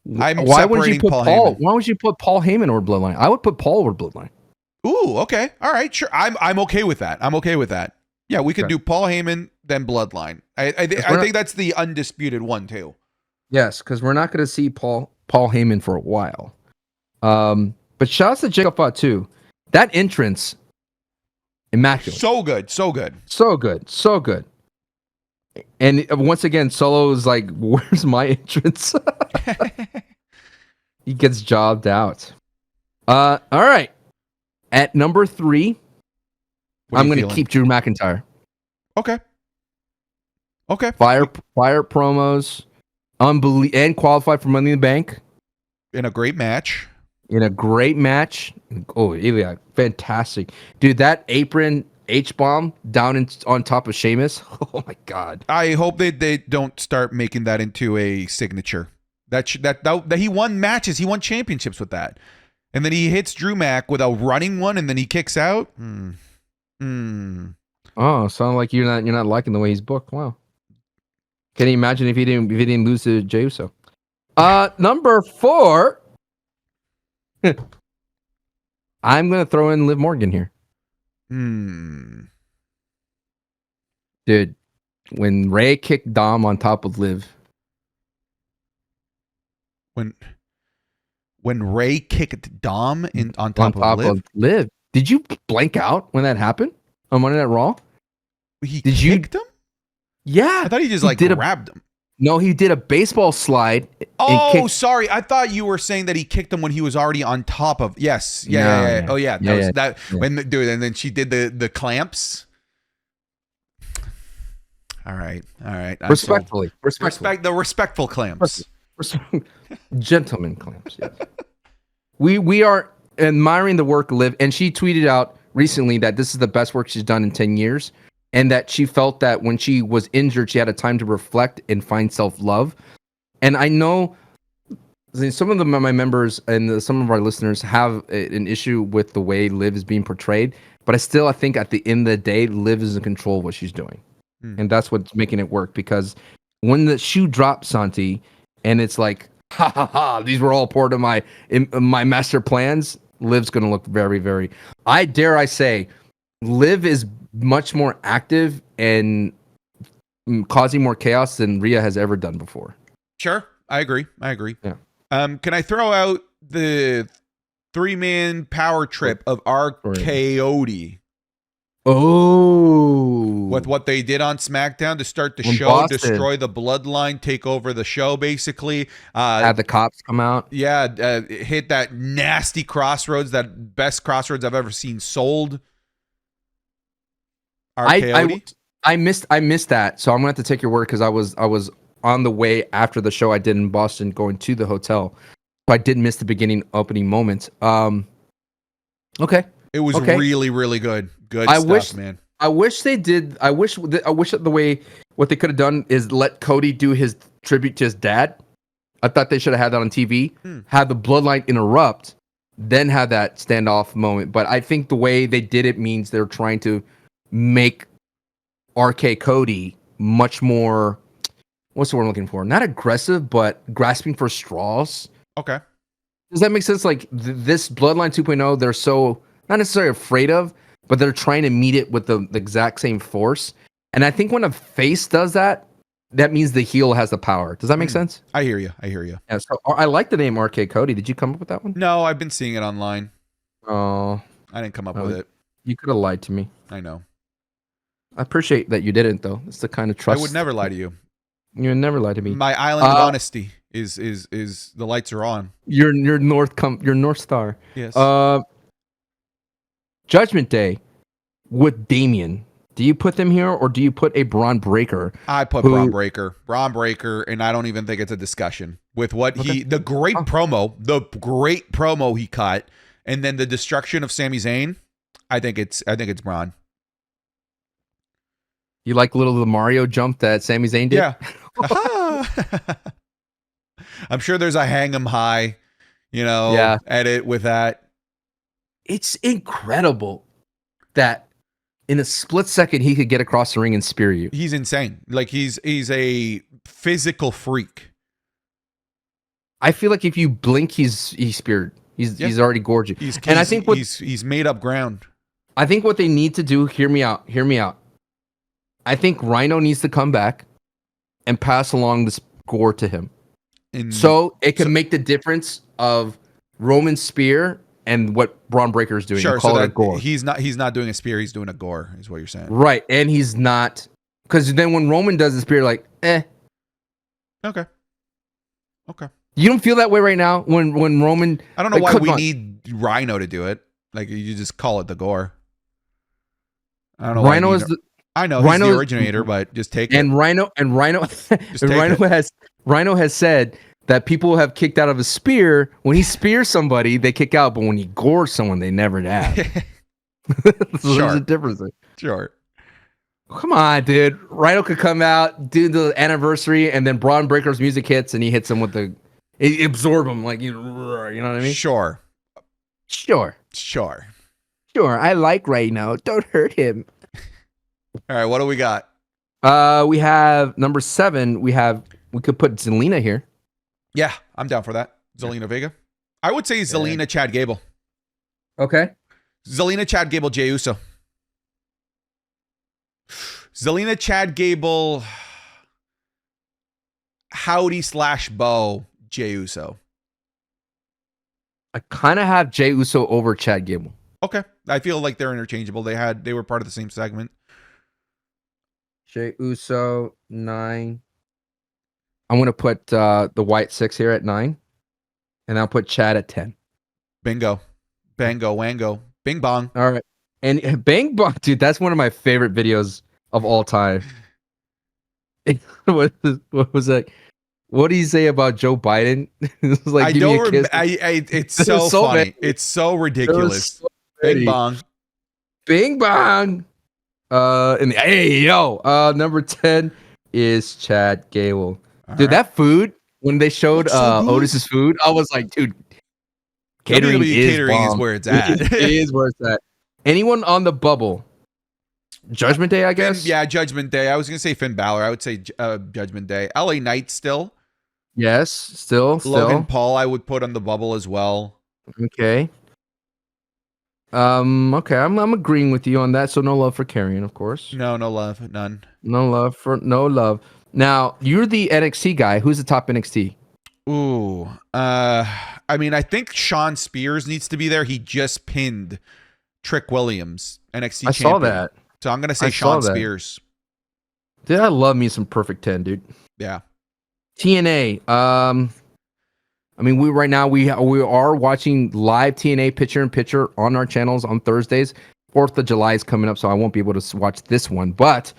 S2: Why would you put Paul? Why would you put Paul Heyman over Bloodline? I would put Paul over Bloodline.
S1: Ooh, okay. All right, sure. I'm okay with that. Yeah, we could do Paul Heyman, then Bloodline. I think that's the undisputed one, too.
S2: Yes, because we're not going to see Paul Heyman for a while. But shouts to Jacob Fatu. That entrance, immaculate.
S1: So good.
S2: And once again, Solo is like, where's my entrance? He gets jobbed out. All right. At number 3, I'm going to keep Drew McIntyre.
S1: Okay.
S2: Fire promos, and qualified for Money in the Bank.
S1: In a great match. Oh, Ilya, fantastic. Dude, that apron H-bomb down on top of Sheamus. Oh my God. I hope they don't start making that into a signature. That he won matches, he won championships with that. And then he hits Drew Mack with a running one and then he kicks out.
S2: Oh, sound like you're not liking the way he's booked. Wow. Can you imagine if he didn't lose to Jey Uso? Number 4. I'm gonna throw in Liv Morgan here. Dude, when Ray kicked Dom on top of Liv.
S1: When Ray kicked Dom on top of
S2: Liv. Did you blank out when that happened on Monday Night Raw?
S1: Did you kicked him?
S2: Yeah.
S1: I thought he just grabbed him.
S2: No, he did a baseball slide.
S1: Oh, sorry. I thought you were saying that he kicked him when he was already on top of. Yes. Yeah. Oh, yeah. That was that. Yeah. Dude, and then she did the clamps. All right.
S2: Respectfully.
S1: The respectful clamps.
S2: Gentleman clamps. Yes. We are admiring the work Liv, and she tweeted out recently that this is the best work she's done in 10 years. And that she felt that when she was injured, she had a time to reflect and find self-love. And I know some of my members and some of our listeners have an issue with the way Liv is being portrayed. But I think at the end of the day, Liv is in control of what she's doing. And that's what's making it work. Because when the shoe drops, Santi, and it's like, ha ha ha, these were all part of my master plans, Liv's going to look very, very... I say, Liv is much more active and causing more chaos than Rhea has ever done before.
S1: Sure. I agree.
S2: Yeah.
S1: Can I throw out the 3-man power trip of our Coyote?
S2: Oh,
S1: With what they did on SmackDown to start the
S2: In
S1: show,
S2: Boston.
S1: destroy the Bloodline, take over the show, basically.
S2: Had the cops come out.
S1: Yeah, hit that nasty crossroads, that best crossroads I've ever seen sold.
S2: I missed that, so I'm gonna have to take your word because I was on the way after the show I did in Boston, going to the hotel, so I did miss the beginning opening moments. Okay,
S1: It was really, really good. Good stuff, man.
S2: I wish they did. I wish that the way what they could have done is let Cody do his tribute to his dad. I thought they should have had that on TV. Have the Bloodline interrupt, then have that standoff moment. But I think the way they did it means they're trying to make RK Cody much more, what's the word I'm looking for? Not aggressive, but grasping for straws.
S1: Okay.
S2: Does that make sense? Like this Bloodline 2.0, they're so not necessarily afraid of, but they're trying to meet it with the exact same force. And I think when a face does that, that means the heel has the power. Does that make sense?
S1: I hear you.
S2: Yeah, so I like the name RK Cody. Did you come up with that one?
S1: No, I've been seeing it online.
S2: Oh,
S1: I didn't come up with it.
S2: You could have lied to me.
S1: I know.
S2: I appreciate that you didn't, though. It's the kind of trust.
S1: I would never lie to you.
S2: You would never lie to me.
S1: My island of honesty is the lights are on.
S2: Your North Star.
S1: Yes.
S2: Judgment Day with Damien. Do you put them here or do you put a Braun Breaker?
S1: I put Braun Breaker, and I don't even think it's a discussion with what the great promo he cut, and then the destruction of Sami Zayn. I think it's Braun.
S2: You like the Mario jump that Sami Zayn did?
S1: Yeah. I'm sure there's a hang 'em high, edit with that.
S2: It's incredible that in a split second he could get across the ring and spear you.
S1: He's insane. Like he's a physical freak.
S2: I feel like if you blink, he's speared. He's already gorgeous. And I think
S1: he's made up ground.
S2: I think what they need to do, hear me out. I think Rhino needs to come back and pass along the gore to him. So it can make the difference of Roman's spear and what Braun Breaker is doing.
S1: Sure,
S2: call
S1: so
S2: it a gore.
S1: He's not doing a spear, he's doing a gore, is what you're saying.
S2: Right, and he's not, because then when Roman does the spear, like,
S1: Okay.
S2: You don't feel that way right now when Roman.
S1: I don't know why we need Rhino to do it. Like you just call it the gore. I don't know.
S2: Rhino is
S1: I know he's the originator, but just take it.
S2: And Rhino has said that people have kicked out of a spear. When he spears somebody, they kick out, but when he gores someone, they never have. So there's a difference there.
S1: Sure.
S2: Come on, dude. Rhino could come out, do the anniversary, and then Braun Breaker's music hits, and he hits him with absorb him, like, you know what I mean?
S1: Sure.
S2: I like Rhino. Don't hurt him.
S1: All right, what do we got?
S2: We have number 7. We could put Zelina here.
S1: Yeah, I'm down for that. Zelina Vega. I would say Zelina Chad Gable.
S2: Okay.
S1: Zelina Chad Gable Jey Uso. Zelina Chad Gable Howdy/Bo Jey Uso.
S2: I kind of have Jey Uso over Chad Gable.
S1: Okay. I feel like they're interchangeable. They were part of the same segment.
S2: Jey Uso 9. I'm going to put the Wyatt 6 here at 9. And I'll put Chad at 10.
S1: Bingo. Bango, wango. Bing bong.
S2: All right. And Bang Bong, dude, that's one of my favorite videos of all time. What was that? What do you say about Joe Biden? It was like,
S1: I don't remember. It's so funny. It's so ridiculous. So Bing bong.
S2: Bing bong. And number 10 is Chad Gable. All dude, right. That food, when they showed Otis's food, I was like, dude, catering
S1: is where it's at.
S2: It is where it's at. Anyone on the bubble? Judgment Day, I guess?
S1: Yeah, Judgment Day. I was going to say Finn Balor. I would say Judgment Day. LA Knight still.
S2: Yes, still.
S1: Logan Paul I would put on the bubble as well.
S2: Okay. Okay, I'm agreeing with you on that. So no love for Karrion, of course.
S1: No love, none.
S2: No love. Now, you're the NXT guy. Who's the top NXT?
S1: Ooh. I mean, I think Sean Spears needs to be there. He just pinned Trick Williams, NXT
S2: I
S1: champion.
S2: saw that.
S1: So I'm gonna say
S2: I saw
S1: Sean
S2: that.
S1: Spears.
S2: Dude, I love me some Perfect 10, dude.
S1: Yeah.
S2: TNA. I mean, we are watching live TNA picture in picture on our channels on Thursdays. 4th of July is coming up, so I won't be able to watch this one. But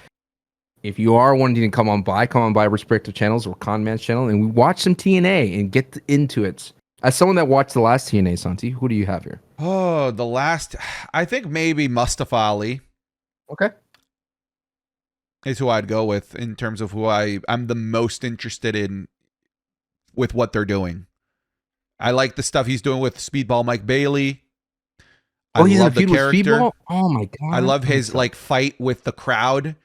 S2: if you are wanting to come on by respective channels or Conman's channel, and we watch some TNA and get into it. As someone that watched the last TNA, Santi, who do you have here?
S1: Oh, the last, I think maybe Mustafa Ali.
S2: Okay.
S1: Is who I'd go with in terms of who I'm the most interested in with what they're doing. I like the stuff he's doing with Speedball Mike Bailey.
S2: He's in a feud with Speedball? Oh my god.
S1: I love his fight with the crowd.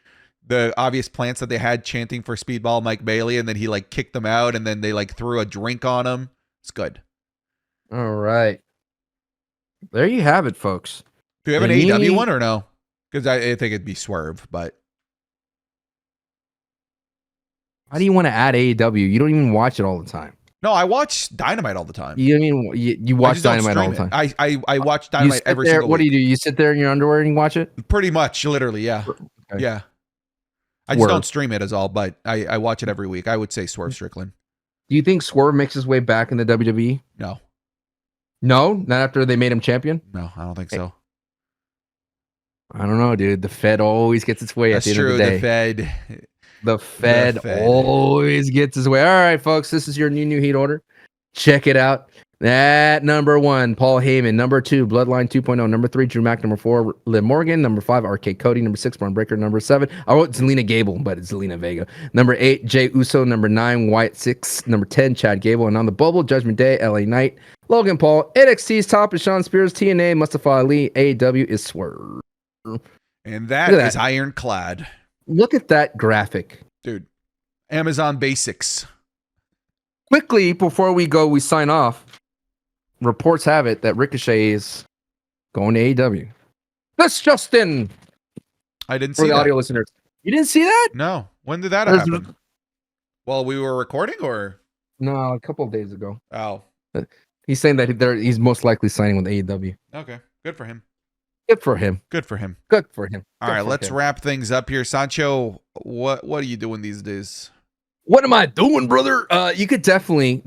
S1: The obvious plants that they had chanting for Speedball Mike Bailey, and then he kicked them out, and then they threw a drink on him. It's good.
S2: All right. There you have it, folks.
S1: Do you have an AEW one or no? Because I think it'd be Swerve, but
S2: how do you want to add AEW? You don't even watch it all the time.
S1: No, I watch Dynamite all the time.
S2: You watch Dynamite all the time.
S1: I watch Dynamite every single week.
S2: What do you do? You sit there in your underwear and you watch it?
S1: Pretty much, literally, yeah. Okay. Yeah. I just don't stream it as all, but I watch it every week. I would say Swerve Strickland.
S2: Do you think Swerve makes his way back in the WWE?
S1: No.
S2: No? Not after they made him champion?
S1: No, I don't think so.
S2: I don't know, dude. The Fed always gets its way at the end of the day. The Fed always gets his way. All right, folks. This is your new heat order. Check it out. At number 1, Paul Heyman. Number 2, Bloodline 2.0. Number 3, Drew Mack. Number 4, Liv Morgan. Number 5, RK Cody. Number 6, Braun Breaker. Number 7, I wrote Zelina Gable, but it's Zelina Vega. Number 8, Jey Uso. Number 9, Wyatt 6. Number 10, Chad Gable. And on the bubble, Judgment Day, LA Knight, Logan Paul. NXT's top is Sean Spears. TNA, Mustafa Ali. AEW is Swerve.
S1: And that is ironclad.
S2: Look at that graphic.
S1: Dude, Amazon Basics.
S2: Quickly, before we sign off, reports have it that Ricochet is going to AEW. That's Justin.
S1: I didn't
S2: see
S1: that.
S2: For the audio listeners. You didn't see that?
S1: No. When did that happen? While we were recording or?
S2: No, a couple of days ago.
S1: Oh.
S2: He's saying that he's most likely signing with AEW.
S1: Okay. Good for him.
S2: Good for him.
S1: Good for him.
S2: Good for him.
S1: All right, let's wrap things up here. Sancho, what are you doing these days?
S2: What am I doing, brother? You could definitely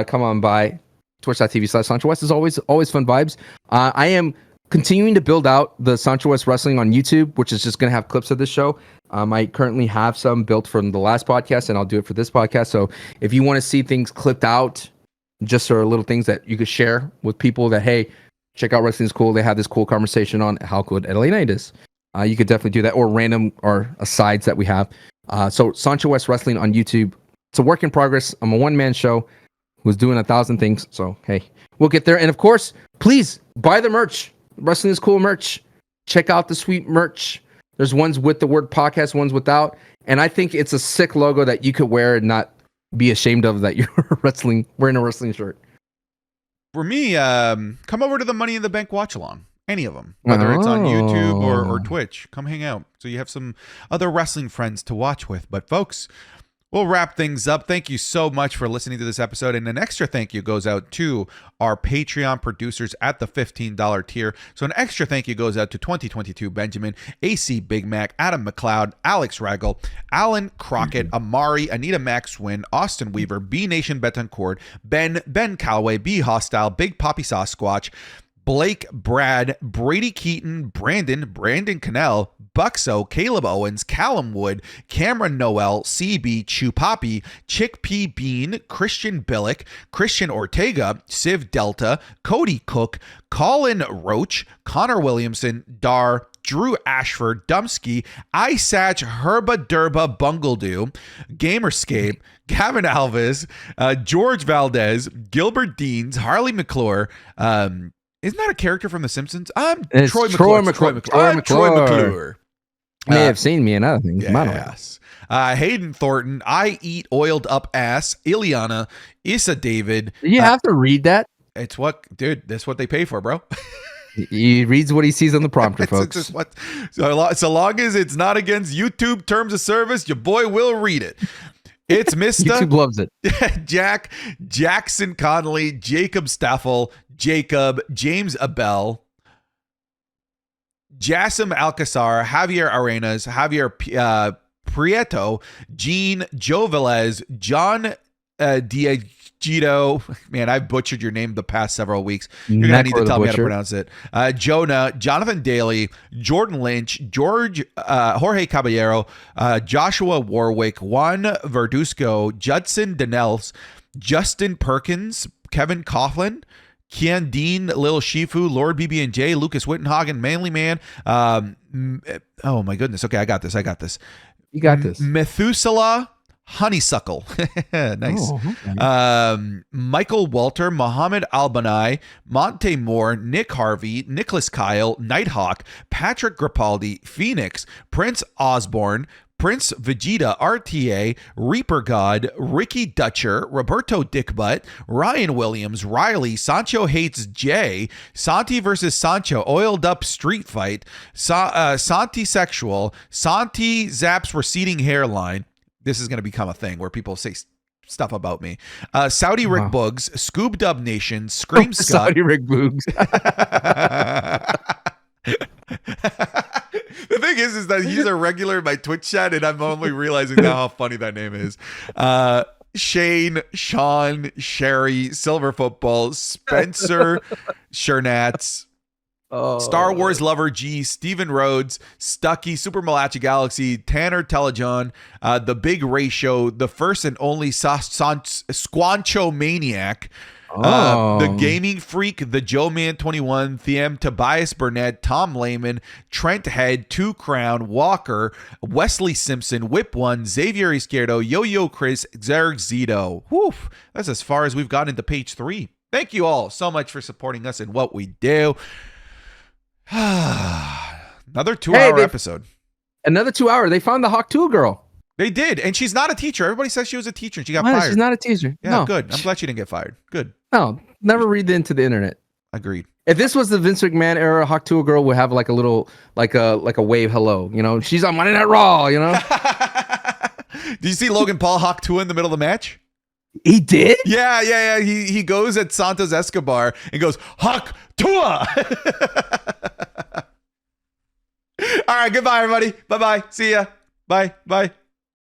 S2: come on by twitch.tv/Sancho West. Is always fun vibes. I am continuing to build out the Sancho West Wrestling on YouTube, which is just going to have clips of this show. I currently have some built from the last podcast, and I'll do it for this podcast. So if you want to see things clipped out, just sort of little things that you could share with people that, hey, check out Wrestling's Cool. They have this cool conversation on how good LA Knight is. You could definitely do that, or random or asides that we have. So Sancho West Wrestling on YouTube. It's a work in progress. I'm a one-man show who's doing 1,000 things. So, hey, we'll get there. And of course, please buy the merch. Wrestling is Cool merch. Check out the sweet merch. There's ones with the word podcast, ones without. And I think it's a sick logo that you could wear and not be ashamed of that you're wearing a wrestling shirt.
S1: For me, come over to the Money in the Bank watch along. Any of them, whether it's on YouTube or Twitch. Come hang out so you have some other wrestling friends to watch with. But folks, we'll wrap things up. Thank you so much for listening to this episode. And an extra thank you goes out to our Patreon producers at the $15 tier. So an extra thank you goes out to 2022 Benjamin, AC Big Mac, Adam McLeod, Alex Ragel, Alan Crockett, Amari, Anita Maxwin, Austin Weaver, B Nation Betancourt, Ben Calloway, B Hostile, Big Poppy Sasquatch, Blake, Brad, Brady Keaton, Brandon Cannell, Buxo, Caleb Owens, Callum Wood, Cameron Noel, CB, Chupapi, Chick P. Bean, Christian Billick, Christian Ortega, Civ Delta, Cody Cook, Colin Roach, Connor Williamson, Dar, Drew Ashford, Dumsky, Isach, Herba Durba Bungledoo, Gamerscape, Gavin Alves, George Valdez, Gilbert Deans, Harley McClure, isn't that a character from The Simpsons?
S2: It's Troy McClure. You may have seen me in other things.
S1: Yes. Hayden Thornton, I Eat Oiled Up Ass, Ileana, Issa David.
S2: You have to read that.
S1: It's what, dude, that's what they pay for, bro.
S2: He reads what he sees on the prompter, folks.
S1: So long as it's not against YouTube terms of service, your boy will read it. It's Mr.
S2: YouTube loves it.
S1: Jackson Connolly, Jacob Staffel, James Abel, Jassim Alcazar, Javier Arenas, Javier Prieto, Gene Jovelez, John Diagito. Man, I've butchered your name the past several weeks. You're going to need to tell me how to pronounce it. Jonah, Jonathan Daly, Jordan Lynch, Jorge Caballero, Joshua Warwick, Juan Verduzco, Judson Danels, Justin Perkins, Kevin Coughlin, Kian Dean, Lil Shifu, Lord BB&J, Lucas Wittenhagen, Manly Man. Oh my goodness. Okay, I got this.
S2: You got this.
S1: Methuselah Honeysuckle. Nice.
S2: Oh, okay.
S1: Michael Walter, Mohammed Albanai, Monte Moore, Nick Harvey, Nicholas Kyle, Nighthawk, Patrick Grapaldi, Phoenix, Prince Osborne, Prince Vegeta RTA, Reaper God, Ricky Dutcher, Roberto Dickbutt, Ryan Williams, Riley, Sancho Hates Jay, Santi versus Sancho, Oiled Up Street Fight, Santi Sexual, Santi Zaps Receding Hairline. This is going to become a thing where people say stuff about me. Saudi Rick Boogs, Scoob Dub Nation, Scream Scott.
S2: Saudi Rick Boogs.
S1: The thing is that he's a regular in my Twitch chat, and I'm only realizing now how funny that name is. Shane, Sean, Sherry, Silver Football, Spencer, Shernats, Star Wars Lover G, Steven Rhodes, Stucky, Super Malachi Galaxy, Tanner Telejohn, The Big Ratio, the first and only Squancho Maniac, The Gaming Freak, the Joe Man 21, Thiem, Tobias Burnett, Tom Lehman, Trent Head, Two Crown, Walker, Wesley Simpson, Whip One, Xavier Izquierdo, Yo-Yo Chris, Zerg Zito. Whew, that's as far as we've gotten into page 3. Thank you all so much for supporting us in what we do. Another 2-hour episode.
S2: Another 2 hour. They found the Hawk 2 girl.
S1: They did, and she's not a teacher. Everybody says she was a teacher and she got fired.
S2: She's not a teacher.
S1: Yeah, no. Good. I'm glad she didn't get fired. Good.
S2: No, never read into the internet.
S1: Agreed.
S2: If this was the Vince McMahon era, Hawk 2 girl would have like a little, like a wave hello. You know, she's on Monday Night Raw. You know.
S1: Did you see Logan Paul Hawk 2 in the middle of the match?
S2: He did?
S1: Yeah. He goes at Santos Escobar and goes, Hawk Tua. All right, goodbye, everybody. Bye-bye. See ya. Bye.